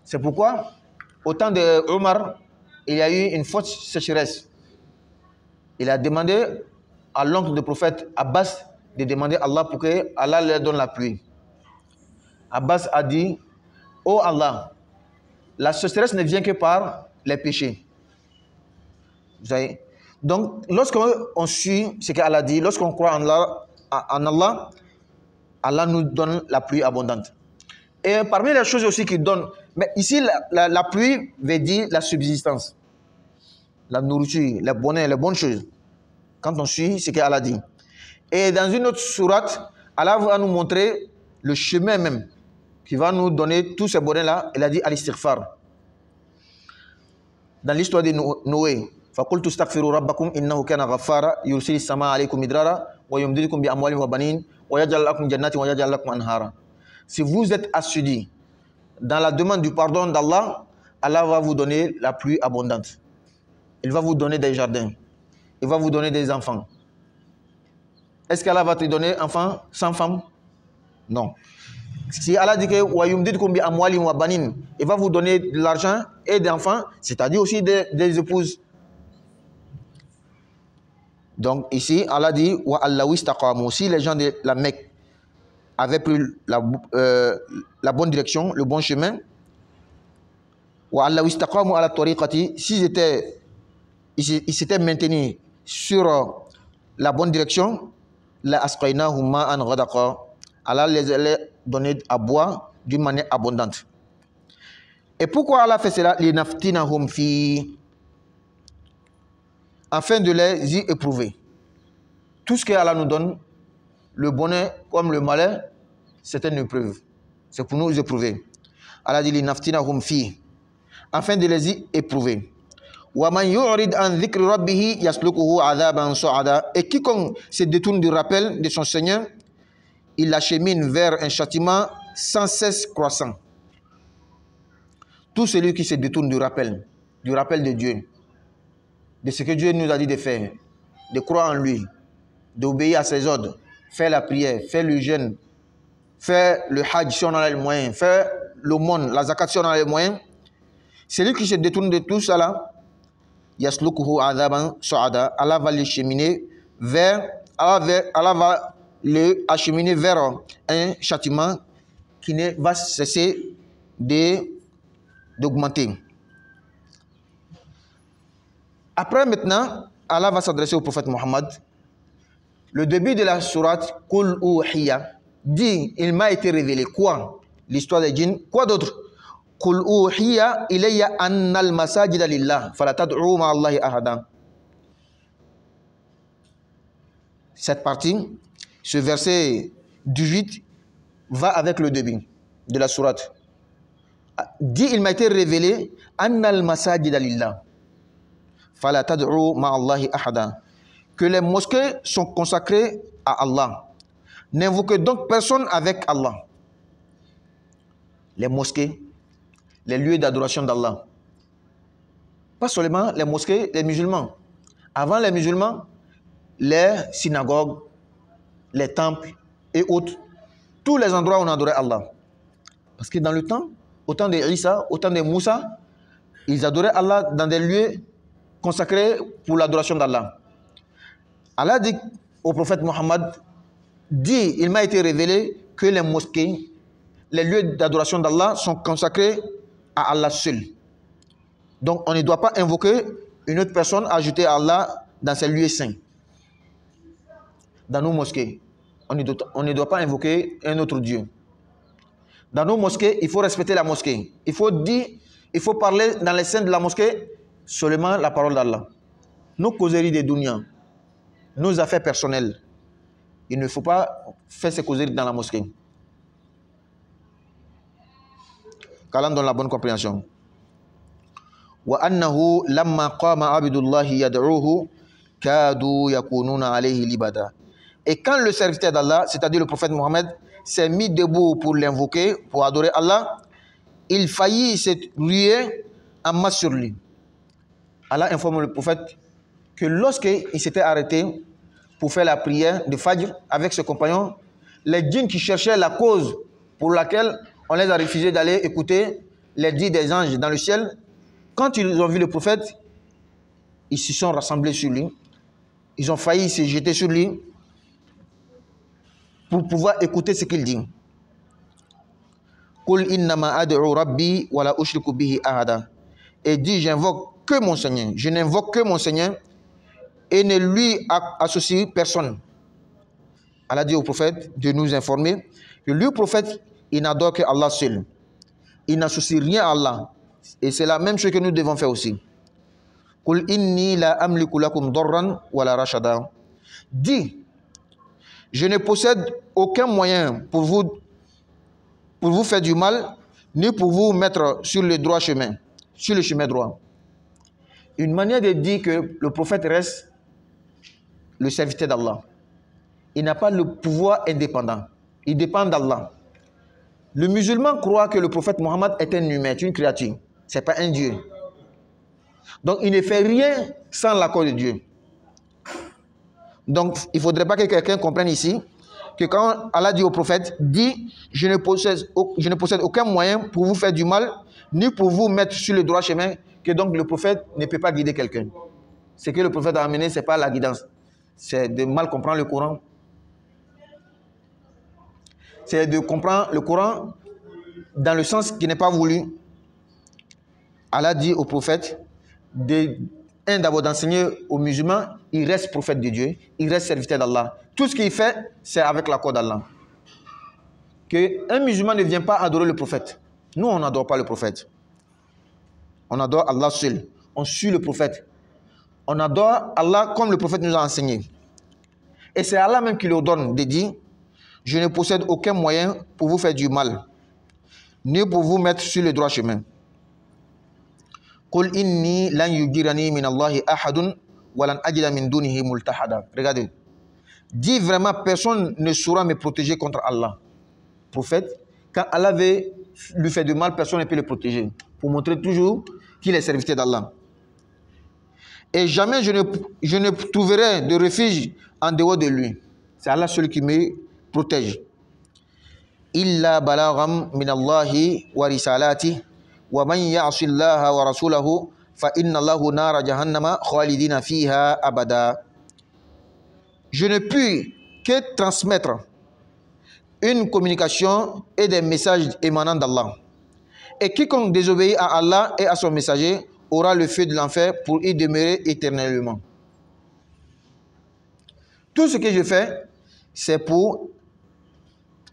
C'est pourquoi, au temps de Omar, il y a eu une forte sécheresse. Il a demandé à l'oncle du prophète Abbas de demander à Allah pour que Allah leur donne la pluie. Abbas a dit, oh Allah, la sécheresse ne vient que par les péchés. Vous savez? Donc, lorsqu'on suit ce qu'Allah dit, lorsqu'on croit en Allah, Allah nous donne la pluie abondante. Et parmi les choses aussi qu'il donne, mais ici, la pluie veut dire la subsistance, la nourriture, le bonheur, les bonnes choses. Quand on suit ce qu'Allah dit. Et dans une autre sourate, Allah va nous montrer le chemin même qui va nous donner tous ces bonheurs-là. Il a dit al-istighfar. Dans l'histoire de Noé, فَقُلْتُ اسْتَغْفِرُوا رَبَّكُمْ إِنَّهُ كَانَ غَفَّارًا يُرْسِلِ السَّمَاءَ عَلَيْكُمْ مِدْرَارًا وَيُمْدِدْكُمْ بِأَمْوَالٍ وَبَنِينَ وَيَجْعَلْ لَكُمْ جَنَّاتٍ وَيَجْعَلْ لَكُمْ أَنْهَارًا. Si vous êtes assidus dans la demande du pardon d'Allah, Allah va vous donner la pluie abondante. Il va vous donner des jardins. Il va vous donner des enfants. Est-ce qu'Allah va te donner enfants sans femme? Non. Si Allah dit que il va vous donner de l'argent et des enfants, c'est-à-dire aussi des épouses. Donc ici, Allah dit si les gens de la Mecque avaient pris la bonne direction, le bon chemin, s'ils s'étaient maintenus sur la bonne direction, Allah les allait donner à boire d'une manière abondante. Et pourquoi Allah fait cela? Afin de les y éprouver. Tout ce que Allah nous donne, le bonheur comme le malheur, c'est une épreuve. C'est pour nous éprouver. Allah dit afin de les y éprouver. Et quiconque se détourne du rappel de son Seigneur, il l'achemine vers un châtiment sans cesse croissant. Tout celui qui se détourne du rappel de Dieu, de ce que Dieu nous a dit de faire, de croire en lui, d'obéir à ses ordres, faire la prière, faire le jeûne, faire le hajj si on a les moyens, faire l'aumône, la zakat si on a les moyens. Celui qui se détourne de tout cela, yaslukuhu adhaban su'ada, Allah va le cheminer vers, Allah va le acheminer vers un châtiment qui ne va cesser d'augmenter. Après maintenant, Allah va s'adresser au prophète Mohammed. Le début de la sourate Qul Uhiya dit, il m'a été révélé quoi? L'histoire des djinns. Quoi d'autre? Qul Uhiya ilayya annal masajida lillah fala tad'u ma Allahi ahada. Cette partie, ce verset 18 va avec le début de la sourate. Dit, il m'a été révélé annal masajida lillah fala tad'u ma Allahi ahada, que les mosquées sont consacrées à Allah. N'invoquez donc personne avec Allah. Les mosquées, les lieux d'adoration d'Allah. Pas seulement les mosquées, les musulmans. Avant les musulmans, les synagogues, les temples et autres, tous les endroits où on adorait Allah. Parce que dans le temps, au temps de Isa, au temps de Moussa, ils adoraient Allah dans des lieux consacrés pour l'adoration d'Allah. Allah dit au prophète Mohammed, dit, il m'a été révélé que les mosquées, les lieux d'adoration d'Allah sont consacrés à Allah seul. Donc on ne doit pas invoquer une autre personne, ajouter à Allah dans ces lieux saints. Dans nos mosquées, on ne doit pas invoquer un autre Dieu. Dans nos mosquées, il faut respecter la mosquée. Il faut parler dans les scènes de la mosquée seulement la parole d'Allah. Nos causeries des dunya, nos affaires personnelles, il ne faut pas faire ces causeries dans la mosquée. Qu'Allah donne la bonne compréhension. Wa annahu lamma qama abdullahi yad'uhu kadu yakununa alayhi libada. Et quand le serviteur d'Allah, c'est-à-dire le prophète Mohammed, s'est mis debout pour l'invoquer, pour adorer Allah, il faillit se ruer en masse sur lui. Allah informe le prophète que lorsqu'il s'était arrêté pour faire la prière de Fajr avec ses compagnons, les djinns qui cherchaient la cause pour laquelle on les a refusé d'aller écouter les dits des anges dans le ciel, quand ils ont vu le prophète, ils se sont rassemblés sur lui. Ils ont failli se jeter sur lui pour pouvoir écouter ce qu'il dit. Qul innama ad'u rabbi wa la ushriku bihi ahada. Et dit, j'invoque que mon Seigneur. Je n'invoque que mon Seigneur et ne lui associe personne. Allah dit au prophète de nous informer que le prophète, il n'adore que Allah seul. Il n'associe rien à Allah. Et c'est la même chose que nous devons faire aussi. Qul inni la amliku lakum darran wa la rashada. Dis, je ne possède aucun moyen pour vous faire du mal, ni pour vous mettre sur le droit chemin, sur le chemin droit. Une manière de dire que le prophète reste le serviteur d'Allah. Il n'a pas le pouvoir indépendant. Il dépend d'Allah. Le musulman croit que le prophète Mohammed est un humain, une créature. Ce n'est pas un Dieu. Donc il ne fait rien sans l'accord de Dieu. Donc il ne faudrait pas que quelqu'un comprenne ici que quand Allah dit au prophète, dit, je ne possède aucun moyen pour vous faire du mal, ni pour vous mettre sur le droit chemin, que donc le prophète ne peut pas guider quelqu'un. Ce que le prophète a amené, ce n'est pas la guidance. C'est de mal comprendre le Coran. C'est de comprendre le Coran dans le sens qui n'est pas voulu. Allah dit au prophète, d'abord d'enseigner aux musulmans, il reste prophète de Dieu, il reste serviteur d'Allah. Tout ce qu'il fait, c'est avec l'accord d'Allah. Qu'un musulman ne vient pas adorer le prophète. Nous, on n'adore pas le prophète. On adore Allah seul. On suit le prophète. On adore Allah comme le prophète nous a enseigné. Et c'est Allah même qui le donne de dire, je ne possède aucun moyen pour vous faire du mal, ni pour vous mettre sur le droit chemin. Qul inni lan yujirani min Allahi ahadun wa lan ajida min dunihi multahada. Regardez. Dis vraiment, personne ne saura me protéger contre Allah. Prophète, quand Allah veut lui faire du mal, personne ne peut le protéger. Pour montrer toujours qu'il est serviteur d'Allah. Et jamais je ne trouverai de refuge en dehors de lui. C'est Allah seul qui me protège. Illa balagham min Allahi wa risalati wa man ya'si Allah wa rasulahu fa inna Allahu nara jahannama khalidina fiha abada. Je ne puis que transmettre une communication et des messages émanant d'Allah. Et quiconque désobéit à Allah et à son messager aura le feu de l'enfer pour y demeurer éternellement. Tout ce que je fais, c'est pour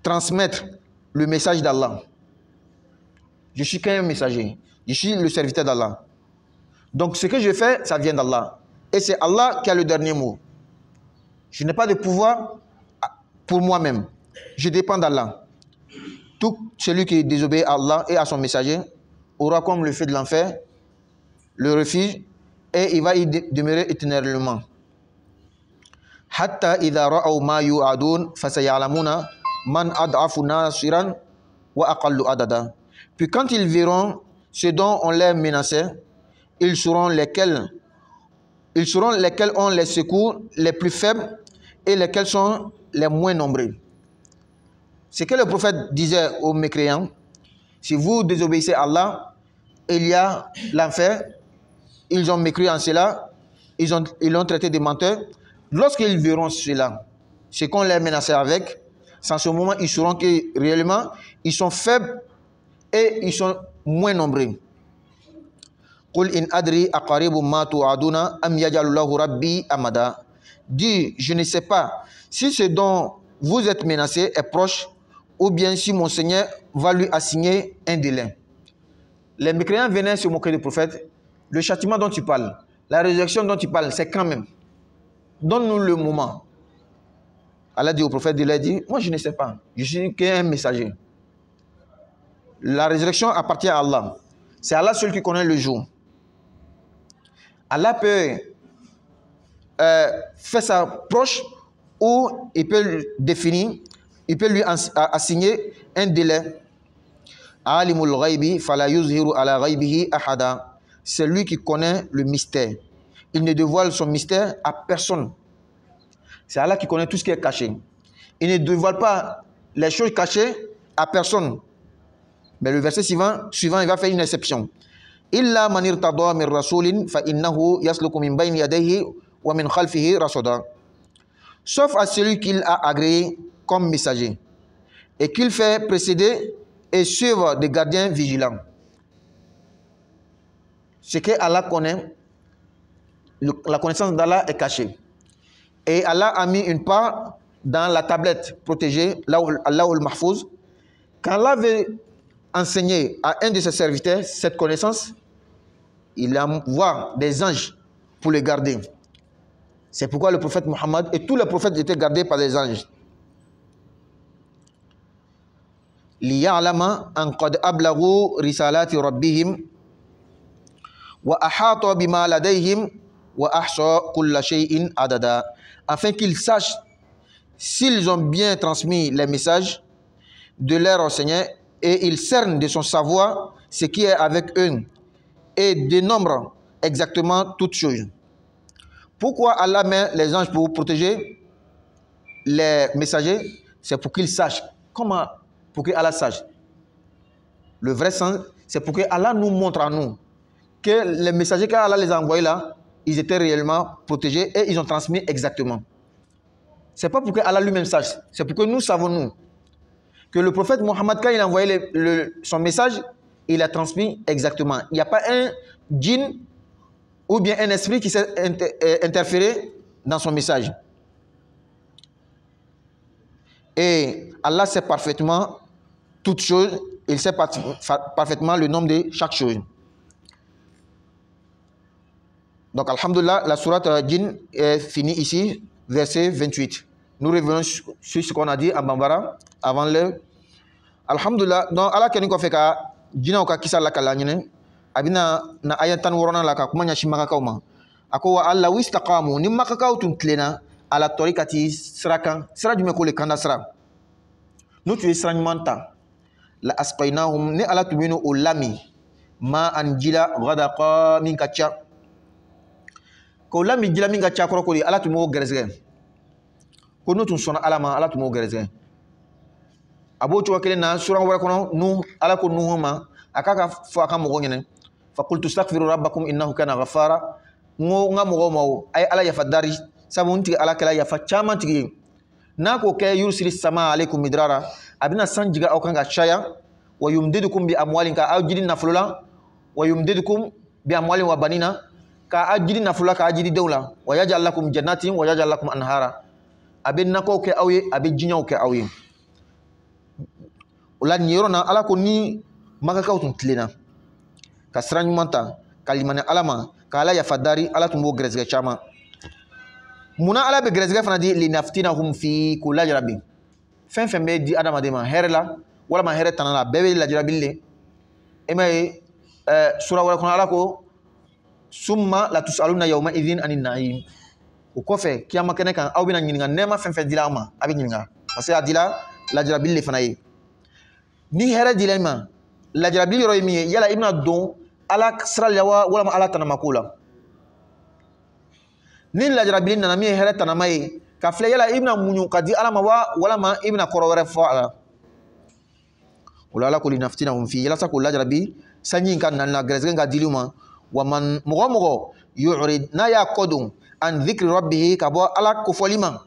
transmettre le message d'Allah. Je suis qu'un messager. Je suis le serviteur d'Allah. Donc ce que je fais, ça vient d'Allah. Et c'est Allah qui a le dernier mot. Je n'ai pas de pouvoir pour moi-même. Je dépends d'Allah. Tout celui qui désobéit à Allah et à son messager aura comme le feu de l'enfer, le refuge, et il va y demeurer éternellement. Hatta idha ra'aw ma yu'adun fasayalamuna man ad'afu nasiran wa aqallu adada. Puis quand ils verront ce dont on les menaçait, ils sauront lesquels ont les secours les plus faibles et lesquels sont les moins nombreux. Ce que le prophète disait aux mécréants, si vous désobéissez à Allah, il y a l'enfer. Ils ont mécru en cela, ils l'ont traité de menteur. Lorsqu'ils verront cela, ce qu'on les menaçait avec, c'est en ce moment ils sauront que réellement ils sont faibles et ils sont moins nombreux. Qul in adri aqaribu ma tu'aduna am yaj'alu lahu rabbi amada. Dis, je ne sais pas si ce dont vous êtes menacé est proche ou bien si mon Seigneur va lui assigner un délai. Les mécréants venaient se moquer du prophète. Le châtiment dont tu parles, la résurrection dont tu parles, c'est quand même. Donne-nous le moment. Allah dit au prophète, il a dit, moi je ne sais pas, je suis qu'un messager. La résurrection appartient à Allah. C'est Allah seul qui connaît le jour. Allah peut faire ça proche ou il peut le définir, il peut lui assigner un délai. Alimul ghaibi fala yuzhiru ala ghaibihi ahada. C'est lui qui connaît le mystère. Il ne dévoile son mystère à personne. C'est Allah qui connaît tout ce qui est caché. Il ne dévoile pas les choses cachées à personne. Mais le verset suivant, il va faire une exception. Illa man irtada min rasulin fa innahu yasluku min bayni yadayhi wa min khalfihi rasada. Sauf à celui qu'il a agréé comme messager et qu'il fait précéder et suivre des gardiens vigilants. Ce que Allah connaît, la connaissance d'Allah est cachée. Et Allah a mis une part dans la tablette protégée, là où Allahul Mahfouz. Quand Allah veut enseigner à un de ses serviteurs cette connaissance, il envoie des anges pour le garder. C'est pourquoi le prophète Mohammed et tous les prophètes étaient gardés par des anges. Liya'lama an qad ablagu risalati rabbihim wa ahata bima ladayhim wa ahsa kulla shay'in adada. Afin qu'ils sachent s'ils ont bien transmis les messages de leur Seigneur et ils cernent de son savoir ce qui est avec eux et dénombrent exactement toutes choses. Pourquoi Allah met les anges pour protéger les messagers? C'est pour qu'ils sachent. Comment? Pour que Allah sache. Le vrai sens, c'est pour que Allah nous montre à nous que les messagers qu'Allah les a envoyés là, ils étaient réellement protégés et ils ont transmis exactement. Ce n'est pas pour que Allah lui-même sache, c'est pour que nous savons, nous, que le prophète Mohammed, quand il a envoyé son message, il a transmis exactement. Il n'y a pas un djinn ou bien un esprit qui s'est interféré dans son message. Et Allah sait parfaitement toutes choses, il sait parfaitement le nombre de chaque chose. Donc, alhamdoulilah, la sourate Djinn est finie ici, verset 28. Nous revenons sur ce qu'on a dit à Bambara avant l'heure. Alhamdoulilah, donc, Allah keni ko feka Djinn ko kisa la kala nyene abina na ayatan worona la ka kuma nya shimaka kauma ako wa alla wistaqamu nimma kakau tun tlena ala tariqati sirakan sira jume ko le kanda sira no tu sira nyumanta la asqainahum ni ala tuminu ulami ma anjila ghadaqa min kacha ko lami jila min kacha ko ko ala tumo gerezge ko no tun sona ala ma ala tumo gerezge abo to wakile na sura wala kono nu ala ko nu ma akaka fo aka mo ngene fa qultu astaghfiru rabbakum innahu kana ghafara ngo nga mo mo ay ala ya fadari sabunti ala kala ya facama tigi nako ke yursilis sama alaikum midrara abina sanjiga au kanga shaya wa yumdidukum bi amwalin ka ajidin naflula wa yumdidukum bi amwalin wa banina ka ajidin naflula ka ajidi dawla wa yaj'al lakum jannatin wa yaj'al lakum anhara abin nako ke awye abin jinyaw ke awye ulan yorona ala ko ni maka kawtun tlena kasran manta kalimane alama kala ya fadari ala tumbo grezga chama muna ala be grezga fana di linaftinahum fi kulli rabbi fen be di adama de ma herla wala ma here tanala bebe la jirabille emay sura wala kuna ala ko summa la tusaluna yawma idhin anin na'im o kofe kiyama kene kan awbina nyinga nema fen dilama abi nyinga parce que adila la jirabille fana yi ni here dilema la jirabille ro mi yala ibna don ala sral yawa wala ma ala tanama kula ni la jirabille nana mi here tanama yi ka fle yala ibna munyu kadi ala ma wala ma ibna korowere fo ala wala ko linaftinahum fi yala sakul la jirabi sanyin kan nan la grezgen ga diluma wa man mugo yu'rid na ya kodun an dhikri rabbih ka bo ala ko folima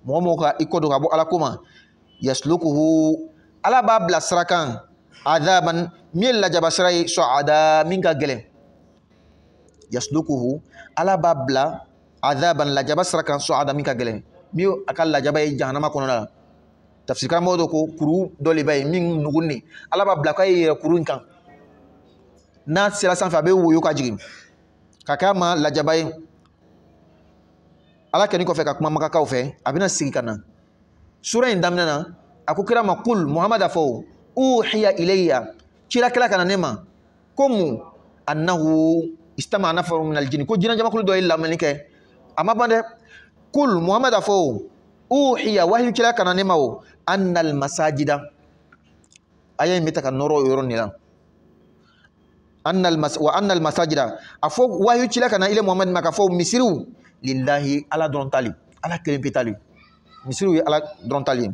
momo ka ikodo ka bo ala kuma yaslukuhu ala babla sarakan adaban mil la jabasrai suada minka gele yaslukuhu ala babla adaban la jabasrakan suada minka gele miyo akal la jabay jahannama kono la tafsir kan modo ko kuru dole bay min nugunni ala babla kay kuru kan na sila san fa be woyo ka jigim kakama la jabay ala keni ko fe ka kuma maka ka fe abina sigi kana sura indamna na akukira maqul muhammad afo uhiya ilayya kila kana nema komu annahu istama nafaru min aljin ko jina jama kul do illa manike amma bande kul muhammad afo uhiya wahyu kila kana nema o annal masajida ayay mitaka noro yoron nila annal masajida afo wahyu kila kana ile muhammad makafo misiru lillahi ala don talib ala kelim pitali misiru ala don talib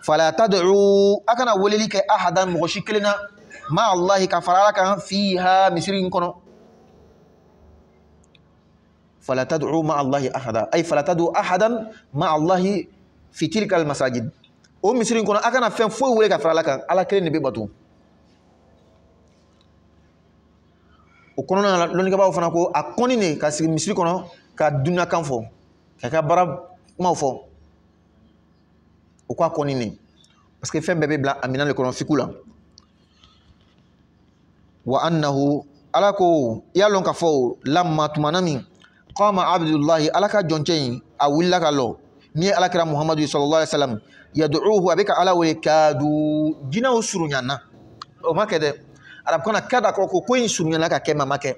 fala tad'u akana walilika ahadan mughashikilna ma allah kafaraka fiha misirin kono fala tad'u ma allah ahada ay fala tad'u ahadan ma allah fi tilka al masajid o misirin kono akana fen fo wele kafaraka ala kelin be batu o kono na loni ka bawo fana ko akoni ne ka sigi misiri kono ka dunya kan fo ka bara ma fo o ko akoni ne parce que fen bebe bla amina le kono fikula wa annahu alako yalon ka fo lamma tumanami qama abdullahi alaka jonchen awilla ka lo mi alakira muhammadu sallallahu alaihi wasallam yad'uhu abika ala wa kadu jina usurunyana o makede arab kona kada ko insurunyana ka kema make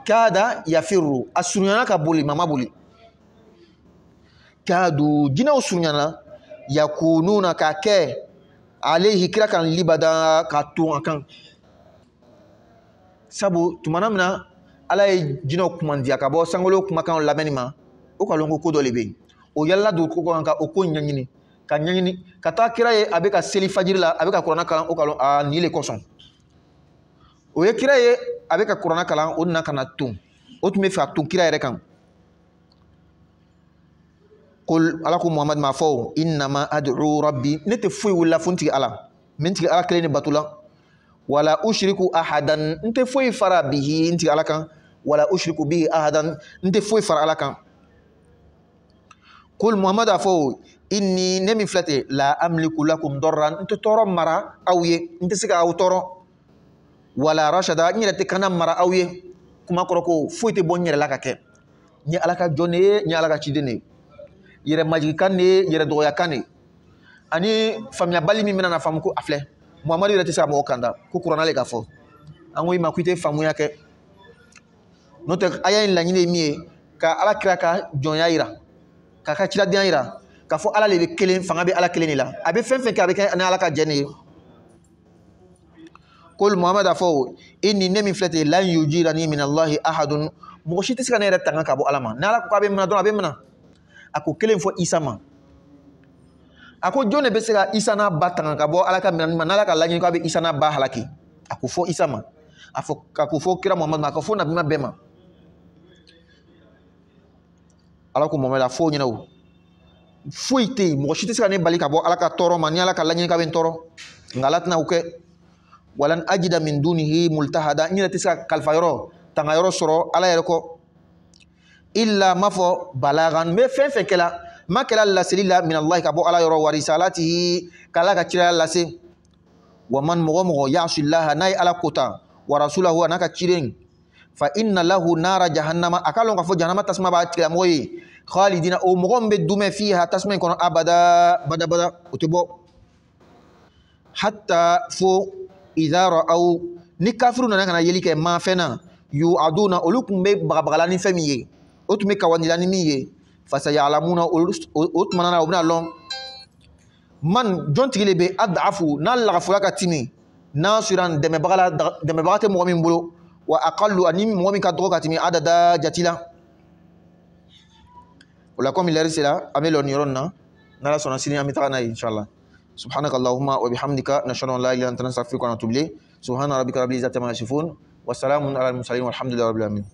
kada yafiru asurunyana ka buli mama buli kadu jina usurunyana yakununa ka ke alayhi kira kan libada ka tun akan sabu tumanamna ala jina kumandia ka bo sangolo kuma kan labenima o ka longo ko do lebe o yalla du ko kan o ko nyanyini ka nyanyini ka ta kira ye abeka seli fajiri la abeka qur'ana kalan o ka a ni le koson o ye kira ye abeka qur'ana kalan o na kana tun o tume fa tun kira yere kan qul alaku muhammad ma faw inma ad'u rabbi nete fuy wala funti ala minti ala kele ni batula wala ushriku ahadan nte fuy fara bihi inti ala kan wala ushriku bihi ahadan nte fuy fara ala kan qul muhammad afo inni nemi flate la amliku lakum darran nte toro mara awye nte sika aw toro wala rashada nyirete kana mara awye kuma koroko fuy te bon nyere la ka ke ni ala ka jone ni ala ka chidene yere majiki kanne yere doya kanne ani famya bali mi mena na famko afle Muhammadu yɛrɛ tɛ se ka mɔgɔ kanda ko kuranna le ka fɔ an ko i ma ko i tɛ faamuya kɛ n'o tɛ aya in laɲini ye min ye ka ala kira ka jɔnya yira k'a ka ciladenya yira k'a fɔ ala de bɛ kelen fanga bɛ ala kelen de la a bɛ fɛn fɛn kɛ a bɛ kɛ ni ala ka jɛ ne ye ko Muhammadu a fɔ inni ne min filɛ ten lan yujirani min Allahi ahadun mɔgɔ si tɛ se ka ne yɛrɛ tanga ka bɔ ala ma ni ala ko a bɛ minɛ dɔrɔn a bɛ minɛ a ko kelen fɔ Isa ma a ko jɔn de bɛ se ka Isa n'a ba tanga ka bɔ ala ka minɛni ma n'ala ka laɲini k'a bɛ Isa n'a ba halaki a ko fɔ Isa ma a ko fɔ kira Muhammadu ma a ko fɔ nabima bɛɛ ma ala ko Muhammadu a fɔ ɲɛna o foyi tɛ yen mɔgɔ si tɛ se ka ne bali ka bɔ ala ka tɔɔrɔ ma ni ala ka laɲini k'a bɛ n tɔɔrɔ nka ala tɛna o kɛ walan ajida min dunihi multahada n yɛrɛ tɛ se ka kalifa yɔrɔ tanga yɔrɔ sɔrɔ ala yɛrɛ kɔ illa ma fɔ balagan n bɛ fɛn fɛn kɛla ma kɛla laseli la min Allahi ka bɔ ala yɔrɔ wa risalatihi ka ala ka ciraya lase wa man mɔgɔ mɔgɔ ya'sillaha n'a ye ala kota wa rasulahu a n'a ka ciren fa inna lahu nara jahannama a ka lɔn k'a fɔ jahannama tasuma b'a tigilamɔgɔ ye khalidina o mɔgɔ min bɛ dumɛ fiha tasuma in kɔnɔ abada badabada o tɛ bɔ hatta fo idha ra'aw ni kafiru nana kana yeli kɛ maafɛn na yu'aduna olu tun bɛ bagabagala ni fɛn min ye o tun bɛ kawandila ni min ye fasayalamuna o tuma na o bɛna lɔn man jɔn tigi de bɛ ad'afu n'a lagafula ka timi nasiran dɛmɛbaga tɛ mɔgɔ min bolo wa aqallu ani mɔgɔ min ka dɔgɔ ka timi adada jati la o la komi lɛri sera an bɛ lɔ nin yɔrɔ nin na n'ala sɔnna sini an bɛ taga n'a ye inshallah subhanaka allahumma wa bihamdika nashhadu an la ilaha illa anta nastaghfiruka wa natubu ilayk subhana rabbika rabbil izzati amma yasifun wa salamun alal mursalin walhamdulillahi rabbil alamin